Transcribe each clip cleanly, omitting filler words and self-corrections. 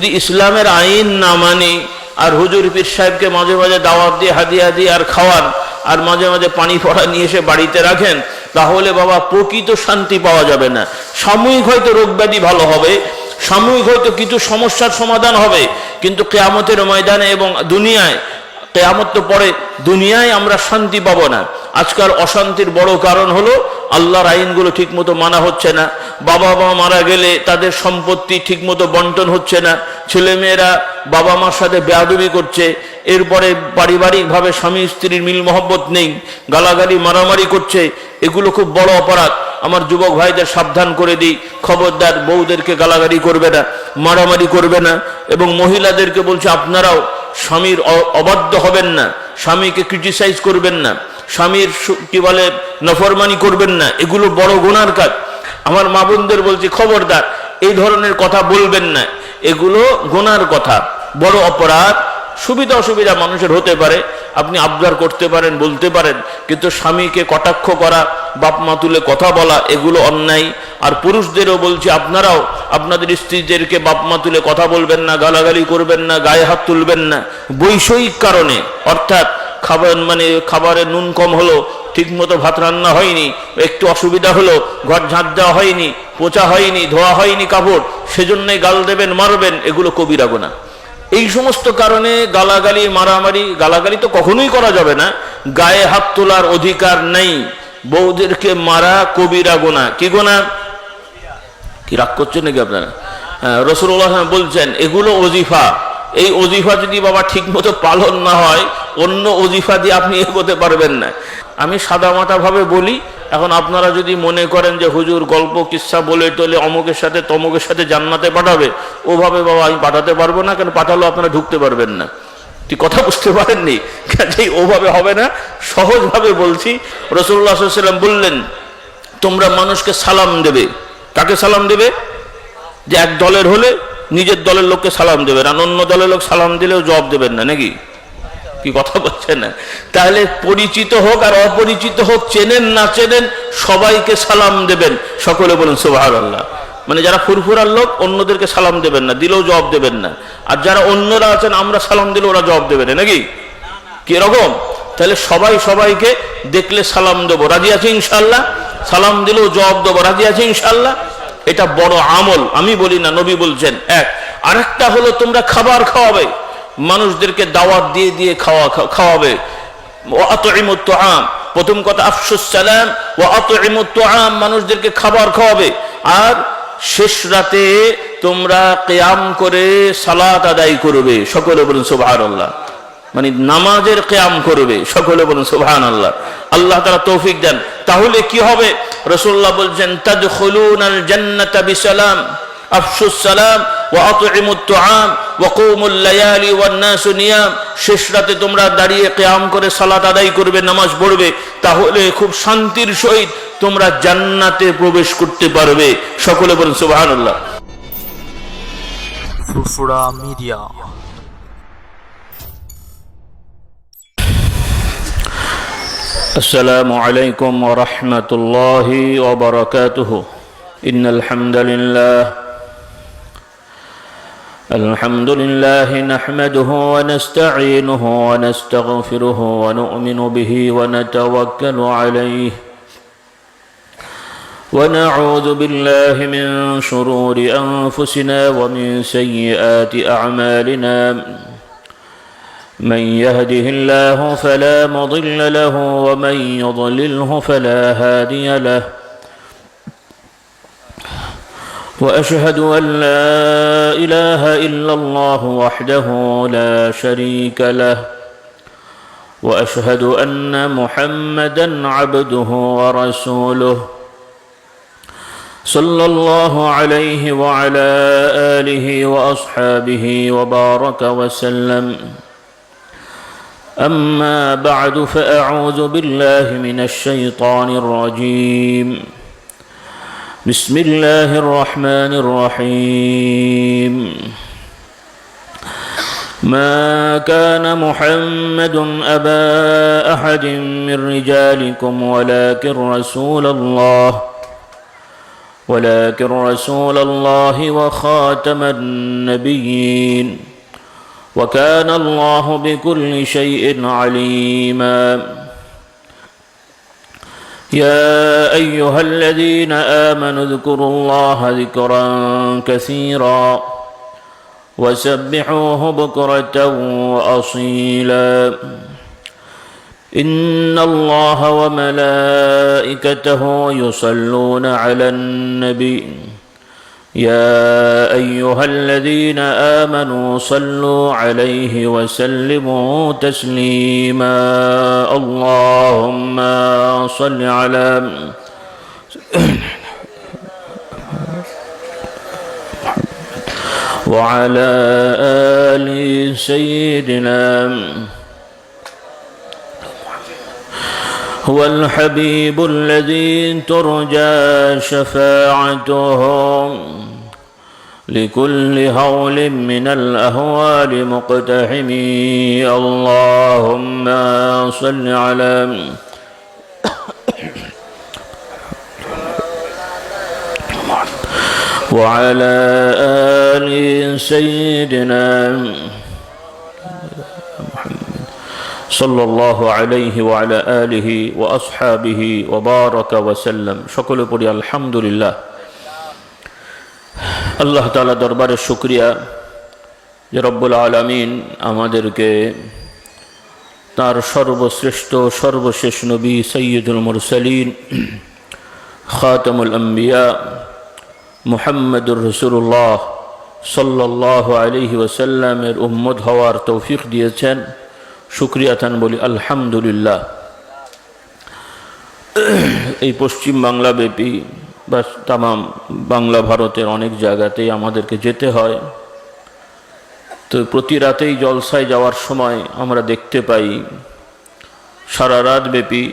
যদি ইসলামের আইন না মানি আর হুজুর পীর সাহেবকে মাঝে মাঝে দাওয়াত দিয়ে হাদিয়া দিয়ে আর খাওয়ান আর মাঝে মাঝে পানি পড়া নিয়ে এসে বাড়িতে রাখেন, তাহলে বাবা প্রকৃত শান্তি পাওয়া যাবে না। সাময়িক হয়তো রোগ ব্যাধি ভালো হবে, সাময়িক হয়তো কিছু সমস্যার সমাধান হবে, কিন্তু কিয়ামতের ময়দানে এবং দুনিয়ায়, কিয়ামত তো পরে, দুনিয়ায় আমরা শান্তি পাবো না। আজকাল অশান্তির বড় কারণ হলো আল্লাহর আইনগুলো ঠিকমতো মানা হচ্ছে না। বাবা মা মারা গেলে তাদের সম্পত্তি ঠিকমতো বন্টন হচ্ছে না, ছেলেমেয়েরা বাবা মার সাথে বেয়াদবি করছে, এরপরে পারিবারিকভাবে স্বামী স্ত্রীর মিল মহব্বত নেই, গালাগালি মারামারি করছে। এগুলো খুব বড় অপরাধ। আমার যুবক ভাইদের সাবধান করে দিই, খবরদার বউদেরকে গালাগালি করবে না, মারামারি করবে না। এবং মহিলাদেরকে বলছে আপনারাও স্বামীর অবাধ্য হবেন না, স্বামীকে ক্রিটিসাইজ করবেন না, স্বামীর কি বলে নফরমানি করবেন না, এগুলো বড় গুনার কাজ। আমার মা বোনদের বলছি খবরদার এই ধরনের কথা বলবেন না, এগুলো গুনার কথা, বড় অপরাধ। সুবিধা অসুবিধা মানুষের হতে পারে, আপনি আবদার করতে পারেন, বলতে পারেন, কিন্তু স্বামীকে কটাক্ষ করা, বাপ মা তুলে কথা বলা, এগুলো অন্যায়। আর পুরুষদেরও বলছি আপনারাও আপনাদের স্ত্রীদেরকে বাপ মা তুলে কথা বলবেন না, গালাগালি করবেন না, গায়ে হাত তুলবেন না। বৈষয়িক কারণে, অর্থাৎ খাবারের নুন কম হলো, ঠিকমতো ভাত রান্না হয়নি, একটু অসুবিধা হলো, ঘর ঝাঁট দেওয়া হয়নি, পোছা হয়নি, ধোয়া হয়নি কাপড়, সেজন্যই গাল দেবেন, মারবেন, এগুলো কবিরা গুনাহ। এই সমস্ত কারণে গালাগালি মারামারি, গালাগালি তো কখনোই করা যাবে না, গায়ে হাত তোলার অধিকার নেই। বউদেরকে মারা কবিরা গুনাহ। কি গুনাহ? কি রাগ করছেন নাকি আপনারা? রাসূলুল্লাহ বলছেন এগুলো ওজিফা। এই ওজিফা যদি বাবা ঠিক মতো পালন না হয়, অন্য ওজিফা দিয়ে আপনি এগোতে পারবেন না। আমি সাদামাটা ভাবে বলি, এখন আপনারা যদি মনে করেন যে হুজুর গল্প কিচ্ছা বলে টলে অমুকের সাথে তমুকের সাথে জান্নাতে পাঠাবে, ওভাবে বাবা আমি পাঠাতে পারবো না, কারণ পাঠালেও আপনারা ঢুকতে পারবেন না। ঠিক কথা বুঝতে পারেননি? কাজেই ওভাবে হবে না, সহজভাবে বলছি। রাসূলুল্লাহ সাল্লাল্লাহু আলাইহি ওয়াসাল্লাম বললেন তোমরা মানুষকে সালাম দেবে। কাকে সালাম দেবে? যে এক দলের হলে নিজের দলের লোককে সালাম দেবেন, আর অন্য দলের লোক সালাম দিলেও জবাব দেবেন না, নাকি? কি কথা বলছেন না? তাহলে পরিচিত হোক আর অপরিচিত হোক, চেনেন না চেনেন, সবাইকে সালাম দেবেন। সকলে বলেন সুবহানাল্লাহ। মানে যারা ফুরফুরার লোক অন্যদেরকে সালাম দেবেন না, দিলেও জবাব দেবেন না। আর যারা অন্যরা আছেন আমরা সালাম দিলে ওরা জবাব দেবে না, নাকি? কি এরকম? তাহলে সবাই সবাইকে দেখলে সালাম দেবো, রাজি আছে ইনশাআল্লাহ? সালাম দিলেও জবাব দেবো, রাজি আছে ইনশাআল্লাহ? এটা বড় আমল, আমি বলি না, নবী বলছেন। এক আরেকটা হলো তোমরা খাবার খাওয়াবে, মানুষদেরকে দাওয়াত দিয়ে দিয়ে খাওয়াবে। ওয়াতইমুত তুআম, প্রথম কথা আফশুস সালাম, ওয়াতইমুত তুআম, মানুষদেরকে খাবার খাওয়াবে। আর শেষ রাতে তোমরা কিয়াম করে সালাত আদায় করবে। সকলে বলুন সুবহানাল্লাহ। মানে নামাজের কিয়াম করবে। সকলে বলুন সুবহানাল্লাহ। আল্লাহ তাআলা তৌফিক দেন। তাহলে কি হবে? রাসূলুল্লাহ বলছেন তাদখুলুনাল জান্নাতা বিসালাম, আফশুস সালাম ওয়া আতইমুত তুআম ওয়া কুমুল লায়ালি ওয়ান নাসু নিয়াম। শেষ রাতে তোমরা দাঁড়িয়ে কিয়াম করে সালাত আদায় করবে, নামাজ পড়বে, তাহলে খুব শান্তির সহিত তোমরা জান্নাতে প্রবেশ করতে পারবে। সকলে বলুন সুবহানাল্লাহ। ফুরফুরা মিডিয়া। আসসালামু আলাইকুম ওয়া রাহমাতুল্লাহি ওয়া বারাকাতুহু। ইন্নাল হামদালিল্লাহ আলহামদুলিল্লাহি নাহমাদুহু ওয়া নাস্তাঈনুহু ওয়া নাস্তাগফিরুহু ওয়া নু'মিনু বিহি ওয়া নাতাওয়াক্কালু আলাইহি ওয়া না'উযু বিল্লাহি মিন শুরুরি আনফুসিনা ওয়া মিন সাইয়্যাতি আ'মালিনা। من يهده الله فلا مضل له ومن يضلله فلا هادي له. وأشهد أن لا إله إلا الله وحده لا شريك له. وأشهد أن محمدا عبده ورسوله صلى الله عليه وعلى آله وأصحابه وبارك وسلم. أما بعد فأعوذ بالله من الشيطان الرجيم. بسم الله الرحمن الرحيم. ما كان محمد أبا أحد من رجالكم ولكن رسول الله ولكن رسول الله وخاتم النبيين وكان الله بكل شيء عليما يا أيها الذين آمنوا اذكروا الله ذكرا كثيرا وسبحوه بكرة وأصيلا إن الله وملائكته يصلون على النبي يا أيها الذين آمنوا صلوا عليه وسلموا تسليما اللهم صل على وعلى آل سيدنا هو الحبيب الذي ترجى شفاعته لكل هول من الأهوال مقتحم اللهم صل على وعلى آل سيدنا صلى الله عليه وعلى آله وأصحابه وبارك وسلم সকলে পড়ি আলহামদুলিল্লাহ আল্লাহ তাআলা দরবারে শুকরিয়া যে রব্বুল আলামিন আমাদেরকে তার সর্বশ্রেষ্ঠ সর্বশেষ নবী সাইয়্যিদুল মুরসালিন খাতামুল আম্বিয়া মুহাম্মদুর রাসূলুল্লাহ সাল্লাল্লাহু আলাইহি ওয়াসাল্লামের উম্মত হওয়ার তৌফিক দিয়েছেন শুকরিয়া তান বলি আলহামদুলিল্লাহ এই পশ্চিম বাংলা ব্যাপী বা তামাম বাংলা ভারতের অনেক জায়গাতেই আমাদেরকে যেতে হয় তো প্রতি রাতেই জলসায় যাওয়ার সময় আমরা দেখতে পাই সারা রাত ব্যাপী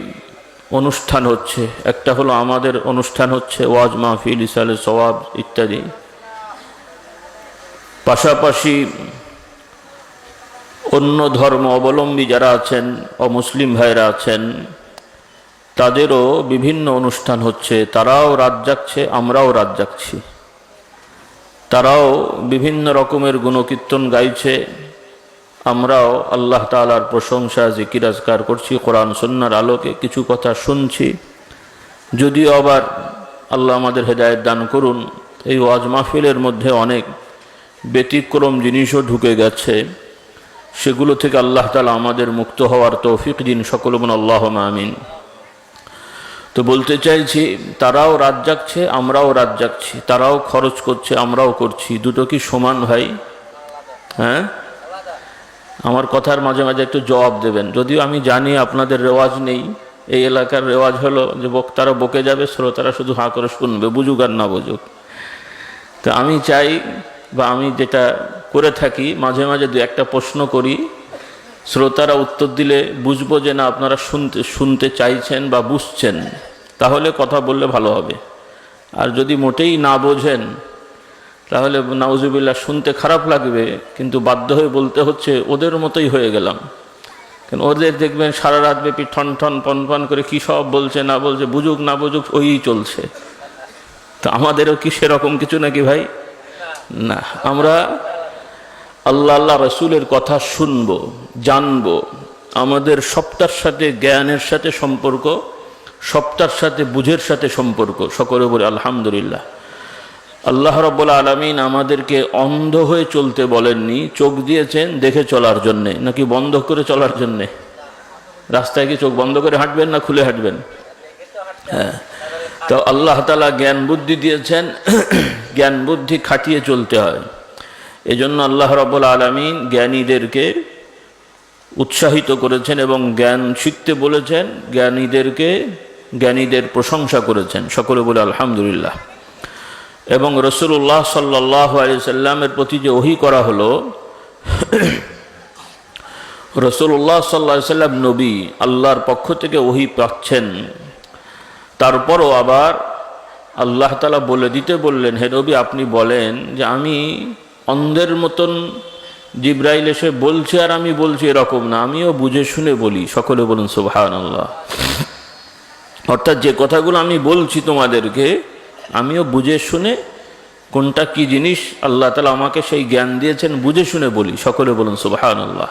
অনুষ্ঠান হচ্ছে একটা হলো আমাদের অনুষ্ঠান হচ্ছে ওয়াজ মাহফিল ইসালে সওয়াব ইত্যাদি পাশাপাশি অন্য ধর্ম অবলম্বী যারা আছেন অমুসলিম ভাইরা আছেন তাদেরও বিভিন্ন অনুষ্ঠান হচ্ছে তারাও রাত জাগছে আমরাও রাত জাগছি তারাও বিভিন্ন রকমের গুণকীর্তন গাইছে আমরাও আল্লাহ তাআলার প্রশংসা জিকির আজকার করছি কোরআন সুন্নাহর আলোকে কিছু কথা শুনছি যদিও আবার আল্লাহ আমাদের হেদায়েত দান করুন এই ওয়াজ মাহফিলের মধ্যে অনেক ব্যতিক্রম জিনিসও ঢুকে গেছে সেগুলো থেকে আল্লাহ তাআলা আমাদের মুক্ত হওয়ার তৌফিক দিন সকলে বলুন আল্লাহুম্মা আমিন তো বলতে চাইছি তারাও রাত জাগছে আমরাও রাত জাগছি তারাও খরচ করছে আমরাও করছি দুটো কি সমান ভাই হ্যাঁ আমার কথার মাঝে মাঝে একটু জবাব দেবেন যদিও আমি জানি আপনাদের রেওয়াজ নেই এই এলাকার রেওয়াজ হলো যে বক্তারা বকে যাবে শ্রোতারা শুধু হাঁ করে শুনবে বুঝুক আর না বুঝুক তো আমি চাই বা আমি যেটা করে থাকি মাঝে মাঝে দু একটা প্রশ্ন করি শ্রোতারা উত্তর দিলে বুঝবো যে না আপনারা শুনতে চাইছেন বা বুঝছেন তাহলে কথা বললে ভালো হবে আর যদি মোটেই না বোঝেন তাহলে নাউজুবিল্লাহ শুনতে খারাপ লাগবে কিন্তু বাধ্য হয়ে বলতে হচ্ছে ওদের মতোই হয়ে গেলাম কারণ ওদের দেখবেন সারা রাত ব্যাপী ঠন ঠন পন করে কী সব বলছে না বলছে বুঝুক না বুঝুক ওই চলছে তো আমাদেরও কি সেরকম কিছু নাকি ভাই না আমরা আল্লাহ রসুলের কথা শুনবো জানবো আমাদের সবটার সাথে জ্ঞানের সাথে সম্পর্ক সবটার সাথে বুঝের সাথে সম্পর্ক সকলে বলে আলহামদুলিল্লাহ আল্লাহ রাব্বুল আলামিন আমাদেরকে অন্ধ হয়ে চলতে বলেননি চোখ দিয়েছেন দেখে চলার জন্যে নাকি বন্ধ করে চলার জন্যে রাস্তায় কি চোখ বন্ধ করে হাঁটবেন না খুলে হাঁটবেন হ্যাঁ তো আল্লাহ তাআলা জ্ঞান বুদ্ধি দিয়েছেন জ্ঞান বুদ্ধি খাটিয়ে চলতে হয় এজন্য আল্লাহ রাব্বুল আলামিন জ্ঞানীদেরকে উৎসাহিত করেছেন এবং জ্ঞান শিখতে বলেছেন জ্ঞানীদের প্রশংসা করেছেন সকলে বলে আলহামদুলিল্লাহ এবং রাসূলুল্লাহ সাল্লাল্লাহু আলাইহি সাল্লামের প্রতি যে ওহী করা হলো রাসূলুল্লাহ সাল্লাল্লাহু আলাইহি সাল্লাম নবী আল্লাহর পক্ষ থেকে ওহী পাচ্ছেন তারপরও আবার আল্লাহ তাআলা বলে দিতে বললেন হে নবী আপনি বলেন যে আমি অন্ধের মতন জিবরাইল এসে বলছে আর আমি বলছি এরকম না আমিও বুঝে শুনে বলি সকলে বলুন সুবহানাল্লাহ অর্থাৎ যে কথাগুলো আমি বলছি তোমাদেরকে আমিও বুঝে শুনে কোনটা কি জিনিস আল্লাহ তাআলা আমাকে সেই জ্ঞান দিয়েছেন, বুঝে শুনে বলি। সকলে বলুন সুবহানাল্লাহ।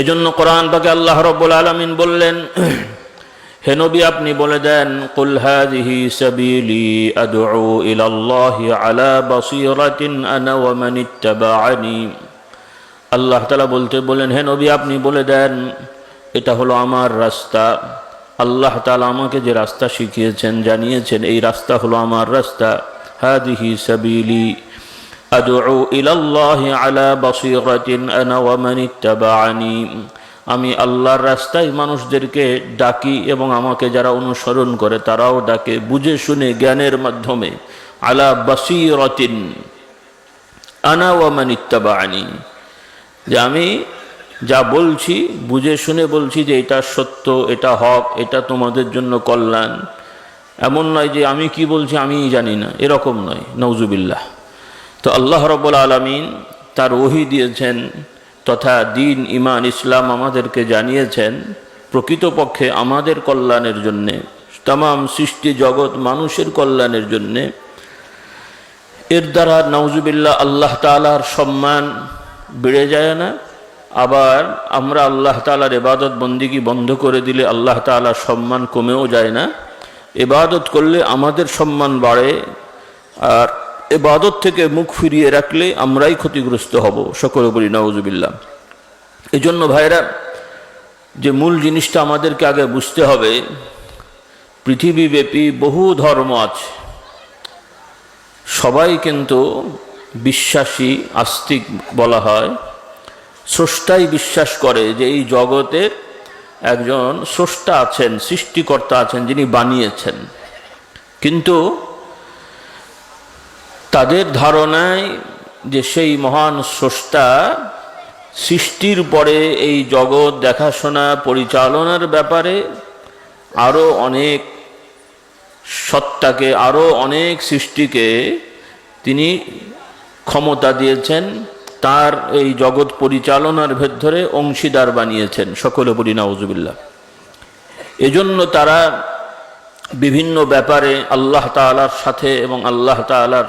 এজন্য কোরআন পাকে আল্লাহ রাব্বুল আলামিন বললেন, হে নবী আপনি বলে দেন, কুল হাযিহি সাবিলি আদউ ইলাল্লাহি আলা বাসীরাতিন আনা ওয়া মান ইত্তাবাআনি। আল্লাহ তাআলা বলেন, হে নবী আপনি বলে দেন, এটা হলো আমার রাস্তা। আল্লাহ তাআলা আমাকে যে রাস্তা শিখিয়েছেন, জানিয়েছেন, এই রাস্তা হলো আমার রাস্তা। হাযিহি সাবিলি আদউ ইলাল্লাহি আলা বাসীরাতিন আনা ওয়া মান ইত্তাবাআনি। আমি আল্লাহর রাস্তায় মানুষদেরকে ডাকি এবং আমাকে যারা অনুসরণ করে তারাও ডাকে, বুঝে শুনে জ্ঞানের মাধ্যমে। আলা বাসীরাতিন আনা ওয়া মান ইত্তাবাআনি, যে আমি যা বলছি বুঝে শুনে বলছি যে এটা সত্য, এটা হক, এটা তোমাদের জন্য কল্যাণ। এমন নয় যে আমি কি বলছি আমিই জানি না, এরকম নয়, নাউজুবিল্লাহ। তো আল্লাহ রাব্বুল আলামিন তার ওহী দিয়েছেন তথা দিন ইমান ইসলাম আমাদেরকে জানিয়েছেন প্রকৃতপক্ষে আমাদের কল্যাণের জন্যে, তামাম সৃষ্টি জগৎ মানুষের কল্যাণের জন্যে। এর দ্বারা নাউজুবিল্লাহ আল্লাহ তাআলার সম্মান বেড়ে যায় না, আবার আমরা আল্লাহ তাআলার ইবাদত বন্দেগী বন্ধ করে দিলে আল্লাহ তাআলার সম্মান কমেও যায় না। ইবাদত করলে আমাদের সম্মান বাড়ে, আর ইবাদত থেকে মুখ ফিরিয়ে রাখলে আমরাই ক্ষতিগ্রস্ত হব। সকলে বলি নাউজুবিল্লাহ। এই জন্য ভাইরা, যে মূল জিনিসটা আমাদেরকে আগে বুঝতে হবে, পৃথিবীব্যাপী বহু ধর্ম আছে, সবাই কিন্তু বিশ্বাসী, আস্তিক বলা হয়। স্রষ্টাই বিশ্বাস করে যে এই জগতের একজন স্রষ্টা আছেন, সৃষ্টিকর্তা আছেন, যিনি বানিয়েছেন। কিন্তু তাদের ধারণায় যে সেই মহান স্রষ্টা সৃষ্টির পরে এই জগৎ দেখাশোনা পরিচালনার ব্যাপারে আরও অনেক সত্তাকে, আরও অনেক সৃষ্টিকে তিনি ক্ষমতা দিয়েছেন, তার এই জগৎ পরিচালনার ভেতরে অংশীদার বানিয়েছেন। সকলে বলি নাউজুবিল্লাহ। এজন্য তারা বিভিন্ন ব্যাপারে আল্লাহ তাআলার সাথে এবং আল্লাহ তাআলার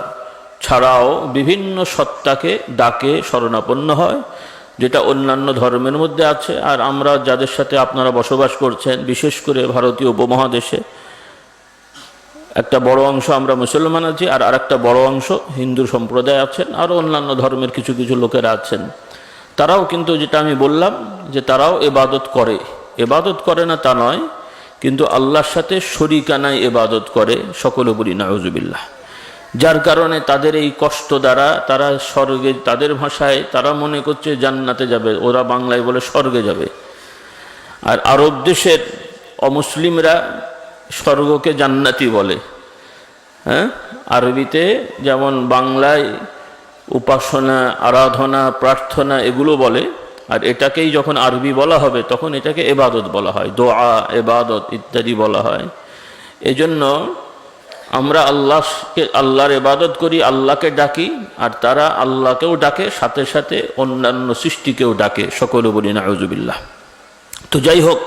ছাড়াও বিভিন্ন সত্তাকে ডাকে, শরণাপন্ন হয়, যেটা অন্যান্য ধর্মের মধ্যে আছে। আর আমরা যাদের সাথে আপনারা বসবাস করছেন, বিশেষ করে ভারতীয় উপমহাদেশে একটা বড় অংশ আমরা মুসলমান আছি, আর আরেকটা বড় অংশ হিন্দু সম্প্রদায় আছেন, আর অন্যান্য ধর্মের কিছু কিছু লোকেরা আছেন। তারাও কিন্তু, যেটা আমি বললাম, যে তারাও ইবাদত করে, ইবাদত করে না তা নয়, কিন্তু আল্লাহর সাথে শরীকানায় ইবাদত করে। সকলে বলি নাউজুবিল্লাহ। যার কারণে তাদের এই কষ্ট দ্বারা তারা স্বর্গে, তাদের ভাষায় তারা মনে করছে জান্নাতে যাবে, ওরা বাংলায় বলে স্বর্গে যাবে। আর আরব দেশের অমুসলিমরা স্বর্গকে জান্নাতি বলে। হ্যাঁ, আরবিতে যেমন বাংলায় উপাসনা, আরাধনা, প্রার্থনা এগুলো বলে, আর এটাকেই যখন আরবি বলা হবে তখন এটাকে ইবাদত বলা হয়, দোয়া, ইবাদত ইত্যাদি বলা হয়। এজন্য আমরা আল্লাহর ইবাদত করি, আল্লাহকে ডাকি, আর তারা আল্লাহকেও ডাকে, সাথে সাথে অন্যান্য সৃষ্টিকেও ডাকে। সকলে বলি নাউজুবিল্লাহ। তো যাই হোক,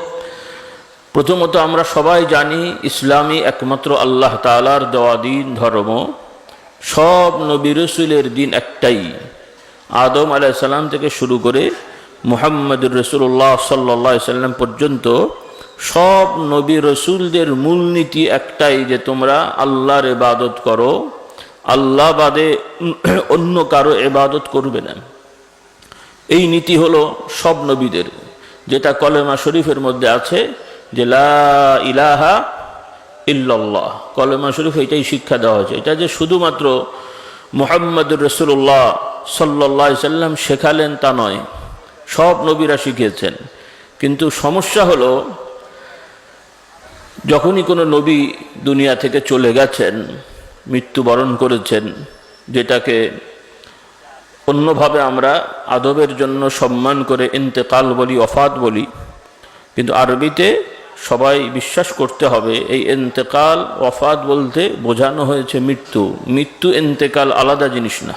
প্রথমত আমরা সবাই জানি ইসলামী একমাত্র আল্লাহ তাআলার দেওয়া দিন, ধর্ম। সব নবী রাসূলের দিন একটাই। আদম আলাইহিস সালাম থেকে শুরু করে মুহাম্মদুর রাসূলুল্লাহ সাল্লাল্লাহু আলাইহি সাল্লাম পর্যন্ত সব নবী রাসূলদের মূলনীতি একটাই, যে তোমরা আল্লাহর ইবাদত করো, আল্লাহ বাদে অন্য কারো ইবাদত করবে না। এই নীতি হলো সব নবীদের, যেটা কলেমা শরীফের মধ্যে আছে, যে লা ইলাহা ইল্লাল্লাহ। কলেমা শরীফ এটাই শিক্ষা দেওয়া হয়েছে। এটা যে শুধুমাত্র মুহাম্মদুর রাসূলুল্লাহ সাল্লাল্লাহু আলাইহি সাল্লাম শেখালেন তা নয়, সব নবীরা শিখিয়েছেন। কিন্তু সমস্যা হলো, যখনই কোনো নবী দুনিয়া থেকে চলে গেছেন, মৃত্যুবরণ করেছেন, যেটাকে অন্যভাবে আমরা আদবের জন্য সম্মান করে ইন্তেকাল বলি, ওফাত বলি, কিন্তু আরবিতে সবাই বিশ্বাস করতে হবে এই ইন্তেকাল ওফাত বলতে বোঝানো হয়েছে মৃত্যু। মৃত্যু ইন্তেকাল আলাদা জিনিস না,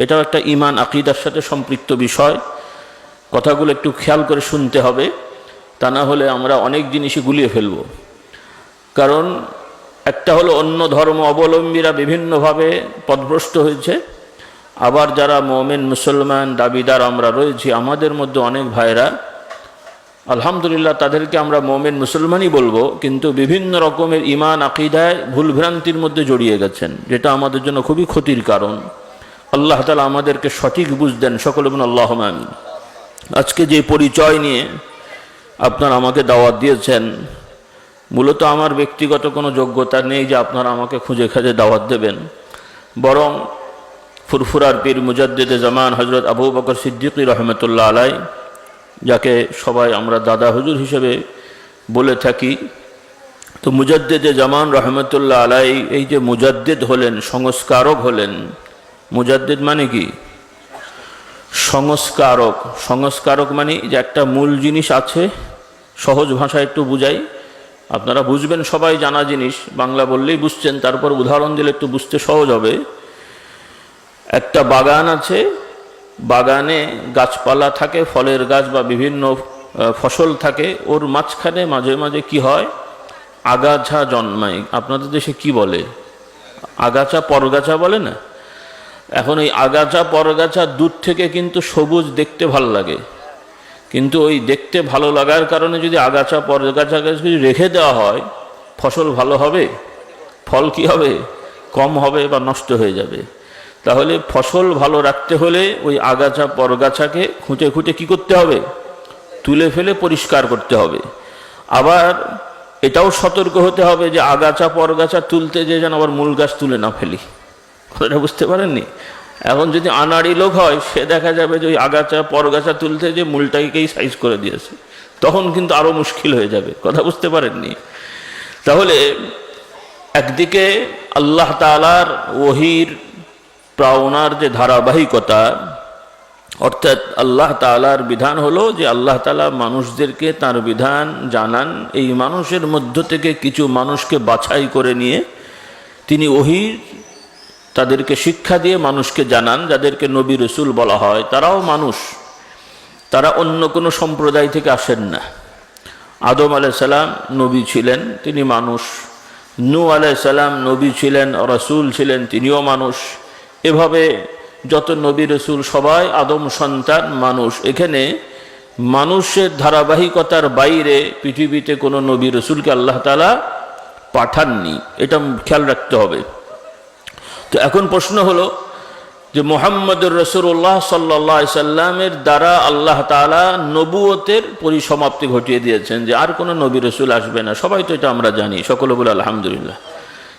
এটাও একটা ঈমান আকীদার সাথে সম্পৃক্ত বিষয়। কথাগুলো একটু খেয়াল করে শুনতে হবে, তা না হলে আমরা অনেক জিনিসই গুলিয়ে ফেলব। কারণ একটা হলো অন্য ধর্ম অবলম্বীরা বিভিন্নভাবে পথভ্রষ্ট হয়েছে, আবার যারা মুমিন মুসলমান দাবিদার আমরা রয়েছি, আমাদের মধ্যে অনেক ভাইরা আলহামদুলিল্লাহ তাদেরকে আমরা মুমিন মুসলমানই বলবো, কিন্তু বিভিন্ন রকমের ঈমান আকীদায় ভুলভ্রান্তির মধ্যে জড়িয়ে গেছেন, যেটা আমাদের জন্য খুবই ক্ষতির কারণ। আল্লাহ তাআলা আমাদেরকে সঠিক বুঝ দেন, সকলে বলুন আল্লাহুম্মা আমিন। আজকে যে পরিচয় নিয়ে আপনারা আমাকে দাওয়াত দিয়েছেন, মূলত আমার ব্যক্তিগত কোনো যোগ্যতা নেই যে আপনারা আমাকে খুঁজে খুঁজে দাওয়াত দেবেন, বরং ফুরফুরার পীর মুজাদ্দিদে জামান হযরত আবু বকর সিদ্দিক রহমতুল্লাহ আলাই, যাকে সবাই আমরা দাদা হুজুর হিসেবে বলে থাকি, তো মুজাদ্দিদে জামান রহমতুল্লাহ আলাই এই যে মুজাদ্দিদ হলেন, সংস্কারক হলেন। মুজাদ্দিদ মানে কি? সংস্কারক। সংস্কারক মানে যে একটা মূল জিনিস আছে, সহজ ভাষায় একটু বুঝাই, আপনারা বুঝবেন, সবাই জানা জিনিস, বাংলা বললেই বুঝছেন, তারপর উদাহরণ দিলে একটু বুঝতে সহজ হবে। একটা বাগান আছে, বাগানে গাছপালা থাকে, ফলের গাছ বা বিভিন্ন ফসল থাকে, ওর মাঝখানে মাঝে মাঝে কি হয়? আগাছা জন্মায়। আপনাদের দেশে কি বলে? আগাছা পরগাছা বলে না? এখন ওই আগাছা পরগাছা দূর থেকে কিন্তু সবুজ দেখতে ভালো লাগে, কিন্তু ওই দেখতে ভালো লাগার কারণে যদি আগাছা পরগাছাকে যদি রেখে দেওয়া হয়, ফসল ভালো হবে? ফল কি হবে? কম হবে বা নষ্ট হয়ে যাবে। তাহলে ফসল ভালো রাখতে হলে ওই আগাছা পরগাছাকে খুঁটে খুঁটে কি করতে হবে? তুলে ফেলে পরিষ্কার করতে হবে। আবার এটাও সতর্ক হতে হবে যে আগাছা পরগাছা তুলতে যে যেন আবার মূল গাছ তুলে না ফেলি। কথাটা বুঝতে পারেননি? এখন যদি আনাড়ি লোক হয়, সে দেখা যাবে যে ওই আগাছা পরগাছা তুলতে যে মূলটাকেই সাইজ করে দিয়েছে, তখন কিন্তু আরো মুশকিল হয়ে যাবে। কথা বুঝতে পারেননি? তাহলে একদিকে আল্লাহ তাআলার ওহীর প্রাওনার যে ধারাবাহিকতা, অর্থাৎ আল্লাহ তাআলার বিধান হলো যে আল্লাহ তাআলা মানুষদেরকে তার বিধান জানান, এই মানুষের মধ্য থেকে কিছু মানুষকে বাছাই করে নিয়ে তিনি ওহী তাদেরকে শিক্ষা দিয়ে মানুষকে জানান, যাদেরকে নবী রসুল বলা হয়। তারাও মানুষ, তারা অন্য কোনো সম্প্রদায় থেকে আসেন না। আদম আলাইহিস সালাম নবী ছিলেন, তিনি মানুষ। নূহ আলাইহিস সালাম নবী ছিলেন, রাসূল ছিলেন, তিনিও মানুষ। এভাবে যত নবী রসুল সবাই আদম সন্তান, মানুষ। এখানে মানুষের ধারাবাহিকতার বাইরে পৃথিবীতে কোনো নবী রসুলকে আল্লাহ তাআলা পাঠাননি, এটা খেয়াল রাখতে হবে। তো এখন প্রশ্ন হলো যে মুহাম্মদুর রাসূলুল্লাহ সাল্লাল্লাহু আলাইহি সাল্লামের দ্বারা আল্লাহ তাআলা নবুয়তের পরিসমাপ্তি ঘটিয়ে দিয়েছেন, যে আর কোনো নবী রসুল আসবে না। সবাই তো এটা আমরা জানি, সকলে বলে আলহামদুলিল্লাহ।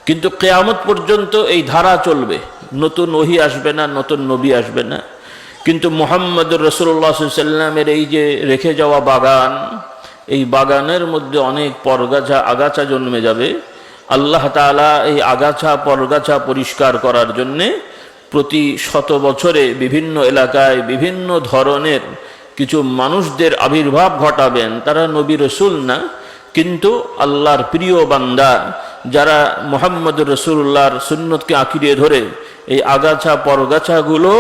কিন্তু কিয়ামত পর্যন্ত এই ধারা চলবে, নতুন ওহী আসবে না, নতুন নবী আসবে না। কিন্তু মুহাম্মদুর রাসূলুল্লাহ সাল্লাল্লাহু আলাইহি সাল্লামের এই যে রেখে যাওয়া বাগান, এই বাগানের মধ্যে অনেক পরগাছা আগাছা জন্মে যাবে। আল্লাহ তাআলা এই আগাছা পরগাছা পরিষ্কার করার জন্যে প্রতি 100 বছরে বিভিন্ন এলাকায় বিভিন্ন ধরনের কিছু মানুষদের আবির্ভাব ঘটাবেন। তারা নবী রসুল না, কিন্তু আল্লাহর প্রিয় বান্দা, যারা মুহাম্মদুর রাসূলুল্লাহর সুন্নতকে আঁকড়িয়ে ধরে এই আগাছা পরগাছাগুলো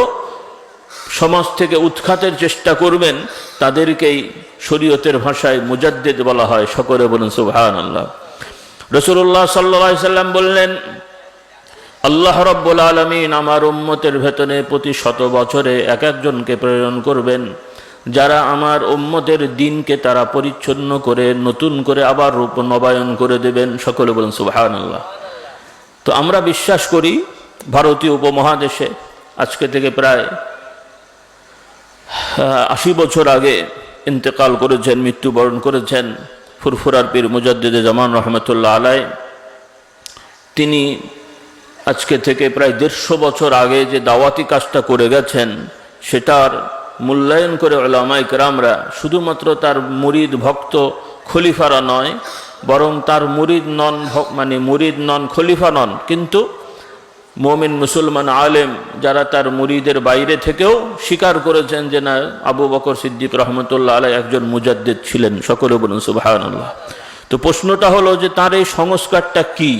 সমাজ থেকে উৎখাতের চেষ্টা করবেন, তাদেরকেই শরীয়তের ভাষায় মুজাদ্দিদ বলা হয়। সকলে বলুন সুবহানাল্লাহ। রাসূলুল্লাহ সাল্লাল্লাহু আলাইহি সাল্লাম বললেন, আল্লাহ রাব্বুল আলামিন আমার উম্মতের ভেতরে প্রতি 100 বছরে এক একজনকে প্রেরণ করবেন, যারা আমার উম্মতের দিনকে তারা পরিচ্ছন্ন করে নতুন করে আবার রূপ নবায়ন করে দেবেন। সকলে বলুন সুবহানাল্লাহ। তো আমরা বিশ্বাস করি ভারতীয় উপমহাদেশে আজকে থেকে প্রায় 80 বছর আগে ইন্তেকাল করেছেন, মৃত্যুবরণ করেছেন ফুরফুরার পীর মুজাদ্দিদে জামান রহমতুল্লাহ আলাই। তিনি আজকে থেকে প্রায় 150 বছর আগে যে দাওয়াতি কাজটা করে গেছেন, সেটার মূল্যায়ন করে উলামায়ে কেরামরা শুধুমাত্র তার মুরিদ ভক্ত খলিফারা নয়, বরং তার মুরিদ নন, মানে মুরিদ নন, খলিফা নন, কিন্তু মুমিন মুসলমান আলেম যারা তার মুরিদের বাইরে থেকেও স্বীকার করেছেন যে না, আবু বকর সিদ্দিক রহমতুল্লাহ আলাই একজন মুজাদ্দিদ ছিলেন। সকলে বলুন সুবহানাল্লাহ। তো প্রশ্নটা হলো যে তার এই সংস্কারটা কি?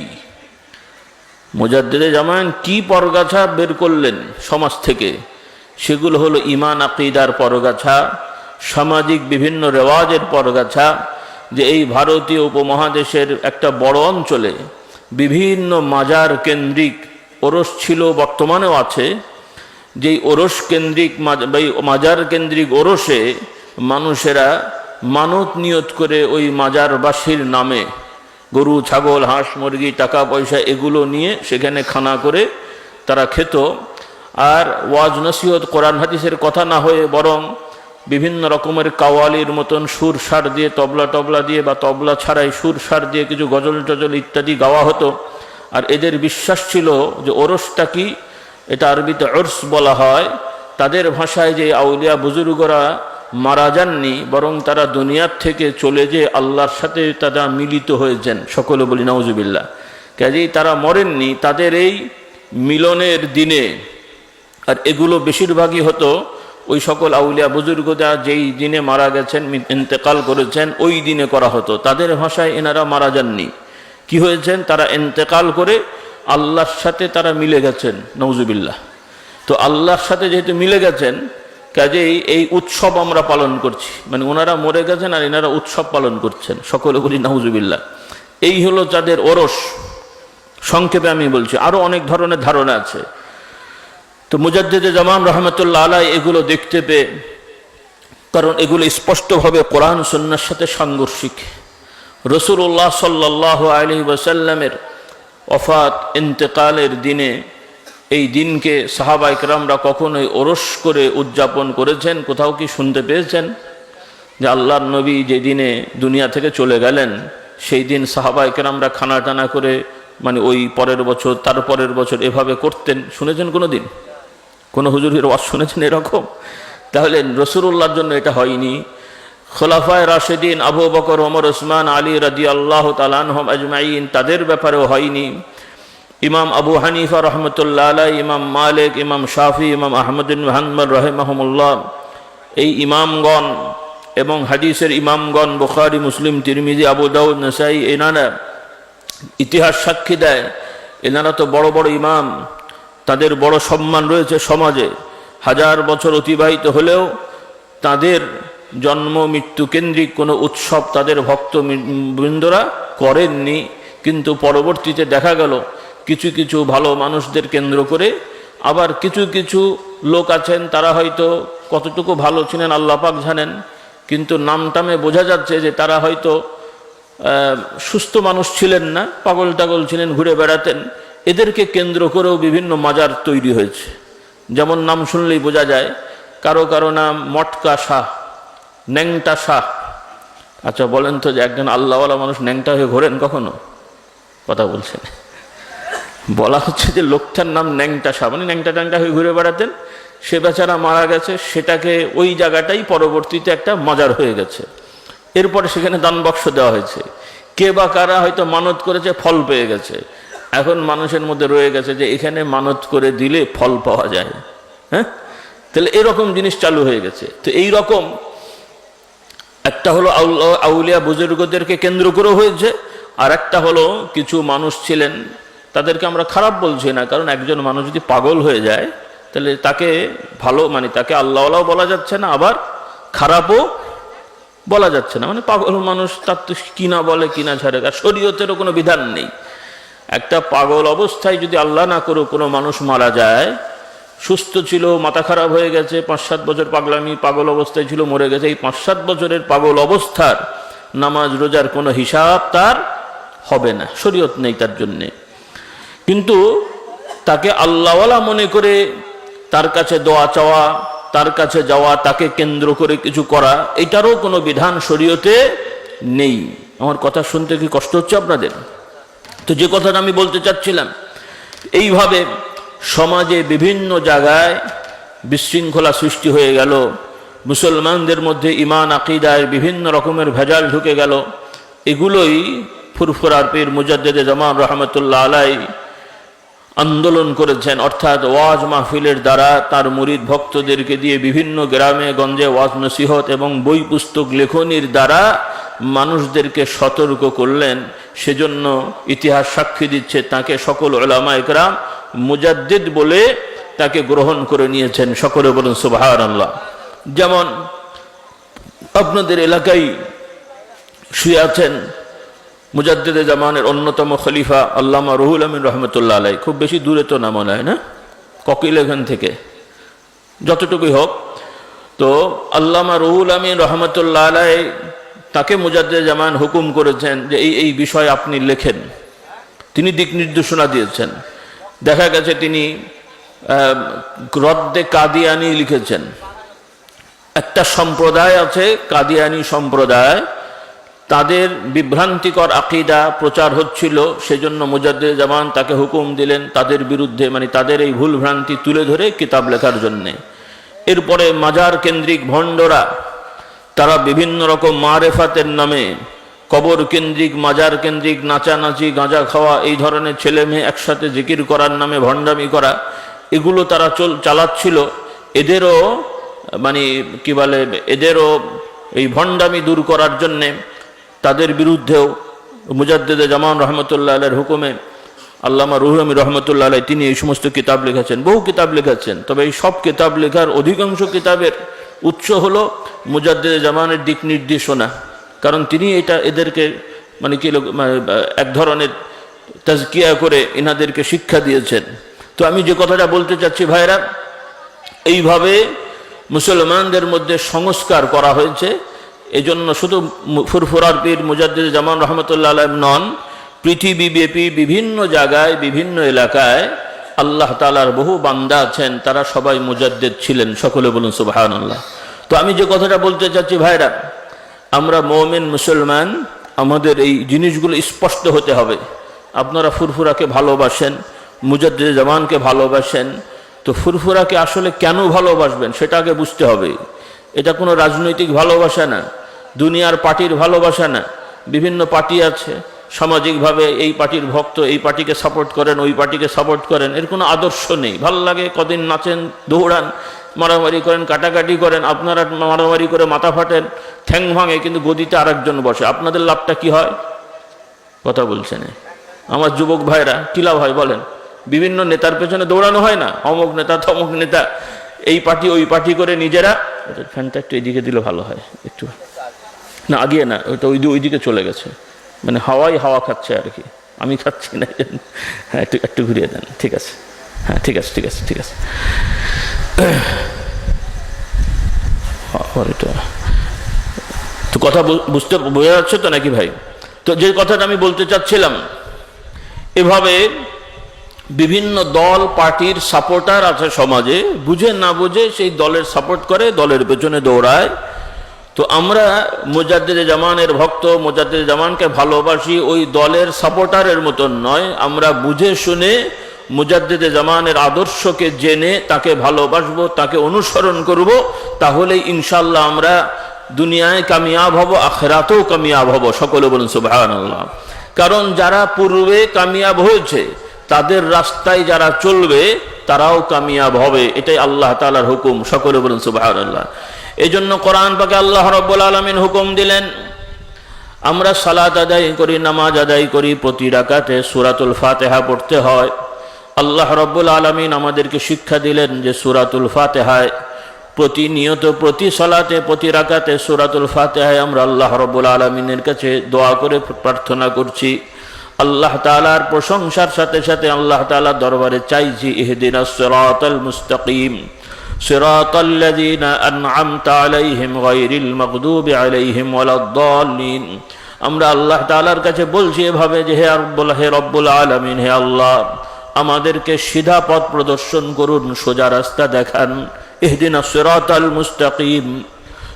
মুজাদ্দিদে জামান কি পরগাছা বের করলেন সমাজ থেকে? সেগুলো হলো ঈমান আকীদার পরগাছা, সামাজিক বিভিন্ন রেওয়াজের পরগাছা। যে এই ভারতীয় উপমহাদেশের একটা বড় অঞ্চলে বিভিন্ন মাজার কেন্দ্রিক ওরস ছিল, বর্তমানেও আছে। যেই ওরস কেন্দ্রিক মাজার কেন্দ্রিক ওরসে মানুষেরা মানত নিয়ত করে ওই মাজারবাসীর নামে গরু, ছাগল, হাঁস, মুরগি, টাকা পয়সা এগুলো নিয়ে সেখানে খানা করে তারা খেত। আর ওয়াজ নসিহত, কোরআন হাদিসের কথা না হয়ে বরং বিভিন্ন রকমের কাওয়ালির মতন সুর সার দিয়ে, তবলা দিয়ে বা তবলা ছাড়াই সুর সার দিয়ে কিছু গজল টজল ইত্যাদি গাওয়া হতো। আর এদের বিশ্বাস ছিল যে ওরসটা কি, এটা আরবিতে উর্স বলা হয়। তাদের ভাষায় যে আউলিয়া বুজুর্গরা মারা যাননি, বরং তারা দুনিয়ার থেকে চলে যেয়ে আল্লাহর সাথে তারা মিলিত হয়েছেন। সকলে বলি নাউজুবিল্লাহ। কাজেই তারা মরেননি, তাদের এই মিলনের দিনে। আর এগুলো বেশিরভাগই হতো ওই সকল আউলিয়া বুজুর্গরা যেই দিনে মারা গেছেন, ইন্তেকাল করেছেন, ওই দিনে করা হতো। তাদের ভাষায় এনারা মারা যাননি, কি হয়েছেন, তারা ইন্তেকাল করে আল্লাহর সাথে তারা মিলে গেছেন। নাউজুবিল্লাহ। তো আল্লাহর সাথে যেহেতু মিলে গেছেন, কাজেই এই উৎসব আমরা পালন করছি। মানে ওনারা মরে গেছেন আর এনারা উৎসব পালন করছেন। সকলে বলি নাউজুবিল্লাহ। এই হলো যাদের ওরস। সংক্ষেপে আমি বলছি, আরো অনেক ধরনের ধারণা আছে। তো মুজাদ্দিদে জামান রহমতুল্লাহ আলাইহি এগুলো দেখতে পেয়ে, কারণ এগুলো স্পষ্টভাবে কোরআন সুন্নাহর সাথে সাংঘর্ষিক। রাসূলুল্লাহ সাল্লাল্লাহু আলাইহি ওয়াসাল্লামের ওফাত, ইন্তেকালের দিনে, এই দিনকে সাহাবায়ে কেরামরা কখনোই ওরস করে উদযাপন করেছেন? কোথাও কি শুনতে পেয়েছেন যে আল্লাহর নবী যে দিনে দুনিয়া থেকে চলে গেলেন সেই দিন সাহাবায়ে কেরামরা খানা টানা করে, মানে ওই পরের বছর, তার পরের বছর এভাবে করতেন? শুনেছেন কোনো দিন? কোনো হুজুরের ওয়াজ শুনেছেন এরকম? তাহলে রাসূলুল্লাহর জন্য এটা হয়নি। খোলাফায়ে রাশিদিন আবু বকর, ওমর, ওসমান, আলী রাদিয়াল্লাহু তাআলা আনহুম আজমাইন, তাদের ব্যাপারেও হয়নি। ইমাম আবু হানিফা রহমতুল্লাহ আলাইহি, ইমাম মালিক, ইমাম শাফি, ইমাম আহমদ বিন হাম্বল রাহিমাহুমুল্লাহ, এই ইমামগণ এবং হাদিসের ইমামগণ, বুখারী, মুসলিম, তিরমিজি, আবু দাউদ, নাসাই, এনারা ইতিহাস সাক্ষী দেয় এনারা তো বড় বড় ইমাম, তাদের বড় সম্মান রয়েছে সমাজে। হাজার বছর অতিবাহিত হলেও তাদের জন্ম মৃত্যু কেন্দ্রিক কোনো উৎসব তাদের ভক্তবৃন্দরা করেননি। কিন্তু পরবর্তীতে দেখা গেল কিছু কিছু ভালো মানুষদের কেন্দ্র করে আবার কিছু কিছু লোক আছেন, তারা হয়তো কতটুকু ভালো ছিলেন আল্লাহ পাক জানেন, কিন্তু নামটামে বোঝা যাচ্ছে যে তারা হয়তো সুস্থ মানুষ ছিলেন না, পাগল টাগল ছিলেন, ঘুরে বেড়াতেন। এদেরকে কেন্দ্র করেও বিভিন্ন মাজার তৈরি হয়েছে। যেমন নাম শুনলেই বোঝা যায়, কারো কারো নাম মটকা শাহ, ন্যাংটা শাহ। আচ্ছা বলেন তো, যে একজন আল্লাহওয়ালা মানুষ ন্যাংটা হয়ে ঘোরেন কখনো? কথা বলছেন। বলা হচ্ছে যে লোকটার নাম ন্যাংটা শাহ, মানে ন্যাংটা ট্যাংটা হয়ে ঘুরে বেড়াতেন। সে বেচারা মারা গেছে, সেটাকে ওই জায়গাটাই পরবর্তীতে একটা মাজার হয়ে গেছে। এরপরে সেখানে দান বাক্স দেওয়া হয়েছে। কে বা কারা হয়তো মানত করেছে, ফল পেয়ে গেছে। এখন মানুষের মধ্যে রয়ে গেছে যে এখানে মানত করে দিলে ফল পাওয়া যায়। হ্যাঁ, তাহলে এরকম জিনিস চালু হয়ে গেছে। তো এই রকম একটা হলো আউলিয়া বুজুর্গদেরকে কেন্দ্র করে হয়েছে, আর একটা হলো কিছু মানুষ ছিলেন, তাদেরকে আমরা খারাপ বলছি না, কারণ একজন মানুষ যদি পাগল হয়ে যায় তাহলে তাকে ভালো, মানে তাকে আল্লাহওয়ালাও বলা যাচ্ছে না, আবার খারাপও বলা যাচ্ছে না। মানে পাগল মানুষ, তার তো কিনা বলে কিনা ছাড়ে, আর শরীয়তেরও কোনো বিধান নেই। একটা পাগল অবস্থায় যদি আল্লাহ না করে কোনো মানুষ মারা যায়, সুস্থ ছিল, মাথা খারাপ হয়ে গেছে, 5-7 বছর পাগলামি, পাগল অবস্থায় ছিল, মরে গেছে, এই 5-7 বছরের পাগল অবস্থার নামাজ রোজার কোনো হিসাব তার হবে না, শরীয়ত নেই তার জন্যে। কিন্তু তাকে আল্লাহওয়ালা মনে করে তার কাছে দোয়া চাওয়া, তার কাছে যাওয়া, তাকে কেন্দ্র করে কিছু করা, এটারও কোনো বিধান শরীয়তে নেই। আমার কথা শুনতে কি কষ্ট হচ্ছে আপনাদের? তো যে কথাটা আমি বলতে চাচ্ছিলাম, এইভাবে সমাজে বিভিন্ন জায়গায় বিশৃঙ্খলা সৃষ্টি হয়ে গেল, মুসলমানদের মধ্যে ঈমান আকীদায় বিভিন্ন রকমের ভেজাল ঢুকে গেল। এগুলোই ফুরফুরার পীর মুজাদ্দিদে জামান রহমতুল্লাহ আলাইহি আন্দোলন করেছেন, অর্থাৎ ওয়াজ মাহফিলের দ্বারা তার মুরিদ ভক্তদেরকে দিয়ে বিভিন্ন গ্রামে গঞ্জে ওয়াজ নসিহত এবং বই পুস্তক লেখনির দ্বারা মানুষদেরকে সতর্ক করলেন। সেজন্য ইতিহাস সাক্ষী দিচ্ছে তাকে সকল উলামা ইকরাম মুজাদ্দিদ বলে তাকে গ্রহণ করে নিয়েছেন। সকলে বলুন সুবহানাল্লাহ। যেমন আপনাদের এলাকায় শুয়ে আছেন মুজাদ্দিদে জামানের অন্যতম খলিফা আল্লামা রুহুল আমিন রহমতুল্লাহ আলাই, খুব বেশি দূরে তো না মনে হয় না, ককিল এখান থেকে যতটুকুই হোক। তো আল্লামা রুহুল আমিন রহমতুল্লাহ আলাই তাকে মুজাদ্দিদে জামান হুকুম করেছেন যে এই বিষয় আপনি লেখেন। তিনি দিক নির্দেশনা দিয়েছেন। দেখা গেছে তিনি রদ্দে কাদিয়ানি লিখেছেন। একটা সম্প্রদায় আছে কাদিয়ানি সম্প্রদায়, তাদের বিভ্রান্তিকর আকীদা প্রচার হচ্ছিল, সেজন্য মুজাদ্দিদে জামান তাকে হুকুম দিলেন তাদের বিরুদ্ধে, মানে তাদের এই ভুল ভ্রান্তি তুলে ধরে কিতাব লেখার জন্যে। এরপরে মাজার কেন্দ্রিক ভণ্ডরা, তারা বিভিন্ন রকম মারেফাতের নামে কবর কেন্দ্রিক, মাজার কেন্দ্রিক নাচানাচি, গাঁজা খাওয়া, এই ধরনের ছেলে মেয়ে একসাথে জিকির করার নামে ভণ্ডামি করা, এগুলো তারা চালাচ্ছিল। এদেরও মানে কি বলে, এদেরও এই ভণ্ডামি দূর করার জন্যে তাদের বিরুদ্ধেও মুজাদ্দিদে জামান রহমতুল্লাহ আলাইহির হুকুমে আল্লামা রুহুল আমিন রহমতুল্লাহ আলাইহি তিনি এই সমস্ত কিতাব লিখেছেন, বহু কিতাব লিখেছেন। তবে এই সব কিতাব লেখার অধিকাংশ কিতাবের উৎস হলো মুজাদ্দিদে জামানের দিক নির্দেশনা, কারণ তিনি এটা এদেরকে মানে কি এক ধরনের তাজকিয়া করে এনাদেরকে শিক্ষা দিয়েছেন। তো আমি যে কথাটা বলতে চাচ্ছি ভাইরা, এইভাবে মুসলমানদের মধ্যে সংস্কার করা হয়েছে। এজন্য শুধু ফুরফুরার পীর মুজাদ্দিদে জামান রহমতুল্লাহ আলাইহি নন, পৃথিবীব্যাপী বিভিন্ন জায়গায় বিভিন্ন এলাকায় আল্লাহ তাআলার বহু বান্দা আছেন, তারা সবাই মুজাদ্দিদ ছিলেন। সকলে বলুন সুবহানাল্লাহ। তো আমি যে কথাটা বলতে চাচ্ছি ভাইরা, আমরা মুমিন মুসলমান, আমাদের এই জিনিসগুলো স্পষ্ট হতে হবে। আপনারা ফুরফুরাকে ভালোবাসেন, মুজাদ্দিদে জামানকে ভালোবাসেন, তো ফুরফুরাকে আসলে কেন ভালোবাসবেন সেটা আগে বুঝতে হবে। এটা কোনো রাজনৈতিক ভালোবাসা না, দুনিয়ার পার্টির ভালোবাসা না। বিভিন্ন পার্টি আছে, সামাজিকভাবে এই পার্টির ভক্ত, এই পার্টিকে সাপোর্ট করেন, ওই পার্টিকে সাপোর্ট করেন, এর কোনো আদর্শ নেই। ভাল লাগে কদিন নাচেন, দৌড়ান, মারামারি করেন, কাটাকাটি করেন, আপনারা মারামারি করে মাথা ফাটেন, ঠ্যাং ভাঙে, কিন্তু গদিতে আরেকজন বসে। আপনাদের লাভটা কি হয়? কথা বলছেন আমার যুবক ভাইরা, কি লাভ হয় বলেন? বিভিন্ন নেতার পেছনে দৌড়ানো হয় না, অমুক নেতা তমুক নেতা, এই পার্টি ওই পার্টি করে নিজেরা। ফ্যানটা একটু এদিকে দিলে ভালো হয়, একটু না আগিয়ে না, ওইটা ওইদিকে চলে গেছে, মানে হাওয়াই হাওয়া খাচ্ছে আর কি, আমি খাচ্ছি না। হ্যাঁ একটু একটু ঘুরিয়ে দেন, ঠিক আছে, হ্যাঁ ঠিক আছে ঠিক আছে ঠিক আছে। তো কথা বোঝা যাচ্ছে তো নাকি ভাই? তো যে কথাটা আমি বলতে চাচ্ছিলাম, এভাবে বিভিন্ন দল পার্টির সাপোর্টার আছে সমাজে, বুঝে না বুঝে সেই দলের সাপোর্ট করে, দলের পেছনে দৌড়ায়। তো আমরা মুজাদ্দিদে জামানের ভক্ত, মুজাদ্দিদে জামানকে ভালোবাসি, ওই দলের সাপোর্টারের মতন নয়। আমরা বুঝে শুনে মুজাদ্দিদে জামানের আদর্শকে জেনে তাকে ভালোবাসবো, তাকে অনুসরণ করব, তাহলে ইনশাআল্লাহ আমরা দুনিয়ায় কামিয়াব হব, আখিরাতেও কামিয়াব হব। সকলে বলুন সুবহানাল্লাহ। কারণ যারা পূর্বে কামিয়াব হয়েছে, তাদের রাস্তায় যারা চলবে তারাও কামিয়াব হবে, এটাই আল্লাহ তাআলার হুকুম। সকলে বলুন সুবহানাল্লাহ। এই জন্য কোরআন পাকে আল্লাহ রাব্বুল আলামিন হুকুম দিলেন, আমরা সালাত আদায় করি, নামাজ আদায় করি, প্রতি রাকাতে সূরাতুল ফাতিহা পড়তে হয়। আল্লাহ রাব্বুল আলামিন আমাদেরকে শিক্ষা দিলেন যে সূরাতুল ফাতিহায় প্রতিনিয়ত, প্রতি সালাতে, প্রতি রাকাতে সূরাতুল ফাতিহায় আমরা আল্লাহ রাব্বুল আলামিনের কাছে দোয়া করে প্রার্থনা করছি। আল্লাহ তাআলার প্রশংসার সাথে সাথে আল্লাহ তাআলার দরবারে চাইছি, ইহদিনাস সিরাতাল মুস্তাকিম সিরাতাল্লাযীনা আন'আমতা আলাইহিম গায়রিল মাগদুবি আলাইহিম ওয়ালাদ-দাল্লিন। আমরা আল্লাহ তাআলার কাছে বলছি এভাবে যে হে রব্বুল আলামিন, হে আল্লাহ, আমাদেরকে সিধা পথ প্রদর্শন করুন, সোজা রাস্তা দেখান। ইহদিনাস সিরাতাল মুস্তাকিম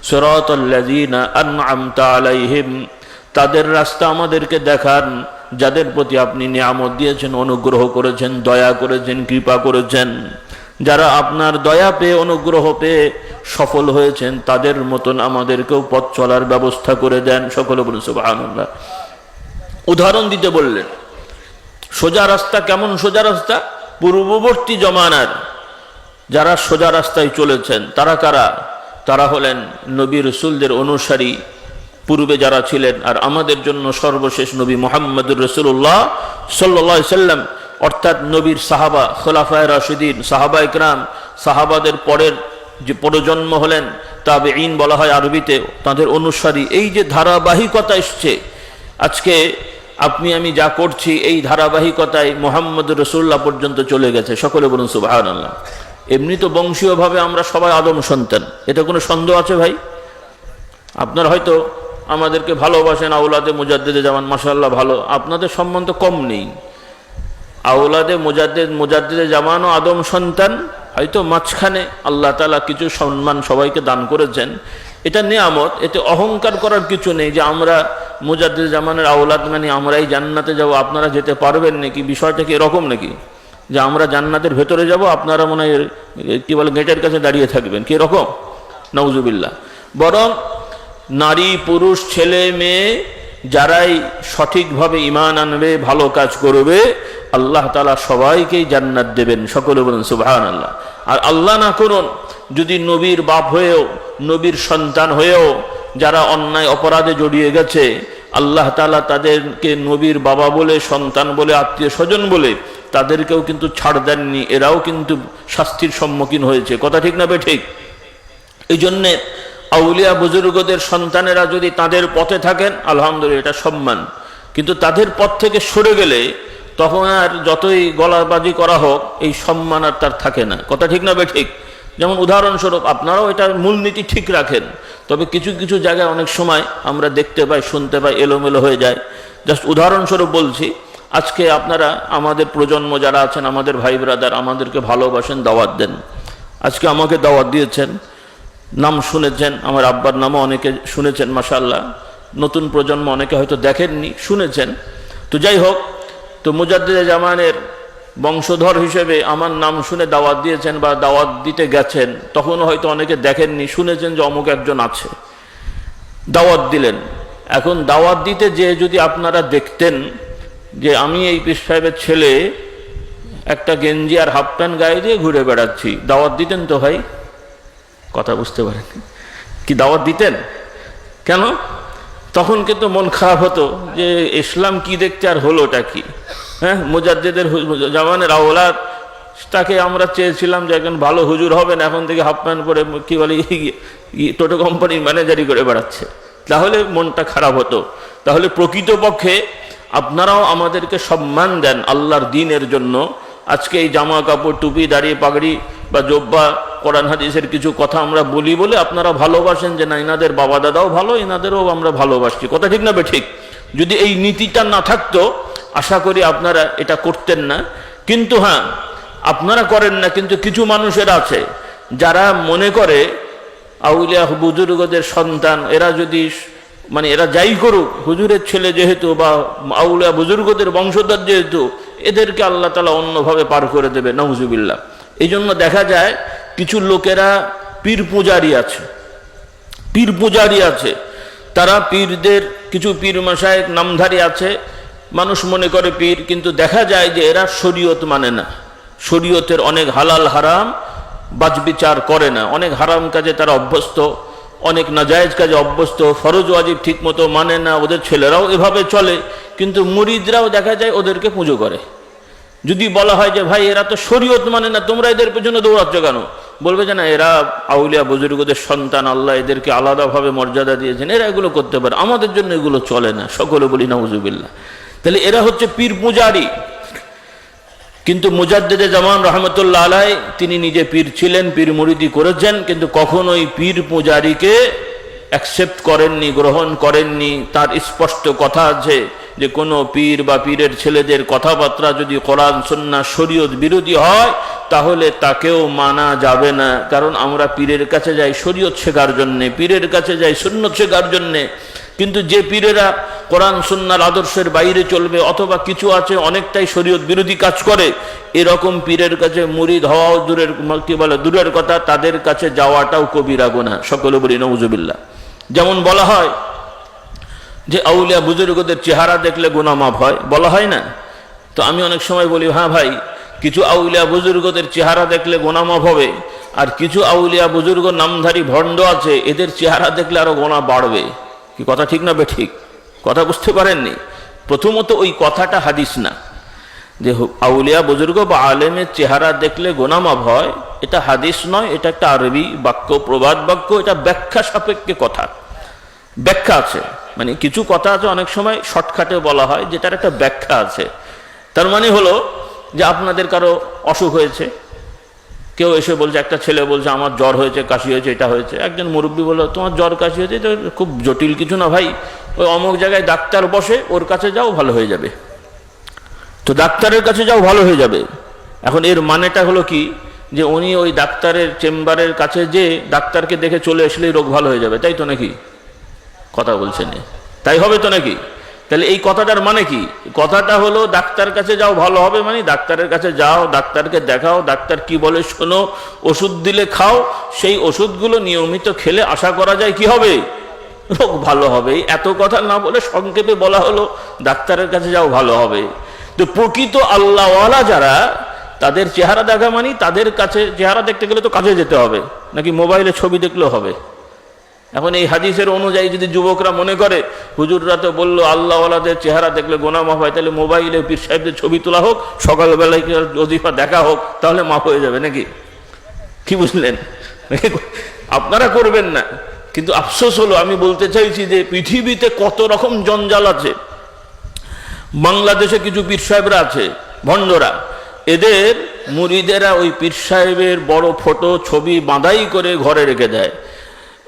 সিরাতাল্লাযীনা আন'আমতা আলাইহিম, তাদের রাস্তা আমাদেরকে দেখান যাদের প্রতি আপনি নিয়ামত দিয়েছেন, অনুগ্রহ করেছেন, দয়া করেছেন, কৃপা করেছেন। যারা আপনার দয়া পেয়ে, অনুগ্রহ পেয়ে সফল হয়েছেন, তাদের মতন আমাদেরকেও পথ চলার ব্যবস্থা করে দেন। সকলে বলুন সুবহানাল্লাহ। উদাহরণ দিতে বললেন, সোজা রাস্তা কেমন সোজা রাস্তা? পূর্ববর্তী জমানার যারা সোজা রাস্তায় চলেছেন তারা কারা? তারা হলেন নবী রাসূলদের অনুসারী, পূর্বে যারা ছিলেন। আর আমাদের জন্য সর্বশেষ নবী মুহাম্মদুর রাসূলুল্লাহ সাল্লাল্লাহু আলাইহি সাল্লাম, অর্থাৎ নবীর সাহাবা, খোলাফায়ে রাশিদিন, সাহাবা ইকরাম, সাহাবাদের পরের যে প্রজন্ম হলেন তাবেঈন বলা হয় আরবিতে, তাদের অনুসারী। এই যে ধারাবাহিকতা এসছে, আজকে আপনি আমি যা করছি এই ধারাবাহিকতায় মুহাম্মদ রাসূলুল্লাহ পর্যন্ত চলে গেছে। সকলে বলুন সুবহানাল্লাহ। এমনি তো বংশীয়ভাবে আমরা সবাই আদম সন্তান, এটা কোনো সন্দেহ আছে ভাই? আপনারা হয়তো আমাদেরকে ভালোবাসেন, আওলাদে মুজাদ্দিদে জামান, মাশাআল্লাহ ভালো, আপনাদের সম্বন্ধ কম নেই। আওলাদে মুজাদ্দিদে জামানও আদম সন্তান, হয়তো মাঝখানে আল্লাহ তাআলা কিছু সম্মান সবাইকে দান করেছেন, এটা নিয়ামত, এতে অহংকার করার কিছু নেই যে আমরা মুজাদ্দিদে জামানের আওলাদ মানে আমরাই জান্নাতে যাব, আপনারা যেতে পারবেন নাকি? বিষয়টা কি এরকম নাকি যে আমরা জান্নাতের ভেতরে যাব, আপনারা মনে হয় কি বলে গেটের কাছে দাঁড়িয়ে থাকবেন, কি রকম? নাউজুবিল্লাহ। বরং নারী পুরুষ ছেলে মেয়ে যারাই সঠিকভাবে ঈমান আনবে, ভালো কাজ করবে, আল্লাহ তাআলা সবাইকেই জান্নাত দেবেন। সকলে বলুন সুবহানাল্লাহ। আর আল্লাহ না করুন যদি নবীর বাপ হয়েও, নবীর সন্তান হয়েও যারা অন্যায় অপরাধে জড়িয়ে গেছে, আল্লাহ তাআলা তাদেরকে নবীর বাবা বলে, সন্তান বলে, আত্মীয় স্বজন বলে তাদেরকেও কিন্তু ছাড় দেননি, এরাও কিন্তু শাস্তির সম্মুখীন হয়েছে। কথা ঠিক না ঠিক? এই জন্যে আউলিয়া বুজুর্গদের সন্তানেরা যদি তাদের পথে থাকেন, আলহামদুলিল্লাহ, এটা সম্মান। কিন্তু তাদের পথ থেকে সরে গেলে তখন আর যতই গলাবাজি করা হোক, এই সম্মান আর তার থাকে না। কথা ঠিক না ঠিক? যেমন উদাহরণস্বরূপ, আপনারাও এটার মূলনীতি ঠিক রাখেন, তবে কিছু কিছু জায়গায় অনেক সময় আমরা দেখতে পাই, শুনতে পাই, এলোমেলো হয়ে যায়। জাস্ট উদাহরণস্বরূপ বলছি, আজকে আপনারা আমাদের প্রজন্ম যারা আছেন, আমাদের ভাই ব্রাদার, আমাদেরকে ভালোবাসেন, দাওয়াত দেন। আজকে আমাকে দাওয়াত দিয়েছেন, নাম শুনেছেন, আমার আব্বার নামও অনেকে শুনেছেন, মাশাআল্লাহ। নতুন প্রজন্ম অনেকে হয়তো দেখেননি, শুনেছেন। তো যাই হোক, তো মুজাদ্দিদে জামানের বংশধর হিসেবে আমার নাম শুনে দাওয়াত দিয়েছেন বা দাওয়াত দিতে গেছেন, তখন হয়তো অনেকে দেখেননি, শুনেছেন যে অমুক একজন আছে, দাওয়াত দিলেন। এখন দাওয়াত দিতে যে যদি আপনারা দেখতেন যে আমি এই পীর সাহেবের ছেলে, একটা গেঞ্জি আর হাফ প্যান্ট গায়ে দিয়ে ঘুরে বেড়াচ্ছি, দাওয়াত দিতেন তো ভাই? কথা বুঝতে পারেন? কি দাওয়াত দিতেন? কেন? তখন কিন্তু মন খারাপ হতো যে ইসলাম কি দেখতে আর হলোটা কি। হ্যাঁ, মুজাদ্দিদের জামানের আওলাদ, তাকে আমরা চেয়েছিলাম যে একজন ভালো হুজুর হবেন, এখন থেকে হাফ প্যান্ট পরে কি বলে টোটো কোম্পানির ম্যানেজারি করে বেড়াচ্ছে, তাহলে মনটা খারাপ হতো। তাহলে প্রকৃতপক্ষে আপনারাও আমাদেরকে সম্মান দেন আল্লাহর দ্বীনের জন্য। আজকে এই জামা কাপড়, টুপি, দাড়ি, পাগড়ি বা জব্বা, কোরআন হাদিসের কিছু কথা আমরা বলি বলে আপনারা ভালোবাসেন যে না, এনাদের বাবা দাদাও ভালো, এনাদেরও আমরা ভালোবাসছি। কথা ঠিক না ঠিক? যদি এই নীতিটা না থাকতো, আশা করি আপনারা এটা করতেন না। কিন্তু হ্যাঁ, আপনারা করেন না, কিন্তু কিছু মানুষের আছে যারা মনে করে আউলিয়া বুজুর্গদের সন্তান, এরা যদি মানে এরা যাই করুক, হুজুরের ছেলে যেহেতু বা আউলিয়া বুজুর্গদের বংশধর যেহেতু, এদেরকে আল্লাহ তাআলা অন্যভাবে পার করে দেবে। নাউজুবিল্লাহ। এই জন্য দেখা যায় কিছু লোকেরা পীর পূজারি আছে, পীর পূজারি আছে, তারা পীরদের, কিছু পীর মাশায়েখ নামধারী আছে, মানুষ মনে করে পীর, কিন্তু দেখা যায় যে এরা শরীয়ত মানে না, শরীয়তের অনেক হালাল হারাম বাজবিচার করে না, অনেক হারাম কাজে তারা অভ্যস্ত, অনেক নাজায়েজ কাজে অভ্যস্ত, ফরজ ওয়াজিব ঠিক মতো মানে না, ওদের ছেলেরাও এভাবে চলে, কিন্তু মুরিদরাও দেখা যায় ওদেরকে পুজো করে। যদি বলা হয় যে ভাই এরা তো শরীয়ত মানে না, তোমরা এদের পেছনে দৌড়াচ্ছ কেন? বলবে যে না, এরা আউলিয়া বুজুর্গদের সন্তান, আল্লাহ এদেরকে আলাদাভাবে মর্যাদা দিয়েছেন, এরা এগুলো করতে পারে, আমাদের জন্য এগুলো চলে না। সকলে বলি নাউজুবিল্লাহ। তাহলে এরা হচ্ছে পীর পূজারি। কিন্তু মুজাদ্দিদে জামান রহমতুল্লাহ আলাইহি তিনি নিজে পীর ছিলেন, পীর মুরিদি করেছেন, কিন্তু কখনোই পীর পূজারীকে অ্যাকসেপ্ট করেননি, গ্রহণ করেননি। তার স্পষ্ট কথা আছে যে কোনো পীর বা পীরের ছেলেদের কথাবার্তা যদি কোরআন সুন্নাহ শরীয়ত বিরোধী হয়, তাহলে তাকেও মানা যাবে না। কারণ আমরা পীরের কাছে যাই শরীয়ত শেখার জন্যে, পীরের কাছে যাই সুন্নত শেখার জন্যে। কিন্তু যে পীরেরা কোরআন সুন্নাহর আদর্শের বাইরে চলবে, অথবা কিছু আছে অনেকটাই শরীয়ত বিরোধী কাজ করে, এরকম পীরের কাছে মুরিদ হওয়াও দূরের, কি বলে, দূরের কথা, তাদের কাছে যাওয়াটাও কবিরা গুনাহ। সকলে বলি নাউজুবিল্লাহ। যেমন বলা হয় যে আউলিয়া বুজুর্গদের চেহারা দেখলে গুনাহ মাফ হয়, বলা হয় না? তো আমি অনেক সময় বলি, হ্যাঁ ভাই, কিছু আউলিয়া বুজুর্গদের চেহারা দেখলে গুনাহ মাফ হবে, আর কিছু আউলিয়া বুজুর্গ নামধারী ভণ্ড আছে, এদের চেহারা দেখলে আরো গুনাহ বাড়বে। কি কথা ঠিক না ঠিক? কথা বুঝতে পারেননি? প্রথমত ওই কথাটা হাদিস না, যে আউলিয়া বুজুর্গ বা আলেমের চেহারা দেখলে গুনাহ মাফ হয়, এটা হাদিস নয়, এটা একটা আরবি বাক্য, প্রবাদ বাক্য, এটা ব্যাখ্যা সাপেক্ষে কথা, ব্যাখ্যা আছে। মানে কিছু কথা আছে অনেক সময় শর্টকাটে বলা হয়, যেটার একটা ব্যাখ্যা আছে। তার মানে হলো যে আপনাদের কারো অসুখ হয়েছে, কেউ এসে বলছে, একটা ছেলে বলছে আমার জ্বর হয়েছে, কাশি হয়েছে, এটা হয়েছে। একজন মুরব্বী বললো তোমার জ্বর কাশি হয়েছে, তো খুব জটিল কিছু না ভাই, ওই অমুক জায়গায় ডাক্তার বসে, ওর কাছে যাও ভালো হয়ে যাবে। তো ডাক্তারের কাছে যাও ভালো হয়ে যাবে। এখন এর মানেটা হলো কি, যে উনি ওই ডাক্তারের চেম্বারের কাছে যে ডাক্তারকে দেখে চলে আসলেই রোগ ভালো হয়ে যাবে, তাই তো নাকি? কথা বলছেন, তাই হবে তো নাকি? তাহলে এই কথাটার মানে কি? কথাটা হলো ডাক্তার কাছে যাও ভালো হবে, মানে ডাক্তারের কাছে যাও, ডাক্তারকে দেখাও, ডাক্তার কি বলে শোনো, ওষুধ দিলে খাও, সেই ওষুধগুলো নিয়মিত খেলে আশা করা যায় কি হবে, রোগ ভালো হবে। এত কথা না বলে সংক্ষেপে বলা হলো ডাক্তারের কাছে যাও ভালো হবে। তো প্রকৃত আল্লাহওয়ালা যারা, তাদের চেহারা দেখা মানে তাদের কাছে, চেহারা দেখতে গেলে তো কাছে যেতে হবে, নাকি মোবাইলে ছবি দেখলেও হবে? এখন এই হাদিসের অনুযায়ী যদি যুবকরা মনে করে হুজুররা তো বললো আল্লাহওয়ালাদের চেহারা দেখলে গোনা মাফ হয়, তাহলে মোবাইলে পীর সাহেবদের ছবি তোলা হোক, সকালবেলায় ওজিফা দেখা হোক, তাহলে মাফ হয়ে যাবে নাকি? কি বুঝলেন? আপনারা করবেন না, কিন্তু আফসোস হলো, আমি বলতে চাইছি যে পৃথিবীতে কত রকম জঞ্জাল আছে। বাংলাদেশে কিছু পীর সাহেবরা আছে ভণ্ডরা, এদের মুরিদেরা ওই পীর সাহেবের বড় ফটো ছবি বাঁধাই করে ঘরে রেখে দেয়,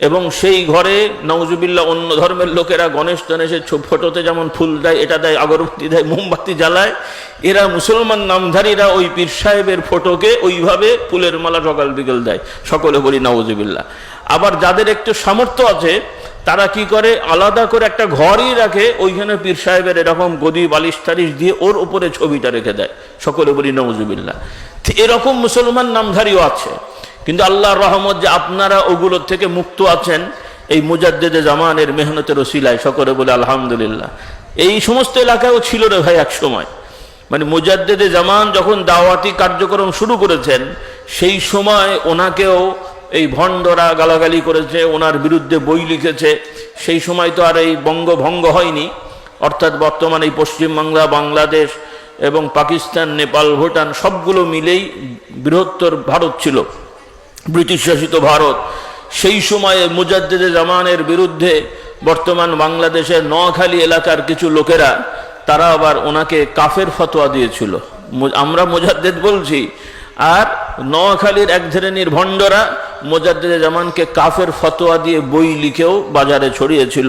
এবং সেই ঘরে নাউজুবিল্লাহ অন্য ধর্মের লোকেরা গণেশ টনেশের ফটোতে যেমন ফুল দেয়, এটা দেয়, আগরবাতি দেয়, মোমবাতি জ্বালায়, এরা মুসলমান নামধারীরা ওই পীর সাহেবের ফটোকে ওইভাবে ফুলের মালা সকাল বিকেল দেয়। সকলে বলি নাউজুবিল্লাহ। আবার যাদের একটু সামর্থ্য আছে, তারা কি করে, আলাদা করে একটা ঘরই রাখে, ওইখানে পীর সাহেবের এরকম গদি বালিশ টালিশ দিয়ে ওর উপরে ছবিটা রেখে দেয়। সকলে বলি নাউজুবিল্লাহ। এরকম মুসলমান নামধারীও আছে। কিন্তু আল্লাহর রহমত যে আপনারা ওগুলোর থেকে মুক্ত আছেন, এই মুজাদ্দেদে জামানের মেহনতের ওসিলায়। সকলে বলে আলহামদুলিল্লাহ। এই সমস্ত এলাকায়ও ছিল রে ভাই এক সময়, মানে মুজাদ্দেদে জামান যখন দাওয়াতি কার্যক্রম শুরু করেছেন, সেই সময় ওনাকেও এই ভণ্ডরা গালাগালি করেছে, ওনার বিরুদ্ধে বই লিখেছে। সেই সময় তো আর এই বঙ্গভঙ্গ হয়নি, অর্থাৎ বর্তমানে এই পশ্চিমবাংলা, বাংলাদেশ এবং পাকিস্তান, নেপাল, ভুটান সবগুলো মিলেই বৃহত্তর ভারত ছিল, ব্রিটিশ শাসিত ভারত। সেই সময়ে মুজাদ্দেদে জামানের বিরুদ্ধে বর্তমান বাংলাদেশের নোয়াখালী এলাকার কিছু লোকেরা, তারা আবার ওনাকে কাফের ফতোয়া দিয়েছিল। আমরা মুজাদ্দেদ বলছি, আর নোয়াখালীর এক ধরনের ভণ্ডরা মুজাদ্দেদে জামানকে কাফের ফতোয়া দিয়ে বই লিখেও বাজারে ছড়িয়েছিল,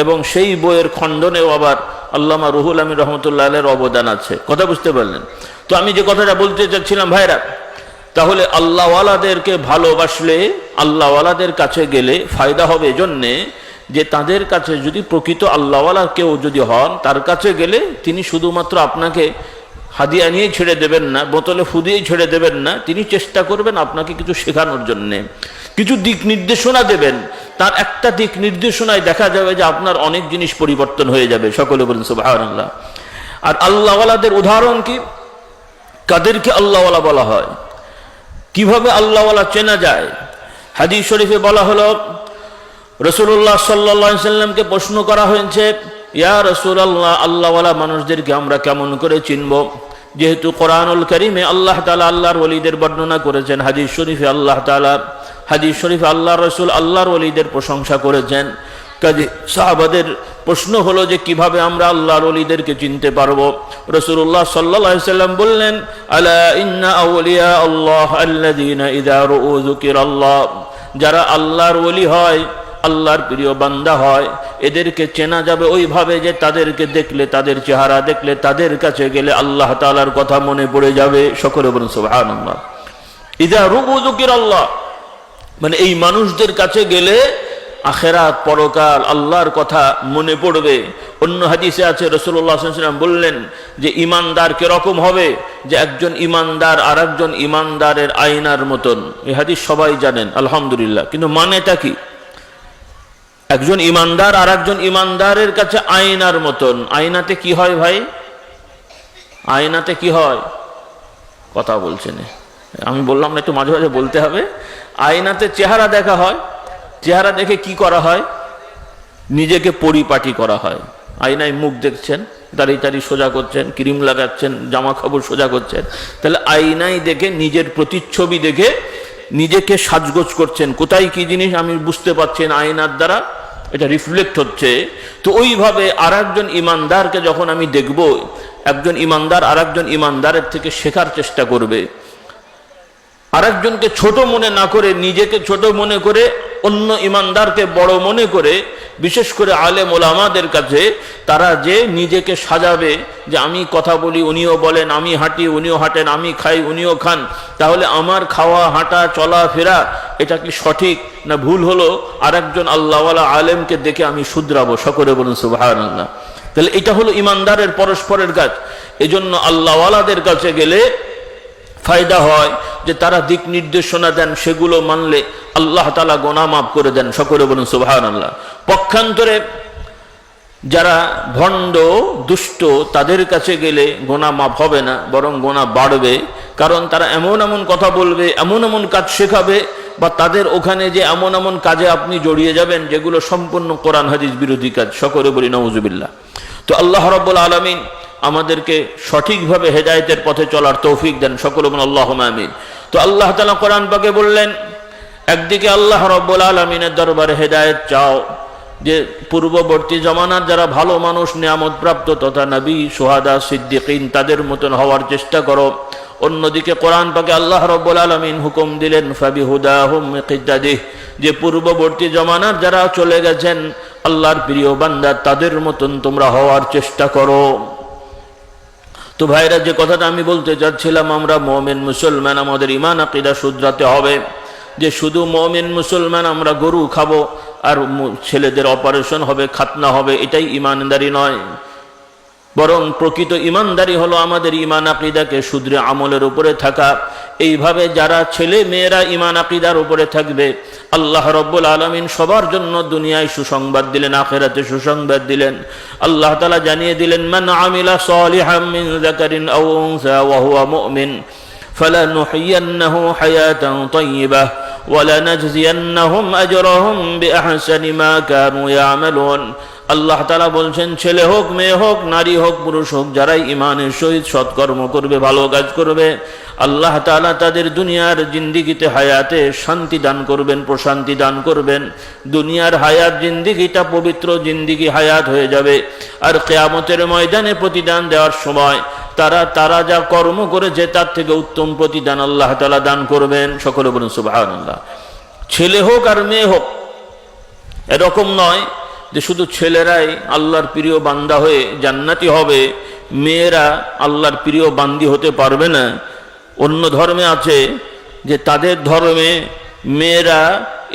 এবং সেই বইয়ের খণ্ডনেও আবার আল্লামা রুহুল আমিন রহমতুল্লাহ আলাইহির অবদান আছে। কথা বুঝতে পারলেন? তো আমি যে কথাটা বলতে চাচ্ছিলাম ভাইরা, তাহলে আল্লাহওয়ালাদেরকে ভালোবাসলে, আল্লাহওয়ালাদের কাছে গেলে ফায়দা হবে জন্যে যে তাদের কাছে যদি প্রকৃত আল্লাহওয়ালা কেউ যদি হন, তার কাছে গেলে তিনি শুধুমাত্র আপনাকে হাদিয়া নিয়েই ছেড়ে দেবেন না, বোতলে ফুদিয়েই ছেড়ে দেবেন না, তিনি চেষ্টা করবেন আপনাকে কিছু শেখানোর জন্যে, কিছু দিক নির্দেশনা দেবেন। তার একটা দিক নির্দেশনায় দেখা যাবে যে আপনার অনেক জিনিস পরিবর্তন হয়ে যাবে। সকলে বলেন সুবহানাল্লাহ। আর আল্লাহওয়ালাদের উদাহরণ কি, কাদেরকে আল্লাহওয়ালা বলা হয়, কিভাবে আল্লাহওয়ালা চেনা যায়? হাদিস শরীফে বলা হলো, রাসূলুল্লাহ সাল্লাল্লাহু আলাইহি সাল্লামকে প্রশ্ন করা হয়েছে, ইয়া রাসূলুল্লাহ, আল্লাহওয়ালা মানুষদেরকে আমরা কেমন করে চিনব? যেহেতু কোরআনুল কারীমে আল্লাহ তাআলা আল্লাহর ওলিদের বর্ণনা করেছেন, হাদিস শরীফে আল্লাহর রাসূল আল্লাহর ওলিদের প্রশংসা করেছেন। কাজে সাহাবাদের প্রশ্ন হলো যে কিভাবে আমরা আল্লাহর ওলিদেরকে চিনতে পারবো? রাসূলুল্লাহ সাল্লাল্লাহু আলাইহি সাল্লাম বললেন, আলা ইন্না আউলিয়া আল্লাহ আল্লাযীনা ইযা রুউ যিকরাল্লাহ, যারা আল্লাহর ওলি হয়, আল্লাহর প্রিয় বান্দা হয়, এদেরকে চেনা যাবে ওইভাবে যে তাদেরকে দেখলে, তাদের চেহারা দেখলে, তাদের কাছে গেলে আল্লাহ তাআলার কথা মনে পড়ে যাবে। সকলে বলুন সুবহানাল্লাহ। ইযা রুউ যিকরাল্লাহ মানে এই মানুষদের কাছে গেলে আখেরাত, পরকাল, আল্লাহর কথা মনে পড়বে। অন্য হাদিসে আছে, রাসূলুল্লাহ সাল্লাল্লাহু আলাইহি ওয়াসাল্লাম বললেন যে ইমানদার কিরকম হবে, যে একজন ইমানদার আর একজন ইমানদারের আয়নার মতন। এই হাদিস সবাই জানেন আলহামদুলিল্লাহ, কিন্তু মানেটা কি? একজন ইমানদার আর একজন ইমানদারের কাছে আয়নার মতন। আয়নাতে কি হয় ভাই? আয়নাতে কি হয়? কথা বলছেন, আমি বললাম না একটু মাঝে মাঝে বলতে হবে। আয়নাতে চেহারা দেখা হয়, চেহারা দেখে কি করা হয়? নিজেকে পরিপাটি করা হয়। আয়নায় মুখ দেখছেন, দাড়ি সোজা করছেন, ক্রিম লাগাচ্ছেন, জামা কাপড় সোজা করছেন, তাহলে আয়নায় দেখে নিজের প্রতিচ্ছবি দেখে নিজেকে সাজগোজ করছেন। কোথায় কি জিনিস আমি বুঝতে পারছেন আয়নার দ্বারা? এটা রিফ্লেক্ট হচ্ছে। তো ওইভাবে আর একজন ইমানদারকে যখন আমি দেখব, একজন ইমানদার আর একজন ইমানদারের থেকে শেখার চেষ্টা করবে, আরেকজনকে ছোট মনে না করে, নিজেকে ছোট মনে করে, অন্য ইমানদারকে বড় মনে করে, বিশেষ করে আলেম ওলামাদের কাছে তারা যে নিজেকে সাজাবে যে আমি কথা বলি উনিও বলেন, আমি হাঁটি উনিও হাঁটেন, আমি খাই উনিও খান, তাহলে আমার খাওয়া হাঁটা চলা ফেরা এটা কি সঠিক না ভুল হলো, আরেকজন আল্লাহওয়ালা আলেমকে দেখে আমি শুধরাবো। সকলে বলুন সুবহানাল্লাহ। তাহলে এটা হলো ইমানদারের পরস্পরের কাজ। এজন্য আল্লাহওয়ালাদের কাছে গেলে ফায়দা হয় যে তারা দিক নির্দেশনা দেন, সেগুলো মানলে আল্লাহ তাআলা গুনাহ মাফ করে দেন। সকলে বলুন সুবহানাল্লাহ। পক্ষান্তরে যারা ভণ্ড দুষ্ট তাদের কাছে গেলে গুনাহ মাফ হবে না, বরং গুনাহ বাড়বে। কারণ তারা এমন এমন কথা বলবে, এমন এমন কাজ শেখাবে, বা তাদের ওখানে যে এমন এমন কাজে আপনি জড়িয়ে যাবেন যেগুলো সম্পূর্ণ কোরআন হাদিস বিরোধী কাজ। সকলে বলি নাউজুবিল্লাহ। তো আল্লাহ রাব্বুল আলামিন আমাদেরকে সঠিকভাবে হেদায়েতের পথে চলার তৌফিক দেন। সকলে বলুন আল্লাহুম্মা আমিন। তো আল্লাহ তাআলা কোরআন পাকে বললেন, একদিকে আল্লাহ রাব্বুল আলামিনের দরবারে হেদায়েত চাও, যে পূর্ববর্তী জমানার যারা ভালো মানুষ, নিয়ামত প্রাপ্ত তথা নবী, শুহাদা, সিদ্দিকিন, তাদের মতন হওয়ার চেষ্টা করো। অন্যদিকে কোরআন পাকে আল্লাহ রাব্বুল আলামিন হুকুম দিলেন ফাবিহুদাহুম ইক্তাদিহ, যে পূর্ববর্তী জমানার যারা চলে গেছেন আল্লাহর প্রিয় বান্দা, তাদের মতন তোমরা হওয়ার চেষ্টা করো। তো ভাইরা, যে কথাটা আমি বলতে চাচ্ছিলাম, আমরা মুমিন মুসলমান, আমাদের ঈমান আকীদা শুধরাতে হবে। যে শুধু মুমিন মুসলমান আমরা গরু খাবো আর ছেলেদের অপারেশন হবে, খাতনা হবে, এটাই ঈমানদারি নয়। বরং প্রকৃত ঈমানদারি হলো আমাদের ঈমান আকীদাকে শুধরে আমলের উপরে থাকা। এইভাবে যারা ছেলে মেয়েরা ঈমান আকীদার উপরে থাকবে, আল্লাহ রাব্বুল আলামিন সবার জন্য দুনিয়ায় সুসংবাদ দিলেন, আখিরাতে সুসংবাদ দিলেন। আল্লাহ তাআলা জানিয়ে দিলেন, মান আমিলা সালিহাম মিন যাকারিন আও উনসা ওয়া হুয়া মুমিন ফালানুহয়িন্নাহু হায়াতান তাইয়্যিবাহ ওয়া লানাজজিয়ান্নাহুম আজরাহুম বিআহসানি মা কানু ইয়ামালুন। আল্লাহ তাআলা বলছেন, ছেলে হোক, মেয়ে হোক, নারী হোক, পুরুষ হোক, যারাই ঈমানের সহিত সৎকর্ম করবে, ভালো কাজ করবে, আল্লাহ তাআলা তাদের দুনিয়ার জিন্দেগিতে, হায়াতে শান্তি দান করবেন, প্রশান্তি দান করবেন। দুনিয়ার হায়াত জিন্দেগিটা পবিত্র জিন্দেগি হায়াত হয়ে যাবে। আর কিয়ামতের ময়দানে প্রতিদান দেওয়ার সময় তারা যা কর্ম করেছে তার থেকে উত্তম প্রতিদান আল্লাহ তাআলা দান করবেন। সকলে বলুন সুবহানাল্লাহ। ছেলে হোক আর মেয়ে হোক, এরকম নয় যে শুধু ছেলেরাই আল্লাহর প্রিয় বান্দা হয়ে জান্নাতি হবে, মেয়েরা আল্লাহর প্রিয় বান্দি হতে পারবে না। অন্য ধর্মে আছে যে তাদের ধর্মে মেয়েরা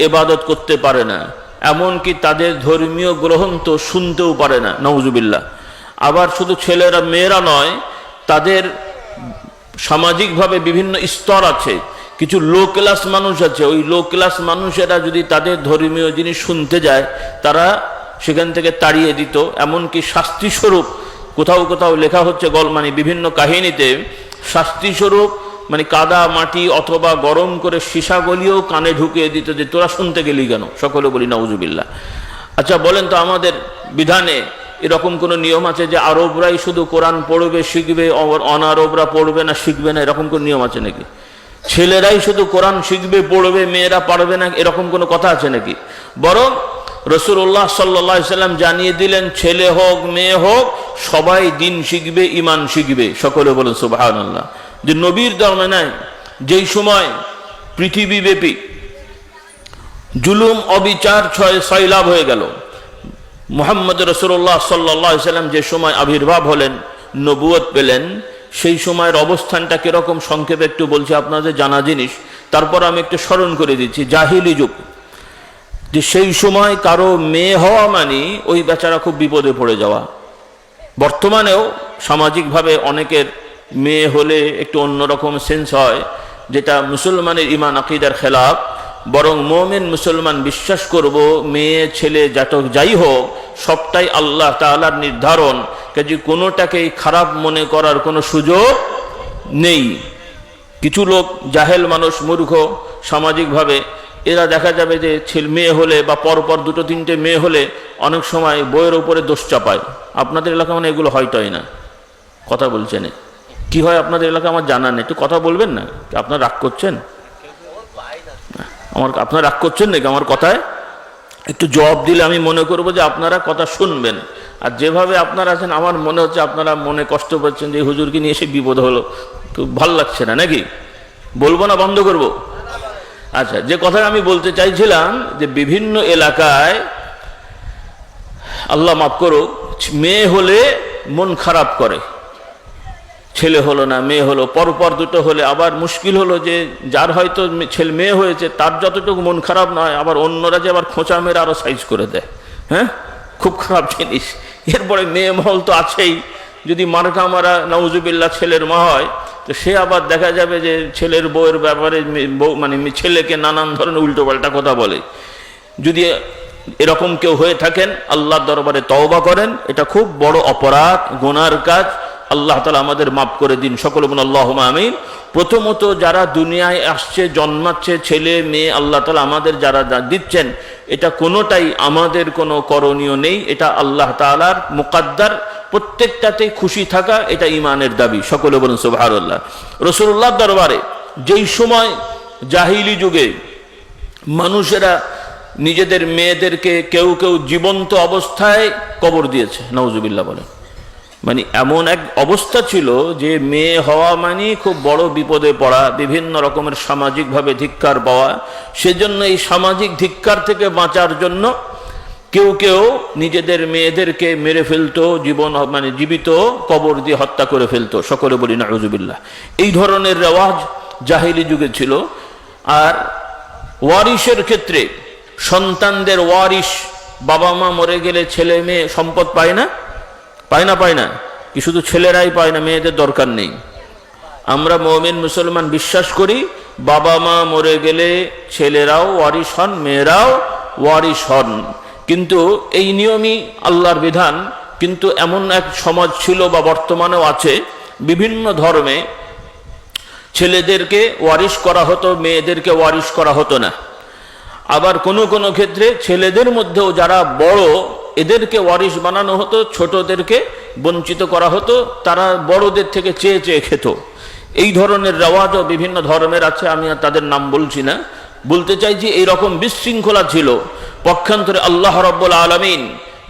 ইবাদত করতে পারে না, এমনকি তাদের ধর্মীয় গ্রন্থ শুনতেও পারে না, নাউজুবিল্লাহ। আবার শুধু ছেলেরা মেয়েরা নয়, তাদের সামাজিকভাবে বিভিন্ন স্তর আছে। কিছু লো ক্লাস মানুষ আছে, ওই লো ক্লাস মানুষেরা যদি তাদের ধর্মীয় জিনিস শুনতে যায়, তারা সেখান থেকে তাড়িয়ে দিত। এমনকি শাস্তিস্বরূপ কোথাও কোথাও লেখা হচ্ছে, মানে বিভিন্ন কাহিনীতে শাস্তিস্বরূপ মানে কাদা মাটি অথবা গরম করে সীসা গলিয়েও কানে ঢুকিয়ে দিত, যে তোরা শুনতে গেলি কেন। সকলে বলি নাউজুবিল্লাহ। আচ্ছা বলেন তো, আমাদের বিধানে এরকম কোনো নিয়ম আছে যে আরবরাই শুধু কোরআন পড়বে শিখবে, অনারবরা পড়বে না শিখবে না, এরকম কোনো নিয়ম আছে নাকি? ছেলেরাই শুধু কোরআন শিখবে পড়বে, মেয়েরা পারবে না, এরকম কোনো কথা আছে নাকি? বরং রাসূলুল্লাহ সাল্লাল্লাহু আলাইহি সাল্লাম জানিয়ে দিলেন, ছেলে হোক মেয়ে হোক সবাই দিন শিখবে, ঈমান শিখবে। সকলে বলুন সুবহানাল্লাহ। যে নবীর ধর্মে নাই, যেই সময় পৃথিবীব্যাপী জুলুম অবিচার সয়লাভ হয়ে গেল, মুহাম্মদ রাসূলুল্লাহ সাল্লাল্লাহু আলাইহি সাল্লাম যে সময় আবির্ভাব হলেন, নবুয়ত পেলেন, সেই সময়ের অবস্থানটা কিরকম সংক্ষেপে একটু বলছি, আপনাদের জানা জিনিস। তারপর আমি একটু স্মরণ করে দিচ্ছি। জাহিলি যুগ, যে সেই সময় কারো মেয়ে হওয়া মানে ওই বেচারা খুব বিপদে পড়ে যাওয়া। বর্তমানেও সামাজিকভাবে অনেকের মেয়ে হলে একটু অন্যরকম সেন্স হয়, যেটা মুসলমানের ঈমান আকীদার খেলাফ। বরং মুমিন মুসলমান বিশ্বাস করব, মেয়ে ছেলে জাতক যাই হোক সবটাই আল্লাহ তাআলার নির্ধারণ, কাজে কোনোটাকেই খারাপ মনে করার কোনো সুযোগ নেই। কিছু লোক জাহেল মানুষ, মূর্খ সামাজিকভাবে, এরা দেখা যাবে যে ছেলে মেয়ে হলে বা পরপর দুটো তিনটে মেয়ে হলে অনেক সময় বইয়ের উপরে দোষ চাপায়। আপনাদের এলাকা মানে এগুলো হয়তোই না, কথা বলছেন কি হয় আপনাদের এলাকা আমার জানা নেই, একটু কথা বলবেন না। আপনারা রাগ করছেন? আপনারা রাগ করছেন নাকি আমার কথায়? একটু জবাব দিলে আমি মনে করব যে আপনারা কথা শুনবেন। আর যেভাবে আপনারা আছেন আমার মনে হচ্ছে আপনারা মনে কষ্ট পাচ্ছেন যে হুজুরকে নিয়ে এসে বিপদ হলো, খুব ভালো লাগছে না নাকি? বলবো না বন্ধ করব? আচ্ছা, যে কথা আমি বলতে চাইছিলাম যে বিভিন্ন এলাকায় আল্লাহ মাফ করুক, মেয়ে হলে মন খারাপ করে, ছেলে হলো না মেয়ে হলো, পরপর দুটো হলে আবার মুশকিল হলো যে যার হয়তো ছেলে মেয়ে হয়েছে তার যতটুকু মন খারাপ নয়, আবার অন্যরা যে আবার খোঁচা মেরে আরো সাইজ করে দেয়। হ্যাঁ, খুব খারাপ জিনিস। এরপরে মেয়ে মহল তো আছেই, যদি মার্কা মারা নাউজুবিল্লাহ ছেলের মা হয় তো সে আবার দেখা যাবে যে ছেলের বউয়ের ব্যাপারে মানে ছেলেকে নানান ধরনের উল্টোপাল্টা কথা বলে। যদি এরকম কেউ হয়ে থাকেন আল্লাহর দরবারে তওবা করেন, এটা খুব বড় অপরাধ, গুনার কাজ। আল্লাহ তাআলা আমাদের মাফ করে দিন, সকলে বলুন আল্লাহুম্মা আমিন। প্রথমত যারা দুনিয়ায় আসছে, জন্মাচ্ছে, ছেলে মেয়ে আল্লাহ তাআলা আমাদের যারা দিচ্ছেন, এটা কোনোটাই আমাদের কোনো করণীয় নেই, এটা আল্লাহ তাআলার মুকদ্দার। প্রত্যেকটাতে খুশি থাকা এটা ঈমানের দাবি, সকলে বলুন সুবহানাল্লাহ। রাসূলুল্লাহর দরবারে যেই সময় জাহিলি যুগে মানুষেরা নিজেদের মেয়েদেরকে কেউ কেউ জীবন্ত অবস্থায় কবর দিয়েছে, নাউজুবিল্লাহ বলেন। মানে এমন এক অবস্থা ছিল যে মেয়ে হওয়া মানে খুব বড় বিপদে পড়া, বিভিন্ন রকমের সামাজিকভাবে ধিক্কার পাওয়া। সেজন্য এই সামাজিক ধিক্কার থেকে বাঁচার জন্য কেউ কেউ নিজেদের মেয়েদেরকে মেরে ফেলতো, মানে জীবিত কবর দিয়ে হত্যা করে ফেলতো, সকলে বলি নাউজুবিল্লাহ। এই ধরনের রেওয়াজ জাহিলি যুগে ছিল। আর ওয়ারিসের ক্ষেত্রে সন্তানদের ওয়ারিস, বাবা মা মরে গেলে ছেলে মেয়ে সম্পদ পায় না, পায় না? পায় না কি? শুধু ছেলেরাই পায় না, মেয়েদের দরকার নেই? আমরা মুমিন মুসলমান বিশ্বাস করি বাবা মা মরে গেলে ছেলেরাও ওয়ারিস হন, মেয়েরাও ওয়ারিস হন। কিন্তু এই নিয়মই আল্লাহর বিধান। কিন্তু এমন এক সমাজ ছিল বা বর্তমানেও আছে, বিভিন্ন ধর্মে ছেলেদেরকে ওয়ারিস করা হতো, মেয়েদেরকে ওয়ারিস করা হতো না। আবার কোনো কোনো ক্ষেত্রে ছেলেদের মধ্যেও যারা বড় এদেরকে ওয়ারিস বানানো হতো, ছোটদেরকে বঞ্চিত করা হতো, তারা বড়দের থেকে চেয়ে চেয়ে খেত। এই ধরনের রেওয়াজও বিভিন্ন ধর্মের আছে, আমি আর তাদের নাম বলছি না। বলতে চাইছি এইরকম বিশৃঙ্খলা ছিল। পক্ষান্তরে আল্লাহ রাব্বুল আলামিন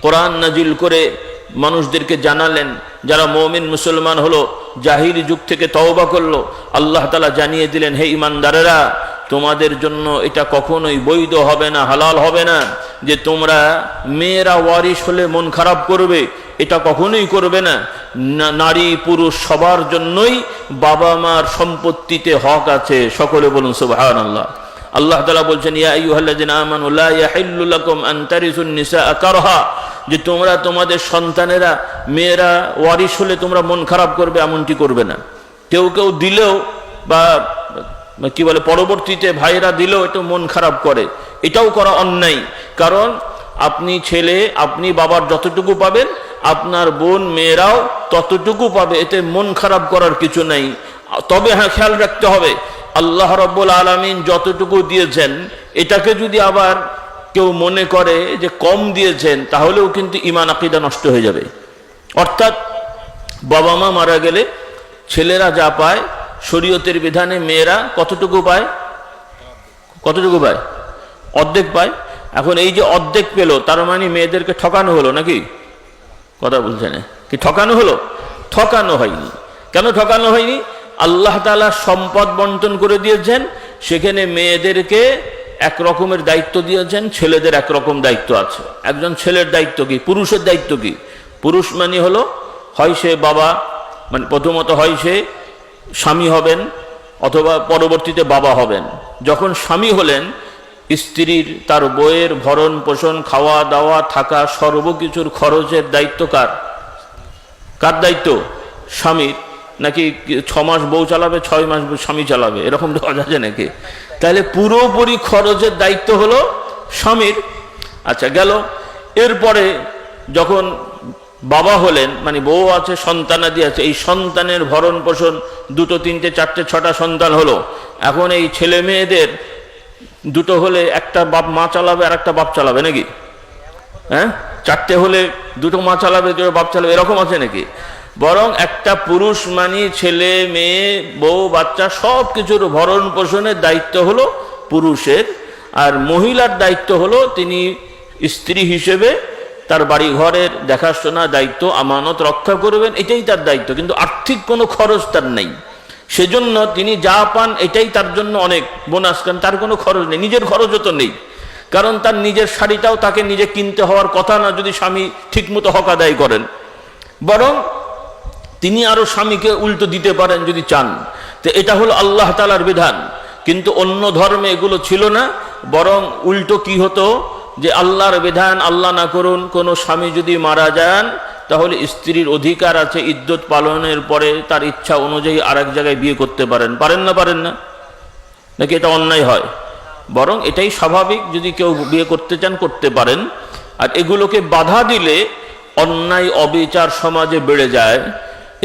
কোরআন নাজিল করে মানুষদেরকে জানালেন, যারা মুমিন মুসলমান হলো, জাহিলি যুগ থেকে তওবা করলো, আল্লাহ তাআলা জানিয়ে দিলেন, হে ঈমানদারেরা, তোমাদের জন্য এটা কখনোই বৈধ হবে না, হালাল হবে না যে তোমরা মেয়েরা ওয়ারিস হলে মন খারাপ করবে, এটা কখনোই করবে না। নারী পুরুষ সবার জন্যই বাবা মার সম্পত্তিতে হক আছে, সকলে বলুন সুবহানাল্লাহ। আল্লাহ তাআলা বলছেন, ইয়া আইয়ুহাল্লাযিনা আমানু লা ইয়াহিল্লু লাকুম আন তারিসুন নিসাআ কারহা, যে তোমরা তোমাদের সন্তানেরা মেয়েরা ওয়ারিস হলে তোমরা মন খারাপ করবে, এমনটি করবে না। কেউ কেউ দিলেও বা কি বলে পরবর্তীতে ভাইরা দিলেও একটু মন খারাপ করে, এটাও করা অন্যায়। কারণ আপনি ছেলে, আপনি বাবার যতটুকু পাবেন, আপনার বোন মেয়েরাও ততটুকু পাবে, এতে মন খারাপ করার কিছু নাই। তবে হ্যাঁ, খেয়াল রাখতে হবে আল্লাহ রাব্বুল আলামিন যতটুকু দিয়েছেন এটাকে যদি আবার কেউ মনে করে যে কম দিয়েছেন, তাহলেও কিন্তু ঈমান আকীদা নষ্ট হয়ে যাবে। অর্থাৎ বাবা মা মারা গেলে ছেলেরা যা পায় শরীয়তের বিধানে মেয়েরা কতটুকু পায়? কতটুকু পায়? অর্ধেক পায়। এখন এই যে অর্ধেক পেল, তার মানে মেয়েদেরকে ঠকানো হলো নাকি? কথা বলছেন কি? ঠকানো হলো? ঠকানো হয়নি। কেন ঠকানো হয়নি? আল্লাহ তাআলা সম্পদ বন্টন করে দিয়েছেন, সেখানে মেয়েদেরকে এক রকমের দায়িত্ব দিয়েছেন, ছেলেদের এক রকম দায়িত্ব আছে। একজন ছেলের দায়িত্ব কি? পুরুষের দায়িত্ব কি? পুরুষ মানে হলো, হয় সে বাবা, মানে প্রথমত হয় সে স্বামী হবেন, অথবা পরবর্তীতে বাবা হবেন। যখন স্বামী হলেন, স্ত্রীর, তার বইয়ের ভরণ পোষণ, খাওয়া দাওয়া, থাকা, সর্বকিছুর খরচের দায়িত্ব কার? কার দায়িত্ব? স্বামীর। নাকি 6 মাস বউ চালাবে, 6 মাস স্বামী চালাবে, এরকম দেওয়া যাচ্ছে নাকি? তাহলে পুরোপুরি খরচের দায়িত্ব হলো স্বামীর। আচ্ছা গেল। এরপরে যখন বাবা হলেন, মানে বউ আছে, সন্তানাদি আছে, এই সন্তানের ভরণ পোষণ, 2, 3, 4, 6টা সন্তান হলো। এখন এই ছেলে মেয়েদের দুটো হলে একটা বাপ মা চালাবে আর একটা বাপ চালাবে নাকি? হ্যাঁ, 4টে হলে 2টো মা চালাবে, 2টো বাপ চালাবে, এরকম আছে নাকি? বরং একটা পুরুষ মানে ছেলে মেয়ে বউ বাচ্চা সব কিছুর ভরণ পোষণের দায়িত্ব হলো পুরুষের, আর মহিলার দায়িত্ব হলো তিনি স্ত্রী হিসেবে তার বাড়ি ঘরের দেখাশোনা দায়িত্ব আমানত রক্ষা করবেন, এটাই তার দায়িত্ব, কিন্তু আর্থিক কোনো খরচ তার নেই। সেজন্য তিনি যা পান এটাই তার জন্য অনেক বোনাস, কারণ তার কোনো খরচ নেই, নিজের খরচও তো নেই। কারণ তার নিজের শাড়িটাও তাকে নিজে কিনতে হওয়ার কথা না, যদি স্বামী ঠিকমতো হক আদায় করেন। বরং তিনি আরো স্বামীকে উল্টো দিতে পারেন যদি চান। তো এটা হলো আল্লাহ তাআলার বিধান। কিন্তু অন্য ধর্মে এগুলো ছিল না, বরং উল্টো কি হতো, যে আল্লাহর বিধান, আল্লাহ না করুন কোনো স্বামী যদি মারা যান তাহলে স্ত্রীর অধিকার আছে ইদ্যত পালনের পরে তার ইচ্ছা অনুযায়ী আরেক জায়গায় বিয়ে করতে পারেন। পারেন না? নাকি এটা অন্যায় হয়? বরং এটাই স্বাভাবিক, যদি কেউ বিয়ে করতে চান করতে পারেন। আর এগুলোকে বাধা দিলে অন্যায় অবিচার সমাজে বেড়ে যায়।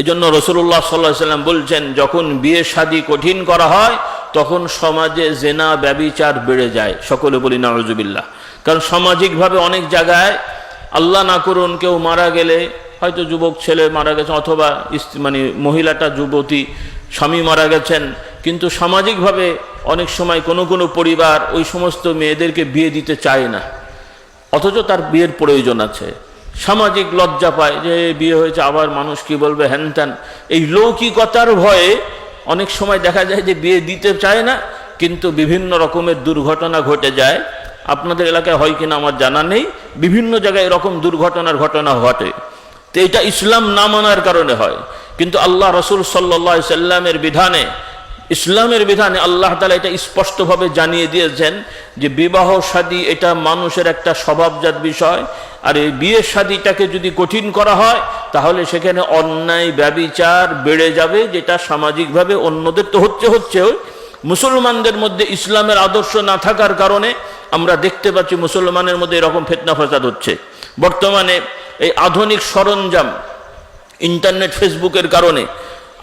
এজন্য রাসূলুল্লাহ সাল্লাল্লাহু আলাইহি ওয়াসাল্লাম বলছেন, যখন বিয়ে শাদী কঠিন করা হয় তখন সমাজে জেনা ব্যভিচার বেড়ে যায়। সকলে বলি নাউযুবিল্লাহ। কারণ সামাজিকভাবে অনেক জায়গায় আল্লাহ না করুন কেউ মারা গেলে, হয়তো যুবক ছেলে মারা গেছেন অথবা মানে মহিলাটা যুবতী, স্বামী মারা গেছেন, কিন্তু সামাজিকভাবে অনেক সময় কোনো পরিবার ওই সমস্ত মেয়েদেরকে বিয়ে দিতে চায় না, অথচ তার বিয়ের প্রয়োজন আছে। সামাজিক লজ্জা পায় যে বিয়ে হয়েছে, আবার মানুষ কি বলবে, হ্যান ত্যান। এই লৌকিকতার ভয়ে অনেক সময় দেখা যায় যে বিয়ে দিতে চায় না, কিন্তু বিভিন্ন রকমের দুর্ঘটনা ঘটে যায়। আপনাদের এলাকায় হয় কিনা আমার জানা নেই, বিভিন্ন জায়গায় এরকম দুর্ঘটনার ঘটনা ঘটে। তো এটা ইসলাম না মানার কারণে হয়। কিন্তু আল্লাহ রাসূল সাল্লাল্লাহু আলাইহি সাল্লামের বিধানে, ইসলামের বিধানে আল্লাহ তাআলা এটা স্পষ্টভাবে জানিয়ে দিয়েছেন যে বিবাহ শাদী এটা মানুষের একটা স্বভাবজাত বিষয়। আর এই বিয়ে শাদীটাকে যদি কঠিন করা হয় তাহলে সেখানে অন্যায় ব্যভিচার বেড়ে যাবে, যেটা সামাজিকভাবে অন্যদের তো হচ্ছে। মুসলমানদের মধ্যে ইসলামের আদর্শ না থাকার কারণে আমরা দেখতে পাচ্ছি মুসলমানের মধ্যে এরকম ফিতনা ফাসাদ হচ্ছে। বর্তমানে এই আধুনিক সরঞ্জাম, ইন্টারনেট, ফেসবুকের কারণে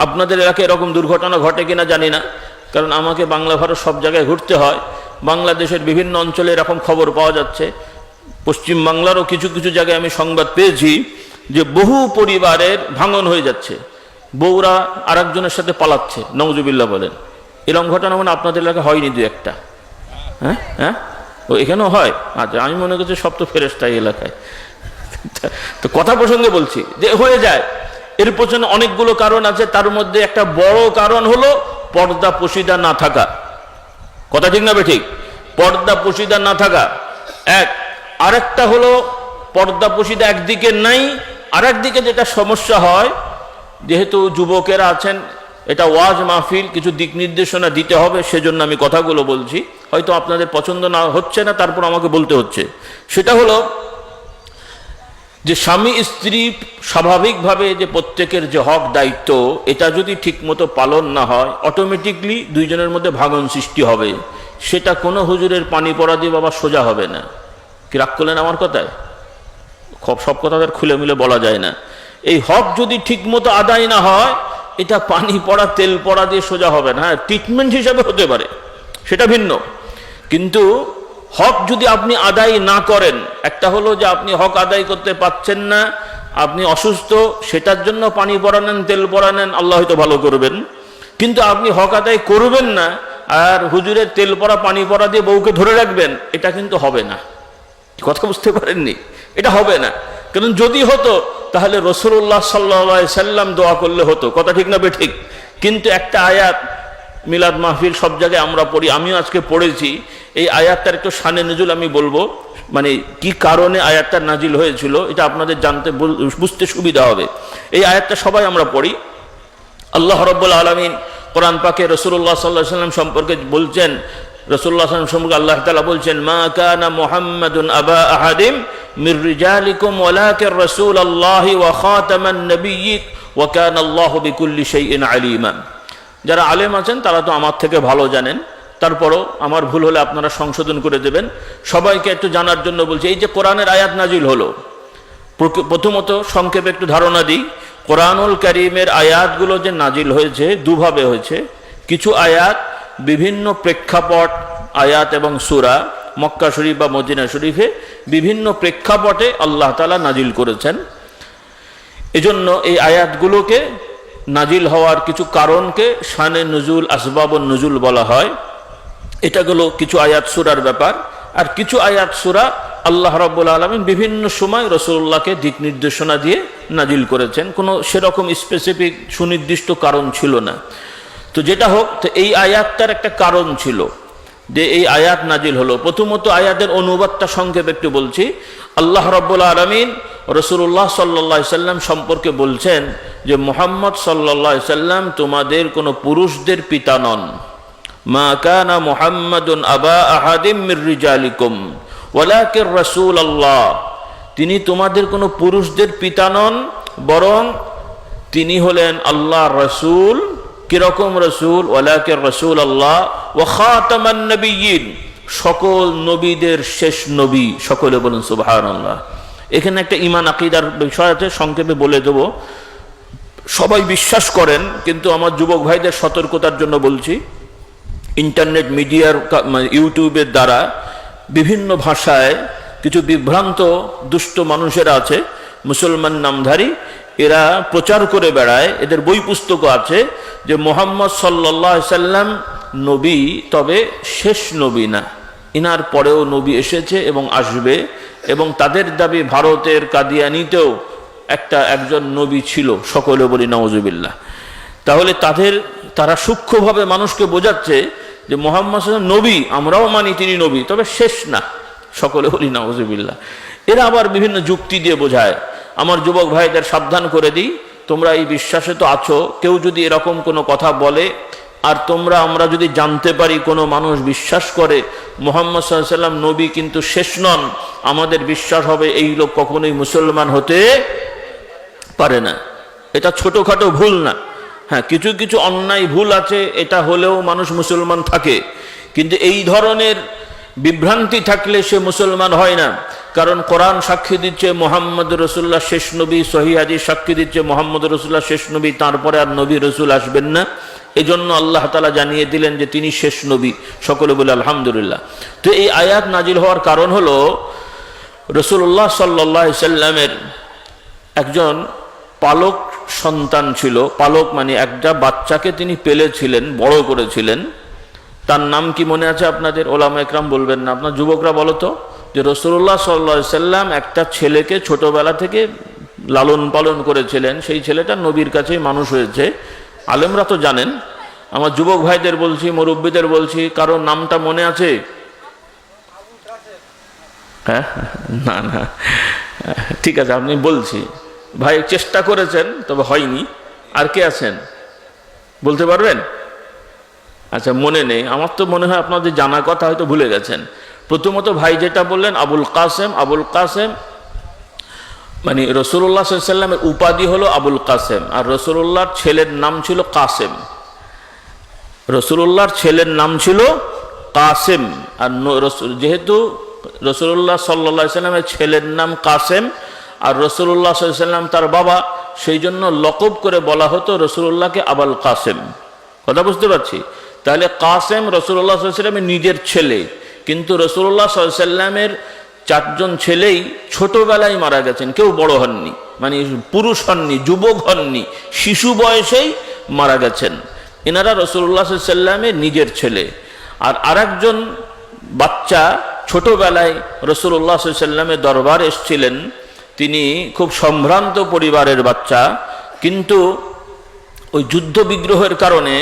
আপনাদের এলাকায় এরকম দুর্ঘটনা ঘটে কিনা জানি না, কারণ আমাকে বাংলা ভারত সব জায়গায় ঘুরতে হয়। বাংলাদেশের বিভিন্ন অঞ্চলে এরকম খবর পাওয়া যাচ্ছে। পশ্চিম বাংলারও কিছু জায়গায় আমি সংবাদ পেয়েছি যে বহু পরিবারের ভাঙন হয়ে যাচ্ছে, বউরা আরেকজনের সাথে পালাচ্ছে। নাউজুবিল্লাহ বলেন। এরকম ঘটনা মানে আপনাদের এলাকায় হয়নি দু একটা? হ্যাঁ, ও এখানেও হয়? আচ্ছা, আমি মনে করছি সব তো ফেরেশতা এই এলাকায়। তো কথা প্রসঙ্গে বলছি যে হয়ে যায়। এর পেছনে অনেকগুলো কারণ আছে, তার মধ্যে একটা বড় কারণ হলো পর্দা পশিদা না থাকা। কথা ঠিক না বেঠিক? পর্দা পশিদা না থাকা এক। আরেকটা হলো পর্দা পশিদা একদিকে নাই, আরেকদিকে যেটা সমস্যা হয়, যেহেতু যুবকেরা আছেন, এটা ওয়াজ মাহফিল, কিছু দিক নির্দেশনা দিতে হবে, সেজন্য আমি কথাগুলো বলছি। হয়তো আপনাদের পছন্দ না হচ্ছে না, তারপর আমাকে বলতে হচ্ছে। সেটা হলো যে স্বামী স্ত্রী স্বাভাবিকভাবে যে প্রত্যেকের যে হক দায়িত্ব, এটা যদি ঠিকমতো পালন না হয় অটোমেটিকলি দুইজনের মধ্যে ভাঙন সৃষ্টি হবে। সেটা কোনো হুজুরের পানি পড়া দিয়ে বাবা সোজা হবে না। কি রাগ করলেন আমার কথায়? সব কথা তার খুলে মিলে বলা যায় না। এই হক যদি ঠিকমতো আদায় না হয়, এটা পানি পড়া তেল পড়া দিয়ে সোজা হবে না। হ্যাঁ, ট্রিটমেন্ট হিসাবে হতে পারে, সেটা ভিন্ন। কিন্তু হক যদি আপনি আদায় না করেন, একটা হলো যে আপনি হক আদায় করতে পারছেন না, আপনি অসুস্থ, সেটার জন্য পানি পড়ানেন, তেল পড়ানেন, আল্লাহ হয়তো ভালো করবেন। কিন্তু আপনি হক আদায় করবেন না আর হুজুরের তেল পড়া পানি পড়া দিয়ে বউকে ধরে রাখবেন, এটা কিন্তু হবে না। কথা বুঝতে পারেননি? এটা হবে না। কারণ যদি হতো তাহলে রাসূলুল্লাহ সাল্লাল্লাহু আলাইহি সাল্লাম দোয়া করলে হতো। কথা ঠিক না বেঠিক? কিন্তু একটা আয়াত মিলাদ মাহফিল সব জায়গায় আমরা পড়ি, আমিও আজকে পড়েছি। এই আয়াতটার একটু শানে নজুল আমি বলবো, মানে কি কারণে আয়াতটা নাজিল হয়েছিল, এটা আপনাদের জানতে বুঝতে সুবিধা হবে। এই আয়াতটা সবাই আমরা পড়ি। আল্লাহ রাব্বুল আলামিন কোরআন পাকে রাসূলুল্লাহ সাল্লাল্লাহু আলাইহি সাল্লাম সম্পর্কে বলছেন, রাসূলুল্লাহ সাল্লাল্লাহু আলাইহি ওয়াসাল্লাম সম্পর্কে আল্লাহ তাআলা বলছেন, মা কানা মুহাম্মাদুন আবা আহাদিম মির রিজালিকুম ওয়ালাকিন রাসূলুল্লাহি ওয়া খাতামান নাবিয়্যিন ওয়া কানা আল্লাহু বিকুল্লি শাইইন আলিমা। যারা আলেম আছেন তারা তো আমার থেকে ভালো জানেন, তারপরও আমার ভুল হলে আপনারা সংশোধন করে দেবেন। সবাইকে একটু জানার জন্য বলছি, এই যে কোরআনের আয়াত নাজিল হলো, প্রথমত সংক্ষেপে একটু ধারণা দিই। কোরআনুল কারীমের আয়াতগুলো যে নাজিল হয়েছে দুভাবে হয়েছে। কিছু আয়াত বিভিন্ন প্রেক্ষাপট, আয়াত এবং সূরা মক্কা শরীফ বা মদিনা শরীফে বিভিন্ন প্রেক্ষাপটে আল্লাহ তাআলা নাজিল করেছেন। এজন্য এই আয়াতগুলোকে নাজিল হওয়ার কিছু কারণকে শানে নুজুল, আসবাবুন নুজুল বলা হয়। এটা হলো কিছু আয়াত সূরার ব্যাপার। আর কিছু আয়াত সূরা আল্লাহ রাব্বুল আলামিন বিভিন্ন সময় রাসূলুল্লাহকে দিক নির্দেশনা দিয়ে নাজিল করেছেন, কোনো সেরকম স্পেসিফিক সুনির্দিষ্ট কারণ ছিল না। তো যেটা হোক, তো এই আয়াতটার একটা কারণ ছিল যে এই আয়াত নাজিল হলো। প্রথমত আয়াতের অনুবাদটা সংক্ষেপে একটু বলছি। আল্লাহ রাব্বুল আলামিন রাসূলুল্লাহ সাল্লাল্লাহু আলাইহি সাল্লাম সম্পর্কে বলছেন যে মুহাম্মদ সাল্লাল্লাহু আলাইহি সাল্লাম তোমাদের কোনো পুরুষদের পিতা নন। মা কানা মুহাম্মাদুন আবা আহাদিম মির রিজালিকুম ওয়ালাকির রাসূলুল্লাহ, তিনি তোমাদের কোনো পুরুষদের পিতা নন, বরং তিনি হলেন আল্লাহর রাসূল। কিরকম রাসূল? ওয়ালাকির রাসূলুল্লাহ ওয়া খাতামান নবিয়্যিন, সকল নবীদের শেষ নবী। সকলে বলেন সুবহানাল্লাহ। এখানে একটা ঈমান আকীদার বিষয় আছে, সংক্ষেপে বলে দেব। সবাই বিশ্বাস করেন, কিন্তু আমার যুবক ভাইদের সতর্কতার জন্য বলছি, ইন্টারনেট মিডিয়ার ইউটিউবের দ্বারা বিভিন্ন ভাষায় কিছু বিভ্রান্ত দুষ্ট মানুষেরা আছে, মুসলমান নামধারী, এরা প্রচার করে বেড়ায়, এদের বই পুস্তকও আছে যে মুহাম্মদ সাল্লাল্লাহু আলাইহি সাল্লাম নবী, তবে শেষ নবী না, ইনার পরেও নবী এসেছে এবং আসবে। এবং তাদের দাবি ভারতের কাদিয়ানীতেও একজন নবী ছিল। সকলে বলি নাউজুবিল্লাহ। তাহলে তারা সূক্ষ্মভাবে মানুষকে বোঝাচ্ছে যে মুহাম্মদ সাল্লাল্লাহু আলাইহি সাল্লাম নবী, আমরাও মানি তিনি নবী, তবে শেষ না। সকলে বলি নাউজুবিল্লাহ। এরা আবার বিভিন্ন যুক্তি দিয়ে বোঝায়। আমার যুবক ভাইদের সাবধান করে দিই, তোমরা এই বিশ্বাসে তো আছো, কেউ যদি এরকম কোনো কথা বলে আর আমরা যদি জানতে পারি কোনো মানুষ বিশ্বাস করে মুহাম্মদ সাল্লাল্লাহু আলাইহি সাল্লাম নবী কিন্তু শেষ নন, আমাদের বিশ্বাস হবে এই লোক কখনোই মুসলমান হতে পারে না। এটা ছোটখাটো ভুল না। হ্যাঁ, কিছু কিছু অন্যায় ভুল আছে, এটা হলেও মানুষ মুসলমান থাকে, কিন্তু এই ধরনের বিভ্রান্তি থাকলে সে মুসলমান হয় না। কারণ কোরআন সাক্ষী দিচ্ছে মুহাম্মদ রাসূলুল্লাহ শেষ নবী, সহিহ হাদিস সাক্ষী দিচ্ছে মুহাম্মদ রাসূলুল্লাহ শেষ নবী, তারপরে আর নবী রাসূল আসবেন না। এজন্য আল্লাহ তাআলা জানিয়ে দিলেন যে তিনি শেষ নবী। সকলে বলে আলহামদুলিল্লাহ। তো এই আয়াত নাজিল হওয়ার কারণ হলো রাসূলুল্লাহ সাল্লাল্লাহু আলাইহি সাল্লামের একজন পালক সন্তান ছিল। পালক মানে একটা বাচ্চাকে তিনি পেলেছিলেন, বড় করেছিলেন। তার নাম কি মনে আছে আপনাদের? ওলামা একরাম বলবেন না, আপনার যুবকরা বলো তো, যে রাসূলুল্লাহ সাল্লাল্লাহু আলাইহি সাল্লাম একটা ছেলেকে ছোটবেলা থেকে লালন পালন করেছিলেন, সেই ছেলেটা নবীর কাছেই মানুষ হয়েছে। আলেমরা তো জানেন, আমার যুবক ভাইদের বলছি, মুরব্বীদের বলছি, কারোর নামটা মনে আছে? হ্যাঁ, না না, ঠিক আছে, আপনি বলছি ভাই, চেষ্টা করেছেন তবে হয়নি। আর কে আছেন বলতে পারবেন? আচ্ছা, মনে নেই। আমার তো মনে হয় আপনাদের জানা কথা হয়তো ভুলে গেছেন। প্রথমত ভাই যেটা বললেন আবুল কাসেম, আবুল কাসেম মানে রাসূলুল্লাহ সাল্লাল্লাহু আলাইহি সাল্লামের উপাধি হলো আবুল কাসেম, আর রাসূলুল্লাহর ছেলের নাম ছিল কাসেম। রাসূলুল্লাহর ছেলের নাম ছিল কাসেম, আর যেহেতু রাসূলুল্লাহ সাল্লাল্লাহু আলাইহি সাল্লামের ছেলের নাম কাসেম আর রাসূলুল্লাহ সাল্লাল্লাহু আলাইহি সাল্লাম তার বাবা, সেই জন্য লকব করে বলা হতো রাসূলুল্লাহকে আবুল কাসেম। কথা বুঝতে পারছি? তাহলে কাসেম রাসূলুল্লাহ সাল্লাল্লাহু আলাইহি সাল্লামের নিজের ছেলে, কিন্তু রাসূলুল্লাহ সাল্লাল্লাহু আলাইহি সাল্লামের 4জন ছেলেই ছোটবেলায় মারা গেছেন, কেউ বড় হননি, মানে পুরুষ হননি, যুবক হননি, শিশু বয়সেই মারা গেছেন। এনারা রাসূলুল্লাহ সাল্লাল্লাহু আলাইহি সাল্লামের নিজের ছেলে। আর আরেকজন বাচ্চা ছোটবেলায় রাসূলুল্লাহ সাল্লাল্লাহু আলাইহি সাল্লামের দরবারে এসেছিলেন, তিনি খুব সম্ভ্রান্ত পরিবারের বাচ্চা, কিন্তু ওই যুদ্ধ বিগ্রহের কারণে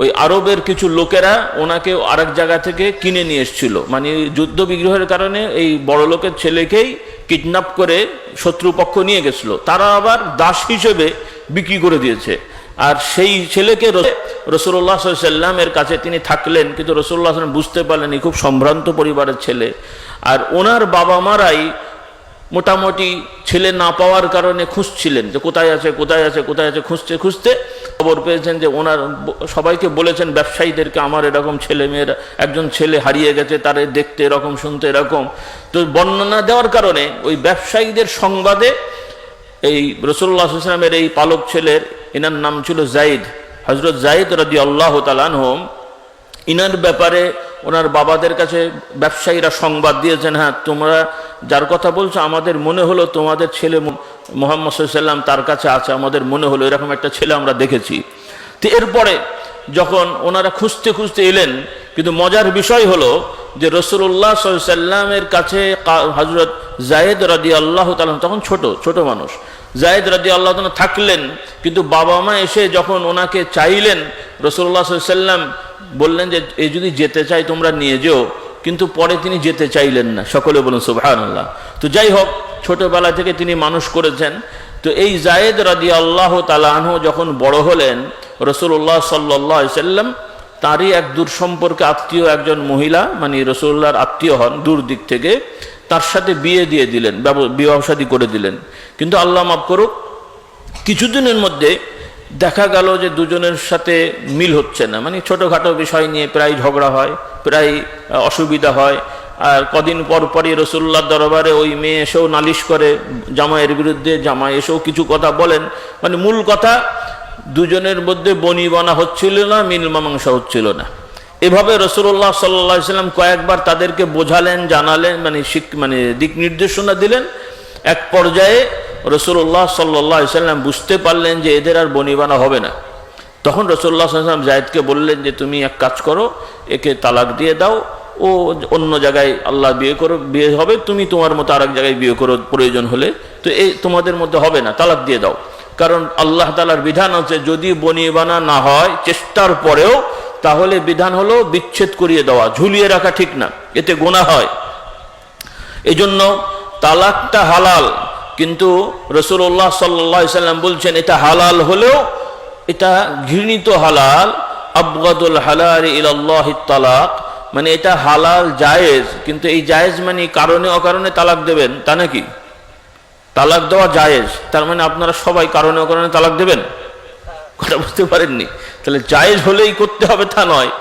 ওই আরবের কিছু লোকেরা ওনাকে আরেক জায়গা থেকে কিনে নিয়ে এসেছিল। মানে যুদ্ধ বিগ্রহের কারণে এই বড় লোকের ছেলেকেই কিডন্যাপ করে শত্রুপক্ষ নিয়ে গেছিল, তারা আবার দাস হিসেবে বিক্রি করে দিয়েছে। আর সেই ছেলেকে রাসূলুল্লাহ সাল্লাল্লাহু আলাইহি সাল্লামের কাছে তিনি থাকলেন, কিন্তু রাসূলুল্লাহ সাল্লাল্লাহু আলাইহি সাল্লাম বুঝতে পারলেন খুব সম্ভ্রান্ত পরিবারের ছেলে। আর ওনার বাবা মারাই মোটামুটি ছেলে না পাওয়ার কারণে খুঁজছিলেন যে কোথায় আছে কোথায় আছে কোথায় আছে, খুঁজতে খুঁজতে খবর পেয়েছেন যে ওনার সবাইকে বলেছেন, ব্যবসায়ীদেরকে, আমার এরকম ছেলে মেয়েরা, একজন ছেলে হারিয়ে গেছে, তারে দেখতে এরকম, শুনতে এরকম। তো বর্ণনা দেওয়ার কারণে ওই ব্যবসায়ীদের সংবাদে এই রাসূলুল্লাহ সাল্লাল্লাহু আলাইহি ওয়াসাল্লামের এই পালক ছেলের, এনার নাম ছিল যায়েদ, হযরত যায়েদ রাদিয়াল্লাহু তাআলা আনহু, ইনার ব্যাপারে ওনার বাবাদের কাছে ব্যবসায়ীরা সংবাদ দিয়েছেন, হ্যাঁ তোমরা যার কথা বলছো আমাদের মনে হলো তোমাদের ছেলে মুহাম্মদ সাল্লাল্লাহু আলাইহি ওয়াসাল্লাম তার কাছে আছে, আমাদের মনে হলো এরকম একটা ছেলে আমরা দেখেছি। তো এরপরে যখন ওনারা খুঁজতে খুঁজতে এলেন, কিন্তু মজার বিষয় হলো যে রাসূলুল্লাহ সাল্লাল্লাহু আলাইহি সাল্লামের কাছে হযরত যায়েদ রাদিয়াল্লাহু তাআলা, তখন ছোট মানুষ, যায়েদ রাদিয়াল্লাহু তাআলা থাকলেন, কিন্তু বাবা মা এসে যখন ওনাকে চাইলেন, রাসূলুল্লাহ সাল্লাল্লাহু আলাইহি সাল্লাম বললেন যে এই যদি যেতে চাই তোমরা নিয়ে যেও, কিন্তু পরে তিনি যেতে চাইলেন না। সকলে বলুন সুবহানাল্লাহ। তো যাই হোক, ছোটবেলা থেকে তিনি মানুষ করেছেন। তো এই যায়েদ রাদিয়াল্লাহু তাআলা আনহু যখন বড় হলেন, রাসূলুল্লাহ সাল্লাল্লাহু আলাইহি সাল্লাম তারই এক দূর সম্পর্কে আত্মীয় একজন মহিলা, মানে রাসূলুল্লাহর আত্মীয় হন দূর দিক থেকে, তার সাথে বিয়ে দিয়ে দিলেন, বিবাহ শাদী করে দিলেন। কিন্তু আল্লাহ মাফ করুক, কিছুদিনের মধ্যে দেখা গেল যে দুজনের সাথে মিল হচ্ছে না, মানে ছোটোখাটো বিষয় নিয়ে প্রায় ঝগড়া হয়, প্রায় অসুবিধা হয়। আর কদিন পর পরই রাসূলুল্লাহর দরবারে ওই মেয়ে এসেও নালিশ করে জামাইয়ের বিরুদ্ধে, জামাই এসেও কিছু কথা বলেন, মানে মূল কথা দুজনের মধ্যে বনিবনা হচ্ছিল না, মিল মীমাংসা হচ্ছিল না। এভাবে রাসূলুল্লাহ সাল্লাল্লাহু আলাইহি সাল্লাম কয়েকবার তাদেরকে বোঝালেন, জানালেন, মানে দিক নির্দেশনা দিলেন। এক পর্যায়ে রাসূলুল্লাহ সাল্লাল্লাহু আলাইহি সাল্লাম বুঝতে পারলেন যে এদের আর বনিবনা হবে না। তখন রাসূলুল্লাহ সাল্লাল্লাহু আলাইহি সাল্লাম যায়েদকে বললেন যে তুমি এক কাজ করো, একে তালাক দিয়ে দাও, ও অন্য জায়গায় আল্লাহ বিয়ে হবে, তুমি তোমার মতো আরেক জায়গায় বিয়ে করো প্রয়োজন হলে, তো এই তোমাদের মধ্যে হবে না, তালাক দিয়ে দাও। কারণ আল্লাহ তাআলার বিধান হচ্ছে যদি বনিবনা না হয় চেষ্টার পরেও, তাহলে বিধান হলো বিচ্ছেদ করিয়ে দেওয়া, ঝুলিয়ে রাখা ঠিক না, এতে গুনাহ হয়। এজন্য তালাকটা হালাল, কিন্তু রাসূলুল্লাহ সাল্লাল্লাহু আলাইহি সাল্লাম বলছেন এটা হালাল হলেও এটা ঘৃণিত হালাল, আবগাদুল হালাল ইলাল্লাহিত তালাক, মানে এটা হালাল জায়েজ, কিন্তু এই জায়েজ মানে কারণে অকারণে তালাক দেবেন তা নাকি? তালাক দেওয়া জায়েজ, তার মানে আপনারা সবাই কারণে অকারণে তালাক দেবেন? কথা বুঝতে পারেননি? তাহলে জায়েজ হলেই করতে হবে তা নয়।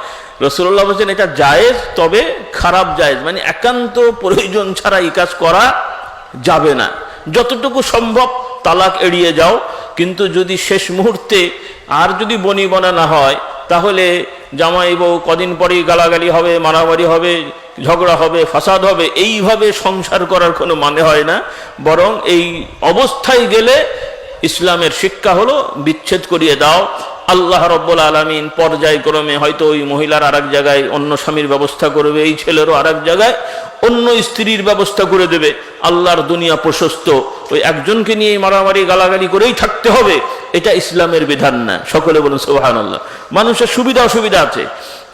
রাসূলুল্লাহ বলেছেন এটা জায়েজ, তবে খারাপ জায়েজ, মানে একান্ত প্রয়োজন ছাড়া এই কাজ করা যাবে না। যতটুকু সম্ভব তালাক এড়িয়ে যাও, কিন্তু যদি শেষ মুহূর্তে আর যদি বনিবনা না হয়, তাহলে জামাই বউ কদিন পরেই গালাগালি হবে, মারামারি হবে, ঝগড়া হবে, ফাসাদ হবে, এইভাবে সংসার করার কোনো মানে হয় না। বরং এই অবস্থায় গেলে ইসলামের শিক্ষা হলো বিচ্ছেদ করিয়ে দাও। আল্লাহ রাব্বুল আলামিন পর্যায়ক্রমে হয়তো ওই মহিলার আরেক জায়গায় অন্য স্বামীর ব্যবস্থা করবে, এই ছেলেরও আরেক জায়গায় অন্য স্ত্রীর ব্যবস্থা করে দেবে। আল্লাহর দুনিয়া প্রশস্ত, ওই একজনকে নিয়ে মারামারি গালাগালি করেই থাকতে হবে, এটা ইসলামের বিধান না। সকলে বলুন সুবহানাল্লাহ। মানুষের সুবিধা অসুবিধা আছে।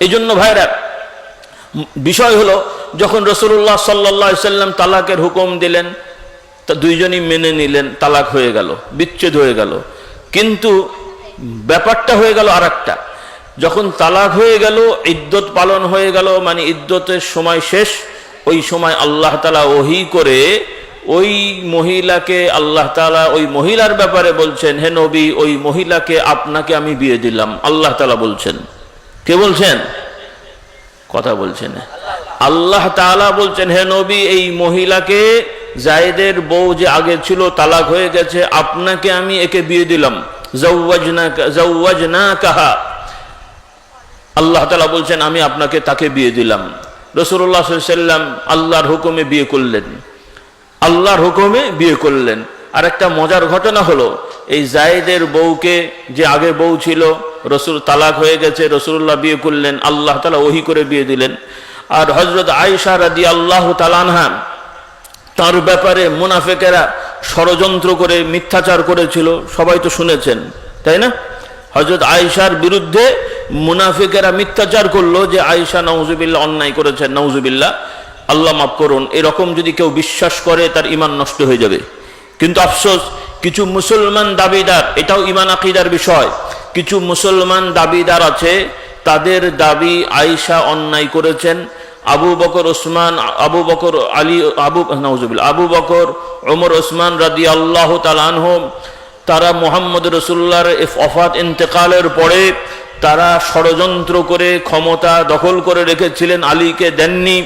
এই জন্য ভাইরা, বিষয় হলো যখন রাসূলুল্লাহ সাল্লাল্লাহু আলাইহি সাল্লাম তালাকের হুকুম দিলেন, তা দুইজনই মেনে নিলেন, তালাক হয়ে গেল, বিচ্ছেদ হয়ে গেল। কিন্তু ব্যাপারটা হয়ে গেল আরেকটা, যখন তালাক হয়ে গেল, ইদ্যত পালন হয়ে গেল, মানে ইদ্যতের সময় শেষ, ওই সময় আল্লাহ তাআলা ওহী করে ওই মহিলাকে, আল্লাহ তাআলা ওই মহিলার ব্যাপারে বলছেন, হে নবী, ওই মহিলাকে আপনাকে আমি বিয়ে দিলাম। আল্লাহ তাআলা বলছেন। কে বলছেন? কথা বলছেন। আল্লাহ তাআলা বলছেন, হে নবী, এই মহিলাকে, যায়েদের বউ যে আগে ছিল তালাক হয়ে গেছে, আপনাকে আমি একে বিয়ে দিলাম। যাওয়াজনাকাহা, আল্লাহ তাআলা বলছেন আমি আপনাকে তাকে বিয়ে দিলাম। রাসূলুল্লাহ সাল্লাল্লাহু আলাইহি সাল্লাম আল্লাহর হুকুমে বিয়ে করলেন, আল্লাহর হুকুমে বিয়ে করলেন। আর একটা মজার ঘটনা হলো, এই যায়েদের বউকে, যে আগে বউ ছিল, রাসূল তালাক হয়ে গেছে, রাসূলুল্লাহ বিয়ে করলেন, আল্লাহ তাআলা ওহী করে বিয়ে দিলেন। আর হযরত আয়েশা রাদিয়াল্লাহু তাআলা আনহা, তার ব্যাপারে মুনাফিকেরা ষড়যন্ত্র করে মিথ্যাচার করেছিল, সবাই তো শুনেছেন, তাই না? হযরত আয়েশার বিরুদ্ধে মুনাফিকেরা মিথ্যাচার করলো যে আয়েশা নাউজুবিল্লাহ অন্যায় করেছেন, নাউজুবিল্লাহ, আল্লাহ মাফ করুন। এরকম যদি কেউ বিশ্বাস করে তার ঈমান নষ্ট হয়ে যাবে। কিন্তু আফসোস, কিছু মুসলমান দাবিদার, এটাও ঈমান আকীদার বিষয়, কিছু মুসলমান দাবিদার আছে, তাদের দাবি আয়েশা অন্যায় করেছেন, আবু বকর ওসমান, আবু বকর আলী, নাউজুবিল্লাহ, আবু বকর, ওমর, ওসমান রাদিয়াল্লাহু তাআলা আনহুম, তারা মুহাম্মদ রাসূলুল্লাহর ওফাত ইন্তেকালের পরে তারা ষড়যন্ত্র করে ক্ষমতা দখল করে রেখেছিলেন, আলীকে দেননি,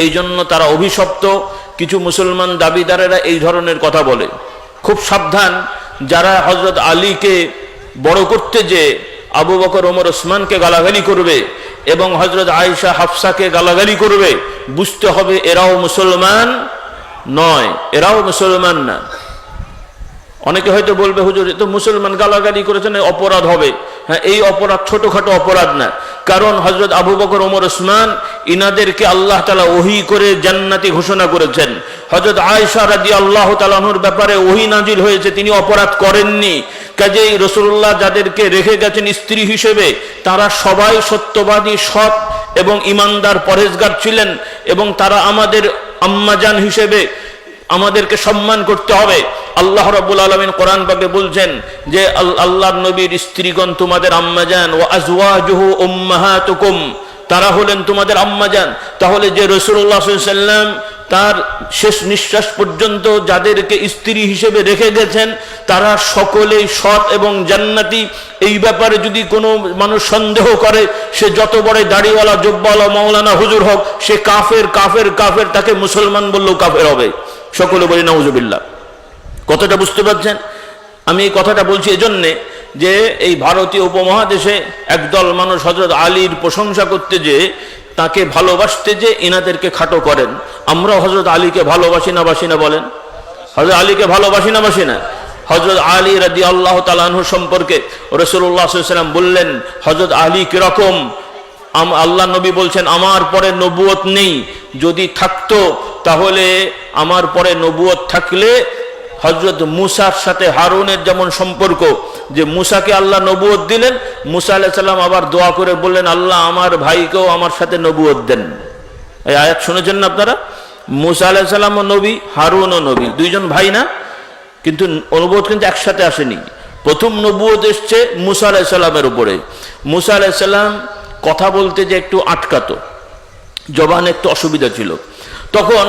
এই জন্য তারা অভিশপ্ত। কিছু মুসলমান দাবিদারেরা এই ধরনের কথা বলে। খুব সাবধান, যারা হযরত আলীকে বড় করতে যে আবু বকর, ওমর, ওসমানকে গালাগালি করবে এবং হযরত আয়েশা, হাফসাকে গালাগালি করবে, বুঝতে হবে এরাও মুসলমান নয়, এরাও মুসলমান না। অনেকে হয়তো বলবে, হুজুর, তো মুসলমান গালাগালি করেছেন, অপরাধ হবে। হ্যাঁ, এই অপরাধ ছোটখাটো অপরাধ না। কারণ হযরত আবু বকর, ওমর, ওসমান ইনাদেরকে আল্লাহ তাআলা ওহী করে জান্নাতি ঘোষণা করেছেন। হযরত আয়েশা রাদিয়াল্লাহু তাআলা আনহার ব্যাপারে ওহী নাজিল হয়েছে, তিনি অপরাধ করেননি। কাজেই রাসূলুল্লাহ যাদেরকে রেখে গেছেন স্ত্রী হিসেবে, তারা সবাই সত্যবাদী, সৎ এবং ইমানদার, পরহেজগার ছিলেন, এবং তারা আমাদের আম্মাজান হিসেবে আমাদেরকে সম্মান করতে হবে। আল্লাহ রাব্বুল আলামিন কোরআন পাকে বলছেন যে আল্লাহর নবীর স্ত্রীগণ তোমাদের আম্মাজান, ওয়া আজওয়াজুহু উম্মাহাতুকুম, তারা হলেন তোমাদের আম্মাজান। তাহলে যে রাসূলুল্লাহ সাল্লাল্লাহু আলাইহি ওয়াসাল্লাম তার শেষ নিঃশ্বাস পর্যন্ত যাদেরকে স্ত্রী হিসেবে রেখে গেছেন তারা সকলেই সৎ এবং জান্নাতি, এই ব্যাপারে যদি কোনো মানুষ সন্দেহ করে, সে যত বড় দাড়িওয়ালা, জুব্বাওয়ালা, মাওলানা হুজুর হোক, সে কাফের কাফের কাফের, তাকে মুসলমান বললেও কাফের হবে। সকলে বলি নাউজুবিল্লাহ। কথাটা বুঝতে পারছেন? আমি এই কথাটা বলছি এজন্যে যে এই ভারতীয় উপমহাদেশে একদল মানুষ হযরত আলীর প্রশংসা করতে যে, তাকে ভালোবাসতে যে এনাদেরকে খাটো করেন। আমরা হযরত আলীকে ভালোবাসি না বাসি না বলেন? হযরত আলীকে ভালোবাসি না বাসি না? হযরত আলী রাদিয়াল্লাহু তাআলা আনহু সম্পর্কে রাসূলুল্লাহ সাল্লাল্লাহু আলাইহি ওয়াসাল্লাম বললেন, হযরত আলী কিরকম? আল্লাহ নবী বলছেন, আমার পরে নবুয়ত নেই, যদি থাকতো তাহলে আমার পরে নবুয়ত থাকলে হযরত মুসার সাথে হারুনের যেমন সম্পর্ক, যে মুসাকে আল্লাহ নবুয়ত দিলেন, মুসা আলাইহিস সালাম আবার দোয়া করে বললেন, আল্লাহ আমার ভাইকেও আমার সাথে নবুয়ত দেন। এই আয়াত শুনেছেন না আপনারা? মুসা আলাইহিস সালামও নবী, হারুনও নবী, দুইজন ভাই না? কিন্তু নবুয়ত কিন্তু একসাথে আসেনি। প্রথম নবুয়ত এসছে মুসা আলাইহিস সালামের উপরে। মুসা আলাইহিস সালাম কথা বলতে যে একটু আটকাতো, জবানে একটু অসুবিধা ছিল। তখন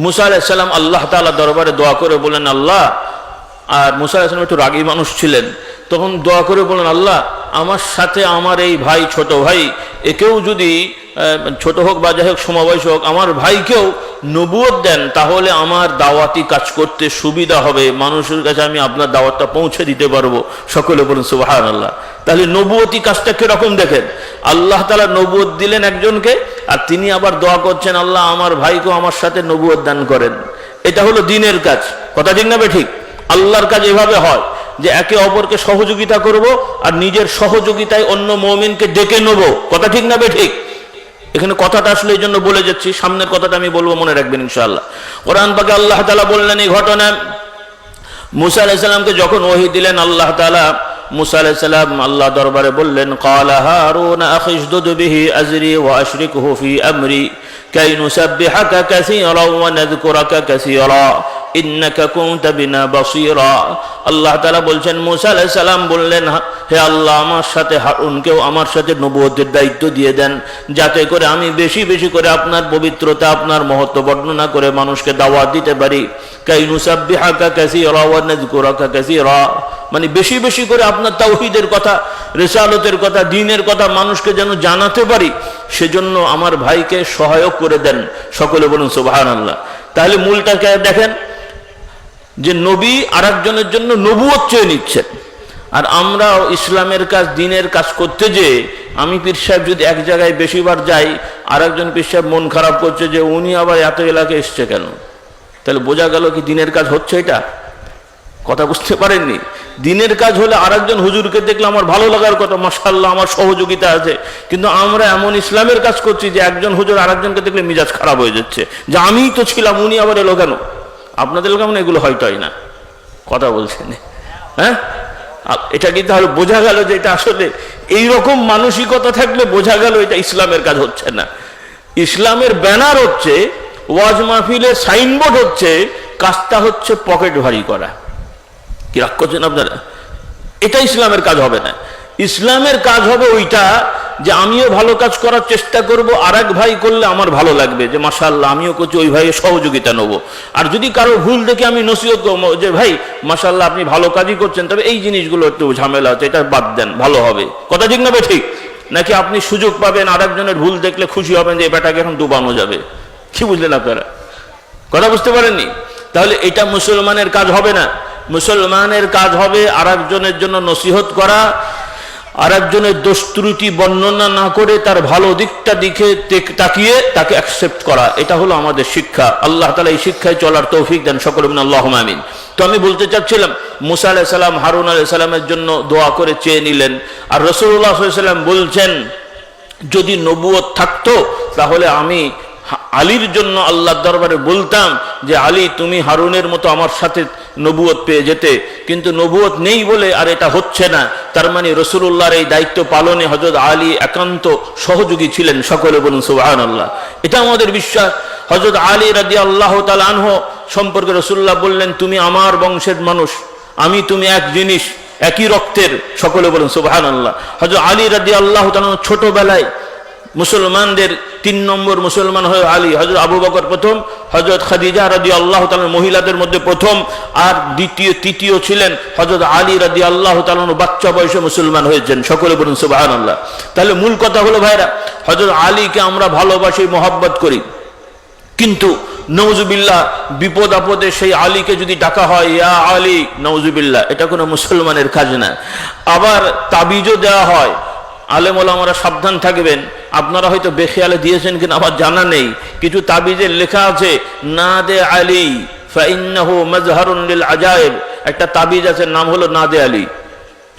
মুসা আলাইহিস সালাম আল্লাহ তাআলা দরবারে দোয়া করে বলেন, আল্লাহ, আর মুসা আলাইহিস সালাম একটু রাগী মানুষ ছিলেন, তখন দোয়া করে বলেন, আল্লাহ, আমার সাথে আমার এই ভাই, ছোট ভাই, একেও যদি ছোট হোক বা যাই হোক, সমবয়স হোক, আমার ভাইকেও নবুয়ত দেন, তাহলে আমার দাওয়াতি কাজ করতে সুবিধা হবে, মানুষের কাছে আমি আপনার দাওয়াতটা পৌঁছে দিতে পারবো। সকলে বলুন সুবহানাল্লাহ। তাহলে নবুয়তি কাজটা কিরকম দেখেন, আল্লাহ তাআলা নবুয়ত দিলেন একজনকে, আর তিনি আবার দোয়া করছেন, আল্লাহ আমার ভাইকেও আমার সাথে নবুয়ত দান করেন। এটা হলো দ্বীনের কাজ। কথা ঠিক না বে ঠিক? আল্লাহর কাজ এভাবে হয় যে একে অপরকে সহযোগিতা করব, আর নিজের সহযোগিতায় অন্য মুমিনকে ডেকে নেব। কথা ঠিক না বে ঠিক? এখানে কথাটা আসলে এই জন্য বলে যাচ্ছি, সামনের কথাটা আমি বলবো, মনে রাখবেন ইনশাআল্লাহ। কোরআন পাকে আল্লাহ তাআলা বললেন এই ঘটনা, মুসা আলাইহিস সালামকে যখন ওহী দিলেন আল্লাহ তাআলা, মুসা আলাইহিস সালাম আল্লাহ দরবারে বললেন, ক্বালা হারুন আখিশদুদ বিহি আজরি ওয়া আশরিকহু ফি আমরি কাই নুসাব্বিহাকা কাসীরা ওয়া নাযকুরাকা কাসীরা ইন্নাকা কুনতা বিনা বাসীরা। আল্লাহ তাআলা বলছেন, মুসা আলাইহিস সালাম বললেন, হে আল্লাহ, আমার সাথে হারুনকেও আমার সাথে নবুয়তের দায়িত্ব দিয়ে দেন, যাতে করে আমি বেশি বেশি করে আপনার পবিত্রতা, আপনার মহত্ব বর্ণনা করে মানুষকে দাওয়াত দিতে পারি। কাই নুসাব্বিহাকা কাসীরা ওয়া নাযকুরাকা কাসীরা, মানে বেশি বেশি করে আপনার তাওহীদের কথা, রিসালাতের কথা, দ্বীনের কথা মানুষকে যেন জানাতে পারি, সেজন্য আমার ভাইকে সহায়ক করে দেন। সকলে বলুন সুবহানাল্লাহ। তাহলে মূলটাকে দেখেন যে নবী আরেকজনের জন্য নবুয়ত চেয়ে নিচ্ছেন, আর আমরা ইসলামের কাজ, দ্বীনের কাজ করতে যে, আমি পীর সাহেব যদি এক জায়গায় বেশিবার যাই, আরেকজন পীর সাহেব মন খারাপ করছে যে উনি আবার এত এলাকায় এসছে কেন? তাহলে বোঝা গেল কি দ্বীনের কাজ হচ্ছে এটা? কথা বুঝতে পারেননি? দ্বীনের কাজ হলে আরেকজন হুজুরকে দেখলে আমার ভালো লাগার কথা, মাশাআল্লাহ আমার সহযোগিতা আছে, কিন্তু আমরা এমন ইসলামের কাজ করছি যে একজন হুজুর আরেকজনকে দেখলে মিজাজ খারাপ হয়ে যাচ্ছে, যে আমিই তো ছিলাম, উনি আবার এলো কেন? আপনাদের কেমন এগুলো হয়তো হয় না? কথা বলছেন? হ্যাঁ, এটা কি তাহলে বোঝা গেল যে এটা আসলে এইরকম মানসিকতা থাকলে বোঝা গেল এটা ইসলামের কাজ হচ্ছে না। ইসলামের ব্যানার হচ্ছে, ওয়াজ মাহফিলের সাইনবোর্ড হচ্ছে, কাজটা হচ্ছে পকেট ভারী করা। কি রাগ করছেন আপনারা? এটা ইসলামের কাজ হবে না। ইসলামের কাজ হবে ওইটা যে আমিও ভালো কাজ করার চেষ্টা করব, আর এক ভাই করলে আমার ভালো লাগবে, যে মাশাআল্লাহ আমিও করছি, ওই ভাইয়ের সহযোগিতা নেব। আর যদি কারো ভুল দেখে আমি নসিহত করবো যে ভাই মাশাআল্লাহ আপনি ভালো কাজই করছেন, তবে এই জিনিসগুলো একটু ঝামেলা হচ্ছে, এটা বাদ দেন, ভালো হবে। কথা ঠিক না ঠিক? নাকি আপনি সুযোগ পাবেন, আরেকজনের ভুল দেখলে খুশি হবেন যে এই বেটাকে এখন ডুবানো যাবে? কি বুঝলেন আপনারা? কথা বুঝতে পারেননি? তাহলে এটা মুসলমানের কাজ হবে না। মুসলমানের কাজ হবে আরেকজনের জন্য নসিহত করা, আর একজনের দোষ ত্রুটি বর্ণনা না করে তার ভালো দিকটা দিকে তাকিয়ে তাকে অ্যাকসেপ্ট করা, এটা হলো আমাদের শিক্ষা। আল্লাহ তাআলা এই শিক্ষায় চলার তৌফিক দেন, সকলে বলুন আল্লাহুম্মা আমিন। তো আমি বলতে চাচ্ছিলাম, মুসা আলাইহিস সালাম হারুন আলাইহিস সালামের জন্য দোয়া করে চেয়ে নিলেন, আর রাসূলুল্লাহ সাল্লাল্লাহু আলাইহি ওয়াসাল্লাম বলছেন যদি নবুয়ত থাকতো তাহলে আমি আলীর জন্য আল্লাহর দরবারে বলতাম যে আলী তুমি হারুনের মতো আমার সাথে নবুয়ত পেয়ে যেতে, কিন্তু নবুয়ত নেই বলে আর এটা হচ্ছে না। তার মানে রাসূলুল্লাহর এই দায়িত্ব পালনে হযরত আলী একান্ত সহযোগী ছিলেন, সকলে বলুন সুবহানাল্লাহ। এটা আমাদের বিশ্বাস। হযরত আলী রাদিয়াল্লাহু তাআলা আনহু সম্পর্কে রাসূলুল্লাহ বললেন তুমি আমার বংশের মানুষ, আমি তুমি এক জিনিস, একই রক্তের, সকলে বলুন সুবহানাল্লাহ। হযরত আলী রাদিয়াল্লাহু তাআলা ছোটবেলায় মুসলমানদের 3 নম্বর মুসলমান হয়ে আলী, হযরত আবু বকর প্রথম, হযরত খাদিজা রাদিয়াল্লাহু তাআলা মহিলাদের মধ্যে প্রথম, আর তৃতীয় ছিলেন হযরত আলী রাদিয়াল্লাহু তাআলা বাচ্চা বয়সে মুসলমান হয়েছেন, সকলে বলুন সুবহানাল্লাহ। তাহলে মূল কথা হলো ভাইরা, হযরত আলীকে আমরা ভালোবাসি, মহব্বত করি, কিন্তু নওজুবিল্লাহ বিপদ আপদে সেই আলীকে যদি ডাকা হয় ইয়া আলী, নওজুবিল্লাহ, এটা কোনো মুসলমানের কাজ না। আবার তাবিজও দেওয়া হয়, আলেম ওলামারা সাবধান থাকবেন। আপনারা হয়তো বেখেয়ালে দিয়েছেন কিনা আমার জানা নেই, কিছু তাবিজে লেখা আছে নাদে আলী ফাইন্নাহু মাজহারুন লিল আজায়েব, একটা তাবিজ আছে নাম হলো নাদে আলী,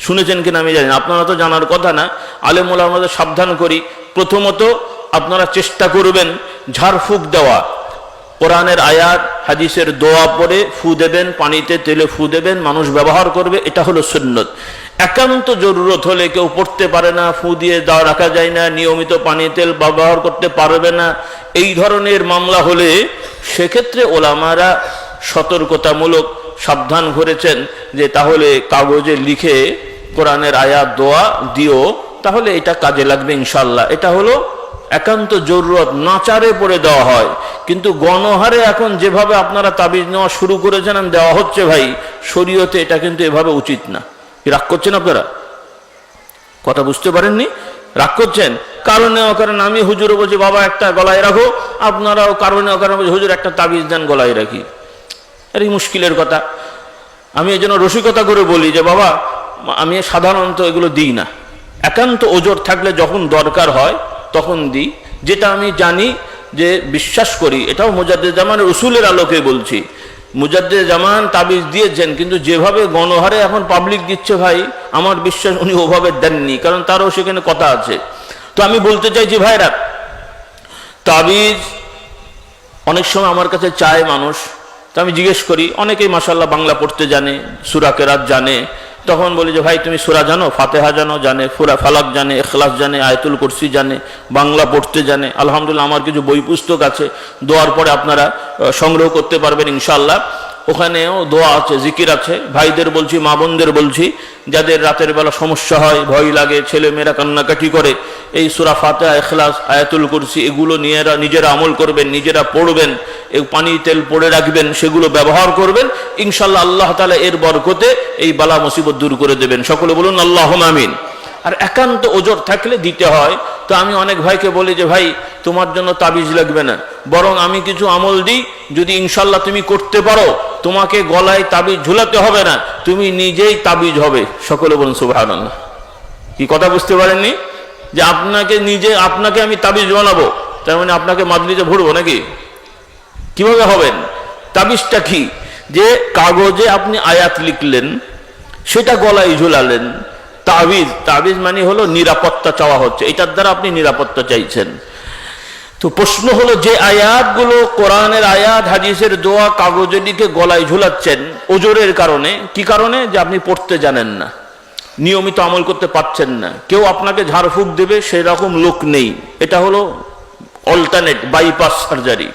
শুনেছেন কিনা আমি জানি না, আপনারা তো জানার কথা না। আলেম ওলামাদের সাবধান করি, প্রথমত আপনারা চেষ্টা করবেন ঝাড়ফুঁক দেওয়া, কোরআনের আয়াত হাদিসের দোয়া পড়ে ফু দেবেন, পানিতে তেলে ফু দেবেন, মানুষ ব্যবহার করবে, এটা হলো সুন্নত। একান্ত জরুরত হলে কেউ পড়তে পারে না, ফু দিয়ে দাও রাখা যায় না, নিয়মিত পানি তেল ব্যবহার করতে পারবে না, এই ধরনের মামলা হলে সেক্ষেত্রে ওলামারা সতর্কতামূলক সাবধান করেছেন যে তাহলে কাগজে লিখে কোরআনের আয়াত দোয়া দিও, তাহলে এটা কাজে লাগবে ইনশাল্লাহ। এটা হলো একান্ত জরুরত, নাচারে পড়ে দেওয়া হয়। কিন্তু গণহারে এখন যেভাবে আপনারা তাবিজ নেওয়া শুরু করেছেন, দেওয়া হচ্ছে ভাই, শরীয়তে এটা কিন্তু এভাবে উচিত না। রাগ করছেন আপনারা? কথা বুঝতে পারেননি? রাগ করছেন? কারণে অকারণে আমি হুজুরও বলছি বাবা একটা গলায় রাখো, আপনারাও কারণে অকারণে বলছি হুজুর একটা তাবিজ দেন গলায় রাখি। আরে মুশকিলের কথা। আমি এই জন্য রসিকতা করে বলি যে বাবা আমি সাধারণত এগুলো দিই না, একান্ত ওজোর থাকলে যখন দরকার হয় তখন দিই, যেটা আমি জানি যে বিশ্বাস করি। এটাও মুজাদ্দিদ জামানের উসুলের আলোকে বলছি, মুজাদ্দিদ জামান তাবিজ দিয়েছেন, কিন্তু যেভাবে গণহারে এখন পাবলিক দিচ্ছে ভাই, আমার বিশ্বাস উনি ওভাবে দেননি, কারণ তারও সেখানে কথা আছে। তো আমি বলতে চাইছি ভাইরা, তাবিজ অনেক সময় আমার কাছে চায় মানুষ, তো আমি জিজ্ঞেস করি, অনেকেই মাশাআল্লাহ বাংলা পড়তে জানে, সূরা কেরাত জানে, তখন বলি যে ভাই তুমি সূরা জানো, ফাতিহা জানো, জানে, সূরা ফালাক জানে, ইখলাস জানে, আয়াতুল কুরসি জানে, বাংলা পড়তে জানে। আলহামদুলিল্লাহ আমার কিছু বই পুস্তক আছে, দোয়ার পরে আপনারা সংগ্রহ করতে পারবেন ইনশাআল্লাহ। ওখানেও দোয়া আছে, জিকির আছে। ভাইদের বলছি, মা বোনদের বলছি, যাদের রাতের বেলা সমস্যা হয়, ভয় লাগে, ছেলে মেয়েরা কান্নাকাটি করে, এই সূরা ফাতিহা, ইখলাস, আয়াতুল কুরসি এগুলো নিজেরা আমল করবেন, নিজেরা পড়বেন, এই পানি তেল পড়ে রাখবেন, সেগুলো ব্যবহার করবেন, ইনশাআল্লাহ আল্লাহ তাআলা এর বরকতে এই বালা মুসিবত দূর করে দেবেন। সকলে বলুন আল্লাহুম্মা আমিন। আর একান্ত ওজর থাকলে দিতে হয়। তো আমি অনেক ভাইকে বলি যে ভাই তোমার জন্য তাবিজ লাগবে না, বরং আমি কিছু আমল দিই, যদি ইনশাআল্লাহ তুমি করতে পারো, তোমাকে গলায় তাবিজ ঝুলাতে হবে না, তুমি নিজেই তাবিজ হবে। সকলে বলুন সুবহানাল্লাহ। কি কথা বুঝতে পারেননি? যে আপনাকে আমি তাবিজ বানাবো, তার মানে আপনাকে মাদলিতে ভরবো নাকি? কিভাবে হবেন? তাবিজটা কি? যে কাগজে আপনি আয়াত লিখলেন, সেটা গলায় ঝুলালেন। তাবিজ মানে হলো নিরাপত্তা চাওয়া হচ্ছে, এটার দ্বারা আপনি নিরাপত্তা চাইছেন। তো প্রশ্ন হলো, যে আয়াতগুলো কোরআনের আয়াত, হাদিসের দোয়া কাগজে লিখে গলায় ঝুলাচ্ছেন ওজরের কারণে, কি কারণে? যে আপনি পড়তে জানেন না, নিয়মিত আমল করতে পারছেন না, কেউ আপনাকে ঝাড়ফুঁক দেবে সেরকম লোক নেই, এটা হলো অল্টারনেট বাইপাস সার্জারি।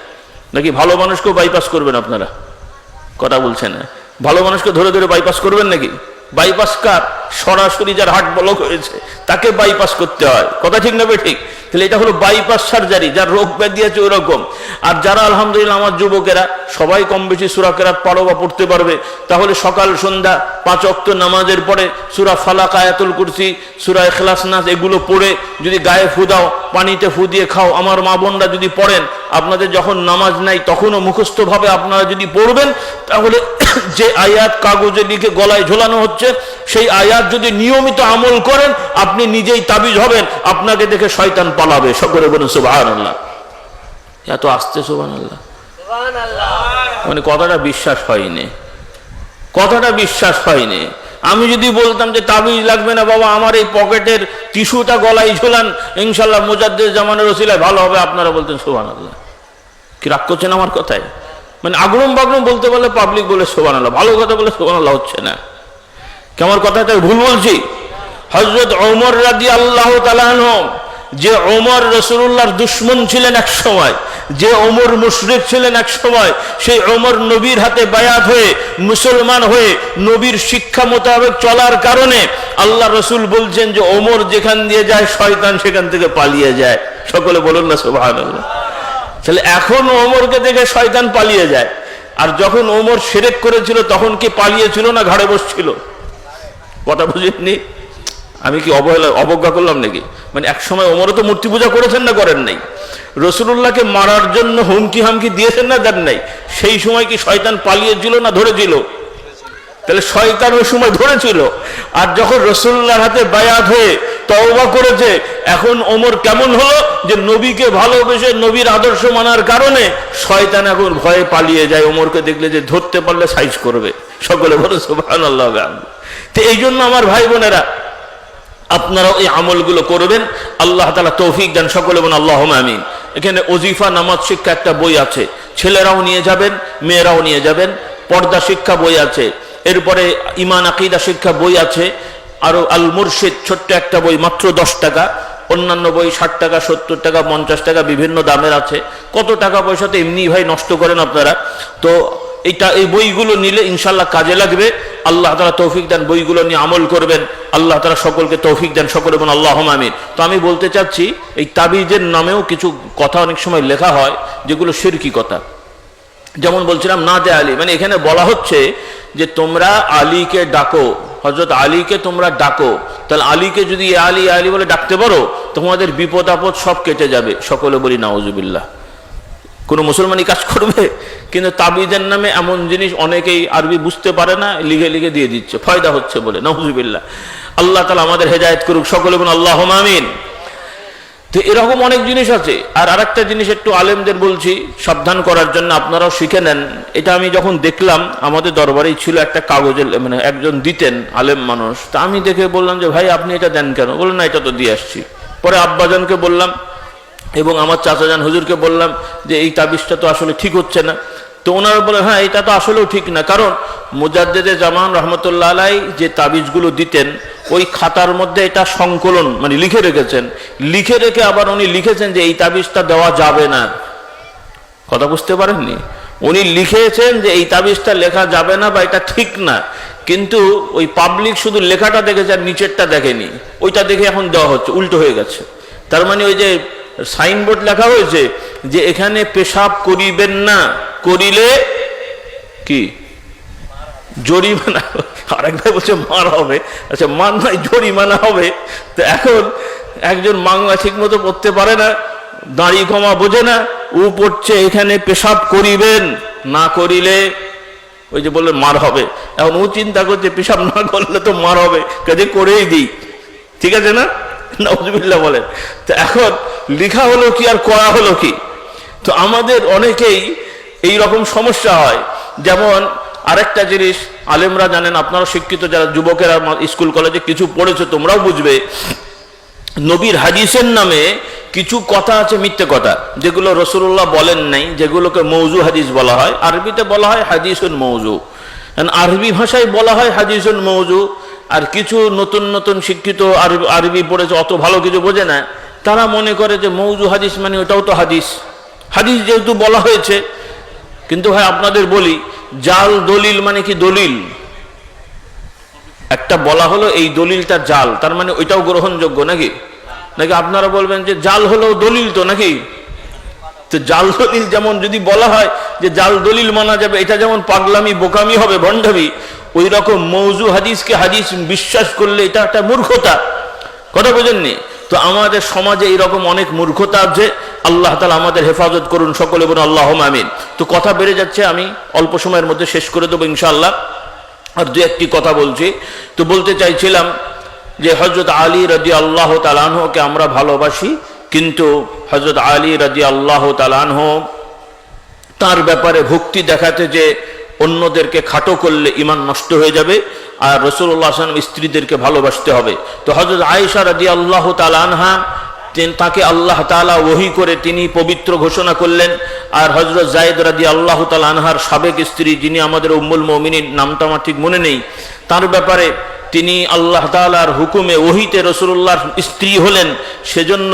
নাকি ভালো মানুষকেও বাইপাস করবেন আপনারা? কথা বলছেন না। ভালো মানুষকে ধরে ধরে বাইপাস করবেন নাকি? বাইপাস কার? সরাসরি যার হার্ট ব্লক হয়েছে তাকে বাইপাস করতে হয়। কথা ঠিক না? ঠিক। তাহলে এটা হলো বাইপাস সার্জারি, যার রোগ ব্যাধি আছে ওরকম। আর যারা আলহামদুলিল্লাহ আমার যুবকেরা সবাই কম বেশি সূরা কেরাত পারো বা পড়তে পারবে, তাহলে সকাল সন্ধ্যা 5 ওয়াক্ত নামাজের পরে সূরা ফালাক, আয়াতুল কুরসি, সূরা ইখলাস, নাস এগুলো পড়ে যদি গায়ে ফু দাও, পানিতে ফু দিয়ে খাও, আমার মা বোনরা যদি পড়েন, আপনাদের যখন নামাজ নাই তখনও মুখস্থভাবে আপনারা যদি পড়বেন, তাহলে যে আয়াত কাগজে লিখে গলায় ঝোলানো হচ্ছে সেই আয়াত আর যদি নিয়মিত আমল করেন আপনি নিজেই তাবিজ হবেন, আপনাকে দেখে শয়তান পালাবে। সকলে বলুন সুবহানাল্লাহ। এত আস্তে সুবহানাল্লাহ, মানে কথাটা বিশ্বাস হয়নি, কথাটা বিশ্বাস হয়নি। আমি যদি বলতাম যে তাবিজ লাগবে না বাবা, আমার এই পকেটের টিস্যুটা গলায় ঝোলান, ইনশাল্লাহ মুজাদ্দিদ জামানের ওসিলায় ভালো হবে, আপনারা বলতেন সুবহানাল্লাহ। কি রাগ করছেন আমার কথায়? মানে আগরম বাগরম বলতে বলে পাবলিক বলে সুবহানাল্লাহ, ভালো কথা বলে সুবহানাল্লাহ হচ্ছে না। কেমন কথাটা ভুল বলছি? হযরত ওমর রাদিয়াল্লাহু তাআলা আনহু, যে ওমর রাসূলুল্লাহর দুশমন ছিলেন এক সময়, যে ওমর মুশরিক ছিলেন এক সময়, সেই ওমর নবীর হাতে বায়াত হয়ে মুসলমান হয়ে নবীর শিক্ষা মোতাবেক চলার কারণে আল্লাহ রসুল বলছেন যে ওমর যেখান দিয়ে যায় শয়তান সেখান থেকে পালিয়ে যায়। সকলে বলুন না সুবহানাল্লাহ। তাহলে এখন ওমরকে দেখে শয়তান পালিয়ে যায়, আর যখন ওমর শিরক করেছিল তখন কি পালিয়েছিল না ঘাড়ে বসছিল? কথা বুঝেননি? আমি কি অবজ্ঞা করলাম নাকি? মানে এক সময় ওমরও তো মূর্তি পূজা করেছেন না করেন নাই? রসুলুল্লাহকে মারার জন্য হুমকি হামকি দিয়েছেন না দেন নাই? সেই সময় কি শয়তান পালিয়েছিল না ধরেছিল? তাহলে শয়তান ওই সময় ধরেছিল। আর যখন রসুলুল্লাহর হাতে বায়াত হয়ে তওবা করেছে, এখন ওমর কেমন হলো যে নবীকে ভালোবেসে নবীর আদর্শ মানার কারণে শয়তান এখন ভয়ে পালিয়ে যায়, ওমরকে দেখলে যে ধরতে পারলে সাইজ করবে। সকলে বলে সুবহানাল্লাহ। তো এই জন্য আমার ভাই বোনেরা, আপনারাও এই আমলগুলো করবেন, আল্লাহ তাআলা তৌফিক দেন। সকলে বলেন আল্লাহুম্মা আমিন। এখানে ওজিফা নামাজ শিক্ষা একটা বই আছে, ছেলেরাও নিয়ে যাবেন, মেয়েরাও নিয়ে যাবেন। পর্দা শিক্ষা বই আছে, এরপরে ঈমান আকীদা শিক্ষা বই আছে, আরো আল মুরশিদ ছোট্ট একটা বই মাত্র 10 টাকা, অন্যান্য বই 60 টাকা 70 টাকা 50 টাকা বিভিন্ন দামের আছে। কত টাকা পয়সা তো এমনি ভাই নষ্ট করেন আপনারা। তো এই বইগুলো নিলে ইনশাল্লাহ কাজে লাগবে। আল্লাহ তাআলা তৌফিক দেন, বইগুলো নিয়ে আমল করবেন। আল্লাহ তাআলা সকলকে তৌফিক দেন। সকলে বলেন আল্লাহুম্মা আমিন। তো আমি বলতে চাচ্ছি, এই তাবিজের নামেও কিছু কথা অনেক সময় লেখা হয় যেগুলো শিরকি কথা। যেমন বলছিলাম নাদে আলী, মানে এখানে বলা হচ্ছে যে তোমরা আলীকে ডাকো, হযরত আলীকে তোমরা ডাকো। তাহলে আলীকে যদি আলী আলী বলে ডাকতে পারো, তোমাদের বিপদ আপদ সব কেটে যাবে। সকলে বলি নাউজুবিল্লাহ। কোনো মুসলমানই কাজ করবে? কিন্তু তাবিজের নামে এমন জিনিস অনেকেই আরবি বুঝতে পারে না, লিখে লিখে দিয়ে দিচ্ছে, ফায়দা হচ্ছে বলে। নাউজুবিল্লাহ। আল্লাহ তাআলা আমাদের হেদায়েত করুক। সকলে বলুন আল্লাহুম্মা আমিন। তো এরকম অনেক জিনিস আছে। আর আরেকটা জিনিস একটু আলেমদের বলছি সাবধান করার জন্য, আপনারাও শিখে নেন। এটা আমি যখন দেখলাম, আমাদের দরবারেই ছিল একটা কাগজের, মানে একজন দিতেন আলেম মানুষ। তা আমি দেখে বললাম যে ভাই আপনি এটা দেন কেন? বললেন না এটা তো দিয়ে আসছি। পরে আব্বাজানকে বললাম এবং আমার চাচাজান হুজুরকে বললাম যে এই তাবিজটা তো আসলে ঠিক হচ্ছে না। তো ওনারা বলে হ্যাঁ এটা তো আসলেও ঠিক না, কারণ মুজাদ্দিদে জামান রহমতুল্লাহ আলাই যে তাবিজগুলো দিতেন ওই খাতার মধ্যে এটা সংকলন মানে লিখে রেখেছেন, লিখে রেখে আবার উনি লিখেছেন যে এই তাবিজটা দেওয়া যাবে না। কথা বুঝতে পারেননি? উনি লিখেছেন যে এই তাবিজটা লেখা যাবে না বা এটা ঠিক না, কিন্তু ওই পাবলিক শুধু লেখাটা দেখেছে আর নিচেরটা দেখেনি। ওইটা দেখে এখন দেওয়া হচ্ছে, উল্টো হয়ে গেছে। তার মানে ওই যে সাইনবোর্ড লেখা হয়েছে যে এখানে পেশাব করিবেন না, করিলে কি জরিমানা। আরেক ভাই বলছে মার হবে। আচ্ছা মার নয়, জরিমানা হবে। তো এখন একজন বাংলা ঠিক মতো পড়তে পারে না, দাড়ি কমা বোঝে না, ও পড়ছে এখানে পেশাব করিবেন, না করিলে ওই যে বললেন মার হবে। এখন ও চিন্তা করছে পেশাব না করলে তো মার হবে, কাজে করেই দিই। ঠিক আছে না? নাউজুবিল্লাহ বলেন। তো এখন লেখা হলো কি আর করা হলো কি? তো আমাদের অনেকেই এই রকম সমস্যা হয়। যেমন আরেকটা জিনিস আলেমরা জানেন, আপনারা শিক্ষিত যারা যুবকেরা স্কুল কলেজে কিছু পড়েছে তোমরাও বুঝবে, নবীর হাদিসের নামে কিছু কথা আছে মিথ্যে কথা, যেগুলো রাসূলুল্লাহ বলেন নাই, যেগুলোকে মৌজু হাদিস বলা হয়। আরবিতে বলা হয় হাদিসুন মৌজু, আরবি ভাষায় বলা হয় হাদিসুন মৌজু। আর কিছু নতুন নতুন শিক্ষিত আরবি পড়েছে, অত ভালো কিছু বোঝে না, তারা মনে করে যে মৌজু হাদিস মানে ওটাও তো হাদিস, হাদিস যেহেতু বলা হয়েছে। কিন্তু ভাই আপনাদের বলি, জাল দলিল মানে কি? দলিল একটা বলা হলো এই দলিলটা জাল, তার মানে ওইটাও গ্রহণযোগ্য নাকি? নাকি আপনারা বলবেন যে জাল হলেও দলিল তো নাকি? তো জাল দলিল যেমন যদি বলা হয় যে জাল দলিল মানা যাবে, এটা যেমন পাগলামি বোকামি হবে, ভণ্ডামি, ওই রকম মৌজু হাদিসকে হাদিস বিশ্বাস করলে এটা একটা মূর্খতা। কথা বোঝেননি? তো আমাদের সমাজে এইরকম অনেক মূর্খতা আছে। আল্লাহ তাআলা আমাদের হেফাজত করুন। সকলে বলুন আল্লাহুম্মা আমিন। তো কথা বেড়ে যাচ্ছে, আমি অল্প সময়ের মধ্যে শেষ করে দেবো ইনশাআল্লাহ। আর দু একটি কথা বলছি। তো বলতে চাইছিলাম যে হযরত আলী রাদিয়াল্লাহু তাআলা আনহুকে আমরা ভালোবাসি, কিন্তু হযরত আলী রাদিয়াল্লাহু তাআলা আনহু তার ব্যাপারে ভক্তি দেখাতে যে অন্যদেরকে খাটো করলে ঈমান নষ্ট হয়ে যাবে, আর রাসূলুল্লাহ সাল্লাল্লাহু আলাইহি ওয়াসাল্লাম স্ত্রীদেরকে ভালোবাসতে হবে। তো হযরত আয়েশা রাদিয়াল্লাহু তাআলা আনহা তাকে আল্লাহ তাআলা ওহী করে তিনি পবিত্র ঘোষণা করলেন। আর হযরত যায়েদ রাদিয়াল্লাহু তাআলা আনহার সাবেক স্ত্রী, যিনি আমাদের উম্মুল মুমিনিন, নামটা আমার ঠিক মনে নেই, তার ব্যাপারে তিনি আল্লাহ তাআলার হুকুমে ওহীতে রাসূলুল্লাহর স্ত্রী হলেন। সেজন্য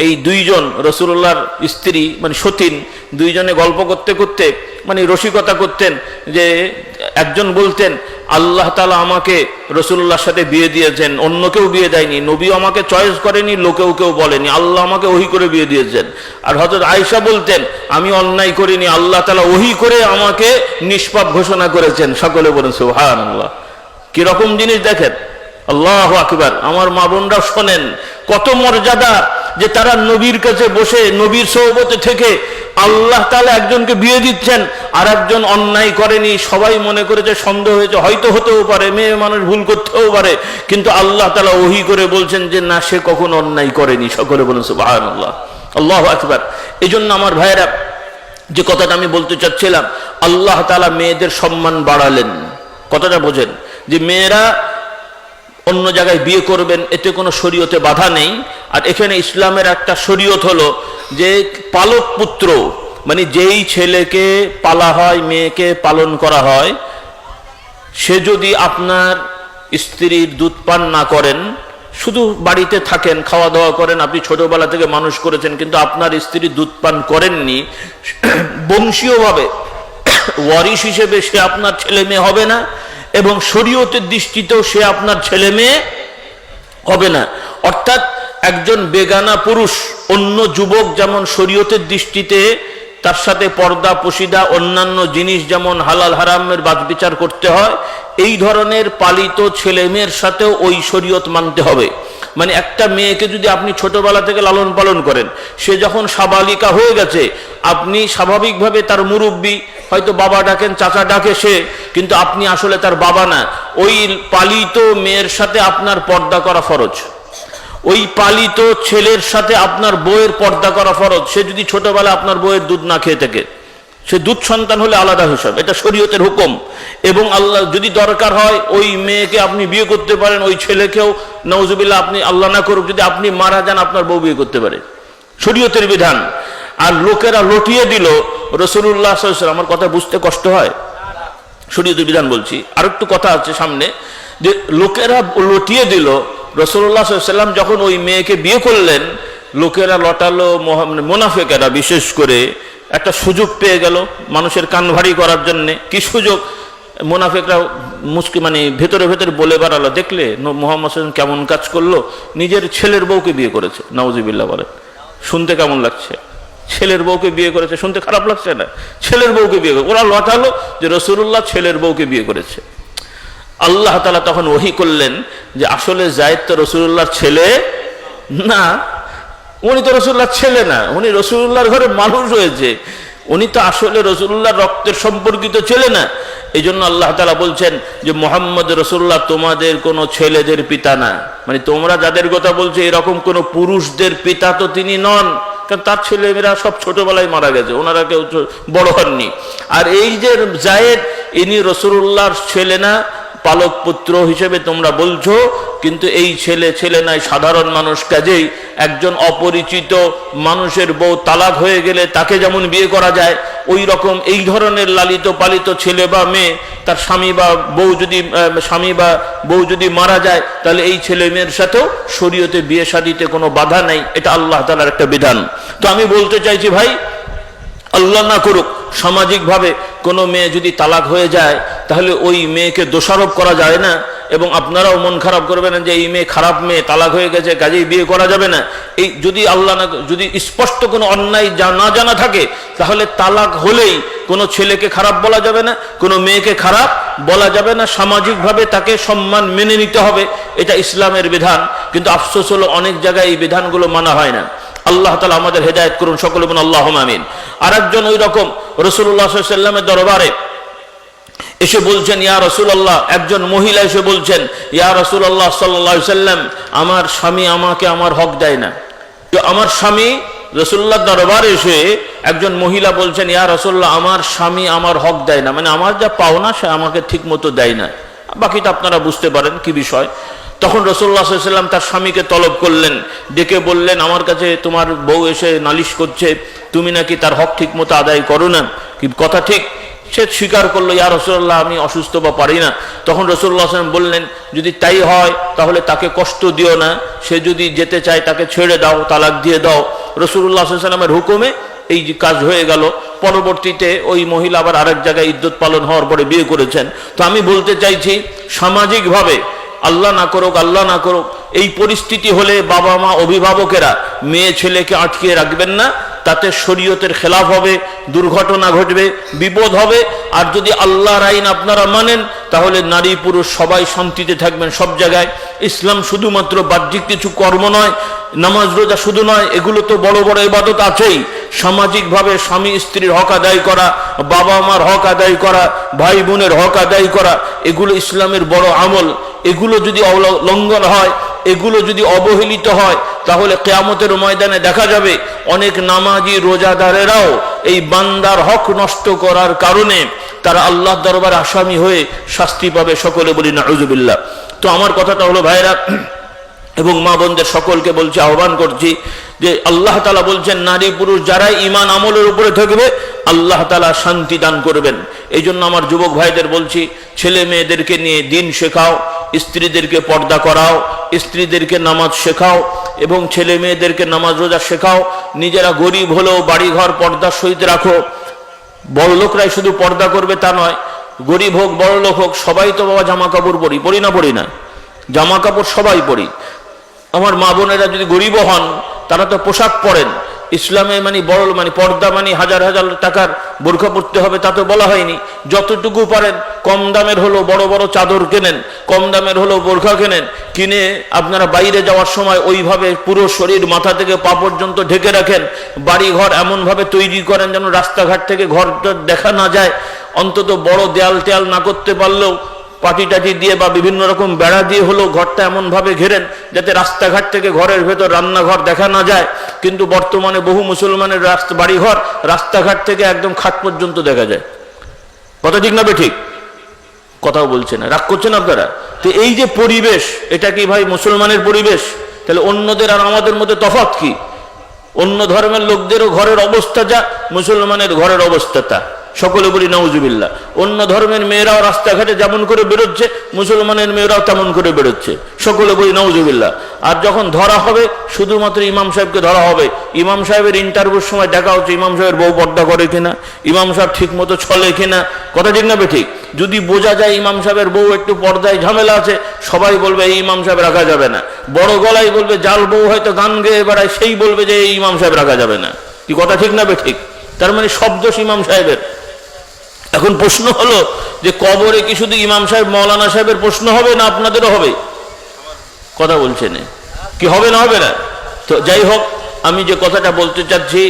এই দুইজন রাসূলুল্লাহর স্ত্রী মানে সতীন, দুইজনে গল্প করতে করতে মানে রসিকতা করতেন যে একজন বলতেন আল্লাহ তাআলা আমাকে রাসূলুল্লাহর সাথে বিয়ে দিয়েছেন, অন্য কেউ বিয়ে দেয়নি, নবীও আমাকে চয়েস করেনি, লোকেও কেউ বলেনি, আল্লাহ আমাকে ওহী করে বিয়ে দিয়েছেন। আর হযরত আয়েশা বলতেন আমি অন্যায় করিনি, আল্লাহ তাআলা ওহী করে আমাকে নিষ্পাপ ঘোষণা করেছেন। সকলে বলেন সুবহানাল্লাহ। কি রকম জিনিস দেখেন, আল্লাহু আকবার। আমার মা বোনরা শোনেন কত মর্যাদা যে তারা নবীর কাছে বসে নবীর সোহবতে থেকে আল্লাহ তাআলা একজনকে বিয়ে দিচ্ছেন, আর একজন অন্যায় করেনি। সবাই মনে করেছে সন্দেহ হয়েছে, হয়তো হতেও পারে, মেয়ে মানুষ ভুল করতেও পারে, কিন্তু আল্লাহ তাআলা ওহী করে বলছেন যে না, সে কখনো অন্যায় করেনি। সকলে বলেন সুবহানাল্লাহ, আল্লাহু আকবার। এই জন্য আমার ভাইয়েরা, যে কথাটা আমি বলতে চাচ্ছিলাম, আল্লাহ তাআলা মেয়েদের সম্মান বাড়ালেন। কথাটা বোঝেন যে মেয়েরা অন্য জায়গায় বিয়ে করবেন, এতে কোনো শরীয়তে বাধা নেই। আর এখানে ইসলামের একটা শরীয়ত হলো যে পালক পুত্র, মানে যেই ছেলেকে পালা হয়, মেয়েকে পালন করা হয়, সে যদি আপনার স্ত্রীর দুধ পান না করেন, শুধু বাড়িতে থাকেন, খাওয়া দাওয়া করেন, আপনি ছোটবেলা থেকে মানুষ করেছেন, কিন্তু আপনার স্ত্রী দুধ পান করেননি, বংশীয়ভাবে ওয়ারিশ হিসেবে সে আপনার ছেলে মেয়ে হবে না, এবং শরীয়তের দৃষ্টিতেও সে আপনার ছেলে মেয়ে হবে না। অর্থাৎ একজন বেগানা পুরুষ, অন্য যুবক যেমন শরীয়তের দৃষ্টিতে তার সাথে পর্দা পশিদা অন্যান্য জিনিস যেমন হালাল হারামের বাছবিচার করতে হয়, এই ধরনের পালিত ছেলে মেয়ের সাথেও ওই শরীয়ত মানতে হবে। মানে একটা মেয়েকে যদি আপনি ছোটবেলা থেকে লালন পালন করেন, সে যখন সাবালিকা হয়ে গেছে, আপনি স্বাভাবিকভাবে তার মুরব্বী, হয়তো বাবা ডাকেন, চাচা ডাকে সে, কিন্তু আপনি আসলে তার বাবা না। ওই পালিত মেয়ের সাথে আপনার পর্দা করা ফরজ, ওই পালিত ছেলের সাথে আপনার বউয়ের পর্দা করা ফরজ। সে যদি ছোটবেলা আপনার বউয়ের দুধ না খেয়ে থাকে, সে দুধ সন্তান হলে আলাদা হিসাব, এটা শরীয়তের হুকুম। এবং আল্লাহ যদি দরকার হয় ওই মেয়েকে আপনি বিয়ে করতে পারেন, ওই ছেলেকেও নাউজুবিল্লাহ, আপনি আল্লাহ না করুক যদি আপনি মারা যান, আপনার বউ বিয়ে করতে পারে, শরীয়তের বিধান। আর লোকেরা লটিয়ে দিল রাসূলুল্লাহ সাল্লাল্লাহু আলাইহি ওয়াসাল্লাম, আমার কথা বুঝতে কষ্ট হয়, শরীয়তের বিধান বলছি। আর একটু কথা আছে সামনে, যে লোকেরা লটিয়ে দিল রাসূলুল্লাহ সাল্লাল্লাহু আলাইহি ওয়াসাল্লাম যখন ওই মেয়েকে বিয়ে করলেন, লোকেরা লটালো, মুনাফিকেরা বিশেষ করে একটা সুযোগ পেয়ে গেল মানুষের কান ভারী করার জন্য। কি সুযোগ? মুনাফিকরা মুস্কি মানে ভেতরে ভেতরে বলে বেড়ালো, দেখলে মুহাম্মদ সাল্লাল্লাহু আলাইহি ওয়াসাল্লাম কেমন কাজ করলো, নিজের ছেলের বউকে বিয়ে করেছে। নাউজুবিল্লাহ বলেন, শুনতে কেমন লাগছে? ছেলের বউকে বিয়ে করেছে, শুনতে খারাপ লাগছে না? ছেলের বউকে বিয়ে করে ওরা লটালো যে রাসূলুল্লাহ ছেলের বউকে বিয়ে করেছে। আল্লাহ তাআলা তখন ওহী করলেন যে আসলে যায়েদ তো রাসূলুল্লাহর ছেলে না, উনি তো রাসূলুল্লাহর ছেলে না, উনি রাসূলুল্লাহর ঘরে মানুষ হয়েছে, উনি তো আসলে রাসূলুল্লাহর রক্তের সম্পর্কিত ছেলে না। এই জন্য আল্লাহ তাআলা বলছেন যে মুহাম্মদ রাসূলুল্লাহ তোমাদের কোনো ছেলেদের পিতা না, মানে তোমরা যাদের কথা বলছো এরকম কোনো পুরুষদের পিতা তো তিনি নন, কারণ তার ছেলেমেয়েরা সব ছোটবেলায় মারা গেছে, ওনারা কেউ বড় হননি। আর এই যে যায়েদ, ইনি রাসূলুল্লাহর ছেলে না, পালক পুত্র হিসেবে তোমরা বলছো, কিন্তু এই ছেলে নাই, সাধারণ মানুষ। কাজেই একজন অপরিচিত মানুষের বউ তালাক হয়ে গেলে তাকে যেমন বিয়ে করা যায়, ওই রকম এই ধরনের লালিত পালিত ছেলে বা মেয়ে, তার স্বামী বা বউ যদি মারা যায়, তাহলে এই ছেলে মেয়ের সাথেও শরীয়তে বিয়ে শাদীতে কোনো বাধা নাই, এটা আল্লাহ তাআলার একটা বিধান। তো আমি বলতে চাইছি ভাই, আল্লাহ না করুক সামাজিকভাবে কোনো মেয়ে যদি তালাক হয়ে যায়, তাহলে ওই মেয়েকে দোষারোপ করা যায় না, এবং আপনারাও মন খারাপ করবেন যে এই মেয়ে খারাপ মেয়ে, তালাক হয়ে গেছে, কাজেই বিয়ে করা যাবে না। এই যদি আল্লাহ না, যদি স্পষ্ট কোনো অন্যায় না জানা থাকে, তাহলে তালাক হলেই কোনো ছেলেকে খারাপ বলা যাবে না, কোনো মেয়েকে খারাপ বলা যাবে না, সামাজিকভাবে তাকে সম্মান মেনে নিতে হবে, এটা ইসলামের বিধান। কিন্তু আফসোস হলো অনেক জায়গায় এই বিধানগুলো মানা হয় না। আল্লাহ তাআলা আমাদের হেদায়েত করুন, সকলে বলুন আল্লাহুম্মা আমিন। আর একজন ওই রকম রাসূলুল্লাহ সাল্লাল্লাহু আলাইহি ওয়াসাল্লামের দরবারে এসে বলছেন, ইয়া রাসূলুল্লাহ, একজন মহিলা এসে বলছেন, ইয়া রাসূলুল্লাহ সাল্লাল্লাহু আলাইহি সাল্লাম, আমার স্বামী আমাকে আমার হক দেয় না। তো আমার স্বামী, রাসূলুল্লাহ দরবারে এসে একজন মহিলা বলছেন, ইয়া রাসূলুল্লাহ, আমার স্বামী আমার হক দেয় না, মানে আমার যা পাওনা সে আমাকে ঠিক মতো দেয় না। বাকিটা আপনারা বুঝতে পারেন কি বিষয়। তখন রাসূলুল্লাহ সাল্লাল্লাহু আলাইহি ওয়াসাল্লাম তার স্বামীকে তলব করলেন, ডেকে বললেন, আমার কাছে তোমার বউ এসে নালিশ করছে, তুমি নাকি তার হক ঠিক মতো আদায় করো না, কি কথা ঠিক? সে স্বীকার করলো, ইয়া রাসূলুল্লাহ, আমি অসুস্থ বা পারি না। তখন রাসূলুল্লাহ সাল্লাল্লাহু আলাইহি ওয়াসাল্লাম বললেন, যদি তাই হয় তাহলে তাকে কষ্ট দিও না, সে যদি যেতে চায় তাকে ছেড়ে দাও, তালাক দিয়ে দাও। রাসূলুল্লাহ সাল্লাল্লাহু আলাইহি ওয়াসাল্লামের হুকুমে এই যে কাজ হয়ে গেল। পরবর্তীতে ওই মহিলা আবার আরেক জায়গায় ইদ্যত পালন হওয়ার পরে বিয়ে করেছেন। তো আমি বলতে চাইছি, সামাজিকভাবে আল্লাহ না করুক, আল্লাহ না করুক, এই পরিস্থিতি হলে বাবা মা অভিভাবকেরা মেয়ে ছেলেকে আটকে রাখবেন না, তাতে শরীয়তের খেলাফ হবে, দুর্ঘটনা ঘটবে, বিপদ হবে। আর যদি আল্লাহর আইন আপনারা মানেন তাহলে নারী পুরুষ সবাই শান্তিতে থাকবেন সব জায়গায়। ইসলাম শুধুমাত্র বাহ্যিক কিছু কর্ম নয়, নামাজ রোজা শুধু নয়, এগুলো তো বড় বড় ইবাদত আছেই। সামাজিকভাবে স্বামী স্ত্রীর হক আদায় করা, বাবা মার হক আদায় করা, ভাই বোনের হক আদায় করা, এগুলো ইসলামের বড় আমল। এগুলো যদি লঙ্ঘন হয়, এগুলো যদি অবহেলিত হয়, তাহলে কিয়ামতের ময়দানে দেখা যাবে অনেক নামাজি রোজাদারেরাও এই বান্দার হক নষ্ট করার কারণে তারা আল্লাহর দরবারে আসামি হয়ে শাস্তি পাবে। সকলে বলি নাউযুবিল্লাহ। তো আমার কথাটা হলো, ভাইরা এবং মা বোনদের সকলকে বলছি, আহ্বান করছি যে আল্লাহ তাআলা বলছেন, নারী পুরুষ যারাই ঈমান আমলের উপরে থাকবে আল্লাহ তাআলা শান্তি দান করবেন। এই জন্য আমার যুবক ভাইদের বলছি, ছেলে মেয়েদেরকে নিয়ে দিন শেখাও, স্ত্রীদেরকে পর্দা করাও, স্ত্রীদেরকে নামাজ শেখাও এবং ছেলে মেয়েদেরকে নামাজ রোজা শেখাও। নিজেরা গরিব হলেও বাড়িঘর পর্দার সহিত রাখো। বড় লোকরাই শুধু পর্দা করবে তা নয়, গরিব হোক বড় লোক হোক সবাই তো বাবা জামা কাপড় পরি না, জামা কাপড় সবাই পরি। আমার মা বোনেরা যদি গরিবও হন তারা তো পোশাক পরেন। ইসলামে মানে পর্দা মানে হাজার হাজার টাকার বোরখা পরতে হবে তা তো বলা হয়নি। যতটুকু পারেন, কম দামের হলো বড় বড় চাদর কেনেন, কম দামের হলো বোরখা কেনেন, কিনে আপনারা বাইরে যাওয়ার সময় ওইভাবে পুরো শরীর মাথা থেকে পা পর্যন্ত ঢেকে রাখেন। বাড়ি ঘর এমনভাবে তৈরি করেন যেন রাস্তাঘাট থেকে ঘরটা দেখা না যায়। অন্তত বড় দেয়াল টেয়াল না করতে পারলেও পাটি টাটি দিয়ে বা বিভিন্ন রকম বেড়া দিয়ে হলো ঘরটা এমন ভাবে ঘেরেন যাতে রাস্তাঘাট থেকে ঘরের ভেতর রান্নাঘর দেখা না যায়। কিন্তু বর্তমানে বহু মুসলমানের বাড়িঘর রাস্তাঘাট থেকে একদম খাট পর্যন্ত দেখা যায়। কথা ঠিক না বেঠিক? কথাও বলছে না, রাগ করছেন আপনারা? তো এই যে পরিবেশ, এটা কি ভাই মুসলমানের পরিবেশ? তাহলে অন্যদের আর আমাদের মধ্যে তফাৎ কি? অন্য ধর্মের লোকদেরও ঘরের অবস্থা যা, মুসলমানের ঘরের অবস্থা তা। সকলে বলি নাউজুবিল্লাহ। অন্য ধর্মের মেয়েরাও রাস্তাঘাটে যেমন করে বেরোচ্ছে, মুসলমানের মেয়েরাও তেমন করে বেরোচ্ছে। সকলে বলি নাউজুবিল্লাহ। আর যখন ধরা হবে, শুধুমাত্র ইমাম সাহেবকে ধরা হবে। ইমাম সাহেবের ইন্টারভিউর সময় দেখা হচ্ছে ইমাম সাহেবের বউ পর্দা করে কিনা, ইমাম সাহেব ঠিক মতো চলে কিনা। কথা ঠিক না বেঠিক? যদি বোঝা যায় ইমাম সাহেবের বউ একটু পর্দায় ঝামেলা আছে, সবাই বলবে এই ইমাম সাহেব রাখা যাবে না। বড় গলায় বলবে, জাল বউ হয়তো গান গেয়ে বেড়ায়, সেই বলবে যে এই ইমাম সাহেব রাখা যাবে না। কি কথা ঠিক না বেঠিক? তার মানে সব দোষ ইমাম সাহেবের। এখন প্রশ্ন হলো যে কবরে কি শুধু ইমাম সাহেব মৌলানা সাহেবের প্রশ্ন হবে না আপনাদেরও হবে? কথা বলছেন কি হবে না হবে না? তো যাই হোক, আমি যে কথাটা বলতে চাচ্ছি,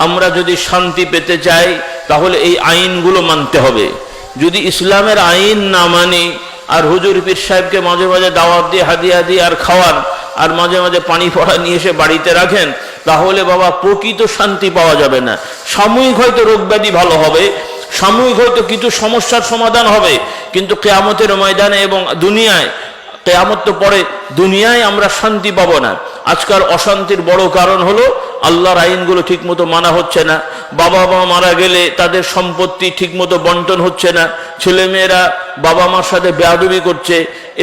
আমরা যদি শান্তি পেতে চাই তাহলে এই আইনগুলো মানতে হবে। যদি ইসলামের আইন না মানি আর হুজুর পীর সাহেবকে মাঝে মাঝে দাওয়াত দিয়ে হাদিয়া দিয়ে আর খাওয়ান আর মাঝে মাঝে পানি পড়া নিয়ে এসে বাড়িতে রাখেন, তাহলে বাবা প্রকৃত শান্তি পাওয়া যাবে না। সাময়িক হয়তো রোগ ব্যাধি ভালো হবে, সাময়িক হয়তো কিছু সমস্যার সমাধান হবে, কিন্তু কিয়ামতের ময়দানে এবং দুনিয়ায়, কিয়ামত তো পরে, দুনিয়ায় আমরা শান্তি পাবো না। আজকাল অশান্তির বড় কারণ হলো আল্লাহর আইনগুলো ঠিকমতো মানা হচ্ছে না। বাবা মা মারা গেলে তাদের সম্পত্তি ঠিকমতো বন্টন হচ্ছে না। ছেলেমেয়েরা বাবা মার সাথে বেয়াদবি করছে।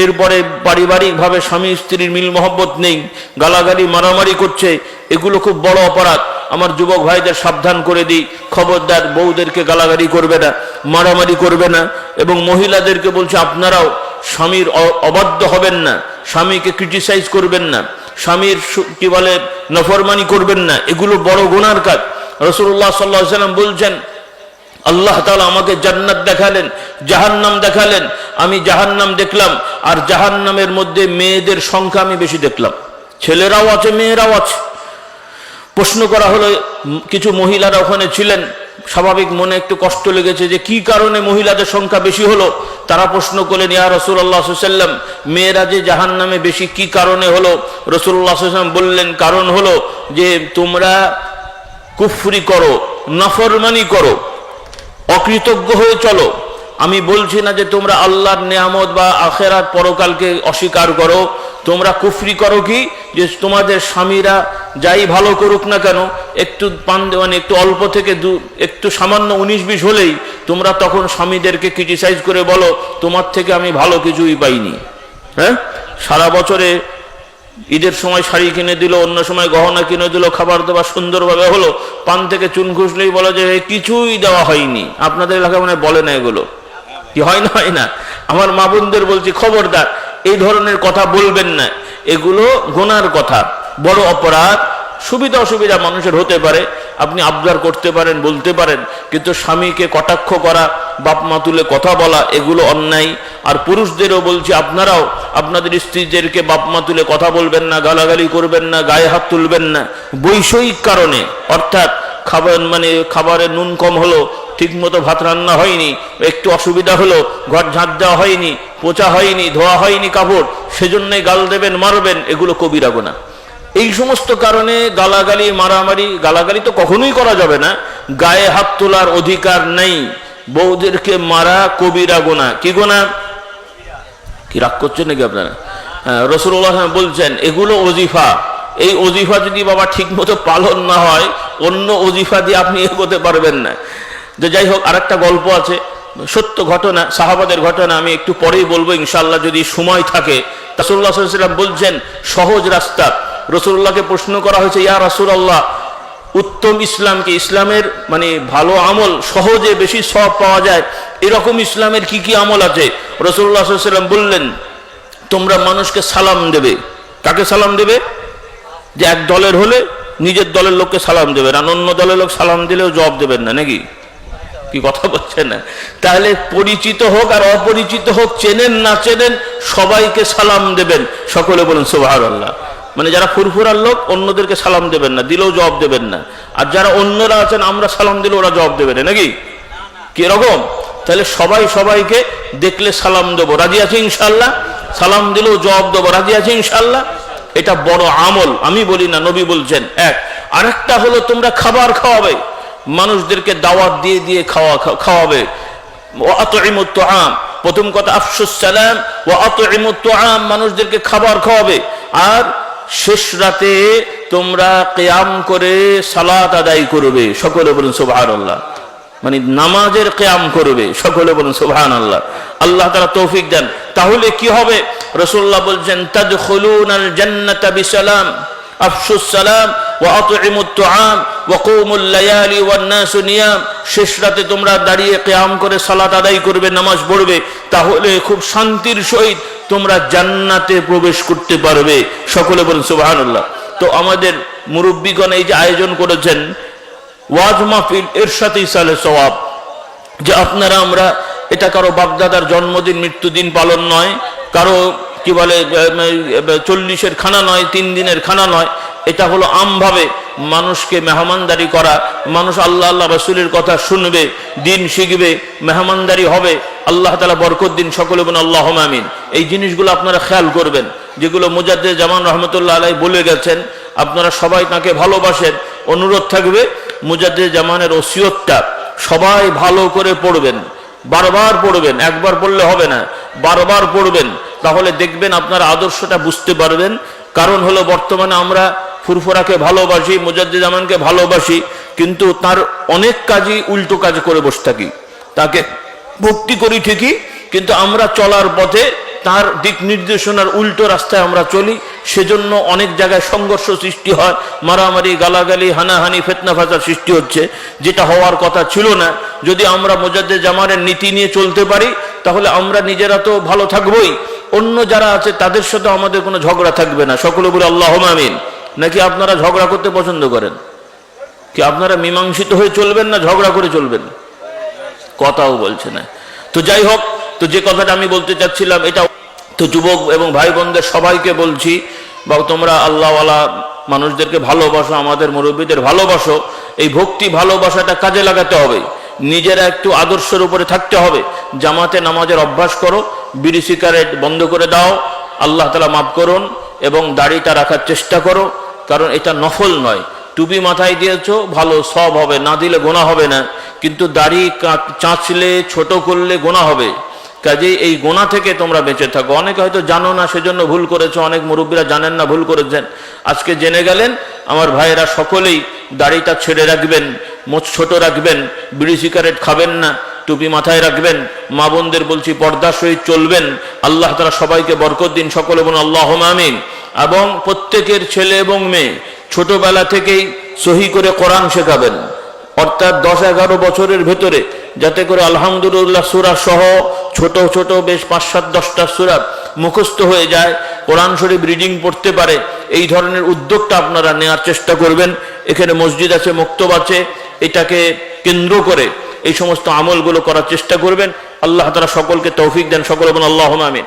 এরপরে পারিবারিকভাবে স্বামী স্ত্রীর মিল মহব্বত নেই, গালাগালি মারামারি করছে। এগুলো খুব বড় অপরাধ। আমার যুবক ভাইদের সাবধান করে দিই, খবরদার বউদেরকে গালাগালি করবে না, মারামারি করবে না। এবং মহিলাদেরকে বলছে, আপনারাও স্বামীর অবাধ্য হবেন না, স্বামীকে ক্রিটিসাইজ করবেন না, স্বামীর কি বলে নফরমানি করবেন না। এগুলো বড় গুনার কাজ। রাসূলুল্লাহ সাল্লাল্লাহু আলাইহি ওয়াসাল্লাম বলছেন, আল্লাহ তাআলা আমাকে জান্নাত দেখালেন, জাহান্নাম দেখালেন। আমি জাহান্নাম দেখলাম, আর জাহান্নামের মধ্যে মেয়েদের সংখ্যা আমি বেশি দেখলাম। ছেলেরাও আছে, মেয়েরাও আছে। প্রশ্ন করা হলো, কিছু মহিলারা ওখানে ছিলেন, স্বাভাবিক মনে একটু কষ্ট লেগেছে যে কি কারণে মহিলাদের সংখ্যা বেশি হলো। তারা প্রশ্ন করলেন, ইয়া রাসূলুল্লাহ সাল্লাল্লাহু আলাইহি ওয়াসাল্লাম, মেয়েরাজে জাহান্নামে বেশি কি কারণে হলো? রাসূলুল্লাহ সাল্লাল্লাহু আলাইহি ওয়াসাল্লাম বললেন, কারণ হলো যে তোমরা কুফরি করো, নাফরমানি করো, অকৃতজ্ঞ হয়ে চলো। আমি বলছি না যে তোমরা আল্লাহর নেয়ামত বা আখিরাত পরকালকে অস্বীকার করো। তোমরা কুফরি করো কি, যে তোমাদের স্বামীরা যাই ভালো করুক না কেন, একটু মানে একটু অল্প থেকে একটু সামান্য 19-20 হলেই তোমরা তখন স্বামীদেরকে ক্রিটিসাইজ করে বলো, তোমার থেকে আমি ভালো কিছুই পাইনি। হ্যাঁ, সারা বছরে ঈদের সময় শাড়ি কিনে দিল, অন্য সময় গহনা কিনে দিল, খাবার দাবার সুন্দরভাবে হলো, পান থেকে চুন খুঁজলেই বলে যে কিছুই দেওয়া হয়নি। আপনাদের এলাকায় মানে বলে না এগুলো? কি হয় না? হয় না? আমার মা বোনদের বলছি, খবরদার এই ধরনের কথা বলবেন না। এগুলো গুনার কথা, বড় অপরাধ। সুবিধা অসুবিধা মানুষের হতে পারে, আপনি আবদার করতে পারেন, বলতে পারেন, কিন্তু স্বামীকে কটাক্ষ করা, বাপ মা তুলে কথা বলা, এগুলো অন্যায়। আর পুরুষদেরও বলছি, আপনারাও আপনাদের স্ত্রীদেরকে বাপ মা তুলে কথা বলবেন না, গালাগালি করবেন না, গায়ে হাত তুলবেন না। বৈষয়িক কারণে, অর্থাৎ খাবারে নুন কম হলো, ঠিক মতো ভাত রান্না হয়নি, একটু অসুবিধা হলো, ঘর ঝাঁট দেওয়া হয়নি, পোছা হয়নি, ধোয়া হয়নি কাপড়, সেজন্যই গাল দেবেন, মারবেন, এগুলো কবিরা গুনাহ। এই সমস্ত কারণে গালাগালি, মারামারি, গালাগালি তো কখনোই করা যাবে না, গায়ে হাত তোলার অধিকার নেই। বউদেরকে মারা কবিরা গুনাহ। কি গুনাহ? কি রাগ করছেন নাকি আপনারা? রাসূলুল্লাহ বলছেন এগুলো ওজিফা। এই ওজিফা যদি বাবা ঠিক মতো পালন না হয়, অন্য ওজিফা দিয়ে আপনি এগোতে পারবেন না। যে যাই হোক, আরেকটা গল্প আছে, সত্য ঘটনা, সাহাবাদের ঘটনা, আমি একটু পরেই বলবো ইনশাআল্লাহ যদি সময় থাকে। রাসূলুল্লাহ সাল্লাল্লাহু আলাইহি ওয়াসাল্লাম বলছেন সহজ রাস্তা। রাসূলুল্লাহকে প্রশ্ন করা হয়েছে, ইয়া রাসূলুল্লাহ, উত্তম ইসলাম কি, ইসলামের মানে ভালো আমল, সহজে বেশি সওয়াব পাওয়া যায়, এরকম ইসলামের কি কি আমল আছে? রাসূলুল্লাহ সাল্লাল্লাহু আলাইহি ওয়াসাল্লাম বললেন, তোমরা মানুষকে সালাম দেবে। কাকে সালাম দেবে? যে এক দলের হলে নিজের দলের লোককে সালাম দেবেন, আর অন্য দলের লোক সালাম দিলেও জবাব দেবেন না, নাকি? কি কথা বলছেন না? তাহলে পরিচিত হোক আর অপরিচিত হোক, চেনেন না চেনেন, সবাইকে সালাম দেবেন। সকলে বলুন সুবহানাল্লাহ। মানে যারা ফুরফুরার লোক, অন্যদেরকে সালাম দেবেন না, দিলেও জবাব দেবেন না। আর যারা অন্যরা আছেন, আমরা সালাম দিলে ওরা জবাব দেবে না, নাকি? কি রকম? তাহলে সবাই সবাইকে দেখলে সালাম দেবো, রাজি আছে ইনশাআল্লাহ? সালাম দিলেও জবাব দেবো, রাজি আছে ইনশাআল্লাহ? এটা বড় আমল, আমি বলি না, নবী বলছেন। এক, আরেকটা হলো তোমরা খাবার খাওয়াবে, মানুষদেরকে দাওয়াত দিয়ে দিয়ে খাওয়াবে। ওয়া আতইমুত তুআম, প্রথম কথা আফশুস সালাম, ওয়া আতইমুত তুআম, মানুষদেরকে খাবার খাওয়াবে। আর শেষ রাতে তোমরা কিয়াম করে সালাত আদায় করবে। সকলে বলুন সুবহানাল্লাহ। মানে নামাজের কিয়াম করবে। সকলে বলুন সুবহানাল্লাহ। আল্লাহ তাআলা তৌফিক দেন। তাহলে কি হবে? রাসূলুল্লাহ বলছেন, তাদখুলুনাল জান্নাতা বিসালাম, আফশুস সালাম ওয়া আতইমুত তুআম ওয়া কুমুল লায়ালি ওয়ান নাসু নিয়াম। শেষ রাতে তোমরা দাঁড়িয়ে কিয়াম করে সালাত আদায় করবে, নামাজ পড়বে, তাহলে খুব শান্তির সহিত তোমরা জান্নাতে প্রবেশ করতে পারবে। সকলে বলুন সুবহানাল্লাহ। তো আমাদের মুরব্বিগণ এই যে আয়োজন করেছেন ওয়াজ মাহফিল, এর সাথেই সালে সওয়াব, যে আপনারা আমরা, এটা কারো বাগদাদার জন্মদিন মৃত্যুদিন পালন নয়, কারো কি বলে 40-এর খানা নয়, 3 দিনের খানা নয়। এটা হলো আমভাবে মানুষকে মেহমানদারি করা। মানুষ আল্লাহ আল্লাহ রাসূলের কথা শুনবে, দিন শিখবে, মেহমানদারি হবে, আল্লাহ তাআলা বরকত দিন। সকলে বলুন আল্লাহুম্মা আমিন। এই জিনিসগুলো আপনারা খেয়াল করবেন, যেগুলো মুজাদ্দিদ জামান রাহমাতুল্লাহ আলাইহি বলে গেছেন। আপনারা সবাই তাকে ভালোবাসেন। অনুরোধ থাকবে, মুজাদ্দিদ জামানের ওসিয়তটা সবাই ভালো করে পড়বেন, বারবার পড়বেন। একবার পড়লে হবে না, বারবার পড়বেন, তাহলে দেখবেন আপনারা আদর্শটা বুঝতে পারবেন। কারণ হলো বর্তমানে আমরা ফুরফুরাকে ভালোবাসি, মুজাদ্দিদ জামানকে ভালোবাসি, কিন্তু তার অনেক কাজই উল্টো কাজ করে বসে থাকি। তাকে ভক্তি করি ঠিকই, কিন্তু আমরা চলার পথে তার দিক নির্দেশনার উল্টো রাস্তায় আমরা চলি। সেজন্য অনেক জায়গায় সংঘর্ষ সৃষ্টি হয়, মারামারি, গালাগালি, হানাহানি, ফিতনা ফাসাদ সৃষ্টি হচ্ছে, যেটা হওয়ার কথা ছিল না। যদি আমরা মুজাদ্দিদ জামানের নীতি নিয়ে চলতে পারি, তাহলে আমরা নিজেরা তো ভালো থাকবোই, অন্য যারা আছে তাদের সাথে আমাদের কোনো ঝগড়া থাকবে না। সকলে বলে আল্লাহুম্মা আমিন। নাকি আপনারা ঝগড়া করতে পছন্দ করেন? কি আপনারা মীমাংসিত হয়ে চলবেন না ঝগড়া করে চলবেন? কথাও বলছে না। তো যাই হোক, তো যে কথাটা আমি বলতে চাচ্ছিলাম, এটা তো যুবক এবং ভাই বোনদের সবাইকে বলছি, বা তোমরা আল্লাহওয়ালা মানুষদেরকে ভালোবাসো, আমাদের মুরব্বীদের ভালোবাসো। এই ভক্তি ভালোবাসাটা কাজে লাগাতে হবে, নিজেরা একটু আদর্শের উপরে থাকতে হবে। জামাতে নামাজের অভ্যাস করো, বিড়ি সিগারেট বন্ধ করে দাও, আল্লাহ তাআলা মাফ করুন, এবং দাড়িটা রাখার চেষ্টা করো, কারণ এটা নফল নয়। টুপি মাথায় দিয়েছো, ভালো সব হবে, না দিলে গোনা হবে না, কিন্তু দাড়ি চাঁচলে ছোট করলে গোনা হবে। কাজেই এই গোনা থেকে তোমরা বেঁচে থাকো। অনেকে হয়তো জানো না, সেজন্য ভুল করেছো, অনেক মুরব্বীরা জানেন না, ভুল করেছেন, আজকে জেনে গেলেন। আমার ভাইয়েরা সকলেই দাড়িটা ছেড়ে রাখবেন, মোচ ছোট রাখবেন, বিড়ি সিগারেট খাবেন না, টুপি মাথায় রাখবেন। মা বোনদের বলছি পর্দার সহিত চলবেন। আল্লাহ তাআলা সবাইকে বরকত দিন, সকলে বলুন আল্লাহুম্মা আমিন। এবং প্রত্যেকের ছেলে এবং মেয়ে ছোটবেলা থেকেই সহি করে কোরআন শেখাবেন, অর্থাৎ 10-11 বছরের ভেতরে যাতে করে আলহামদুলিল্লাহ সূরা সহ ছোট ছোট বেশ 5-7-10টা সূরা মুখস্থ হয়ে যায়, কোরআন শরীফ রিডিং পড়তে পারে। এই ধরনের উদ্যোগটা আপনারা নেওয়ার চেষ্টা করবেন। এখানে মসজিদ আছে, মক্তব আছে, এটাকে কেন্দ্র করে এই সমস্ত আমলগুলো করার চেষ্টা করবেন। আল্লাহ তাআলা সকলকে তৌফিক দেন, সকলে বলুন আল্লাহুম্মা আমিন।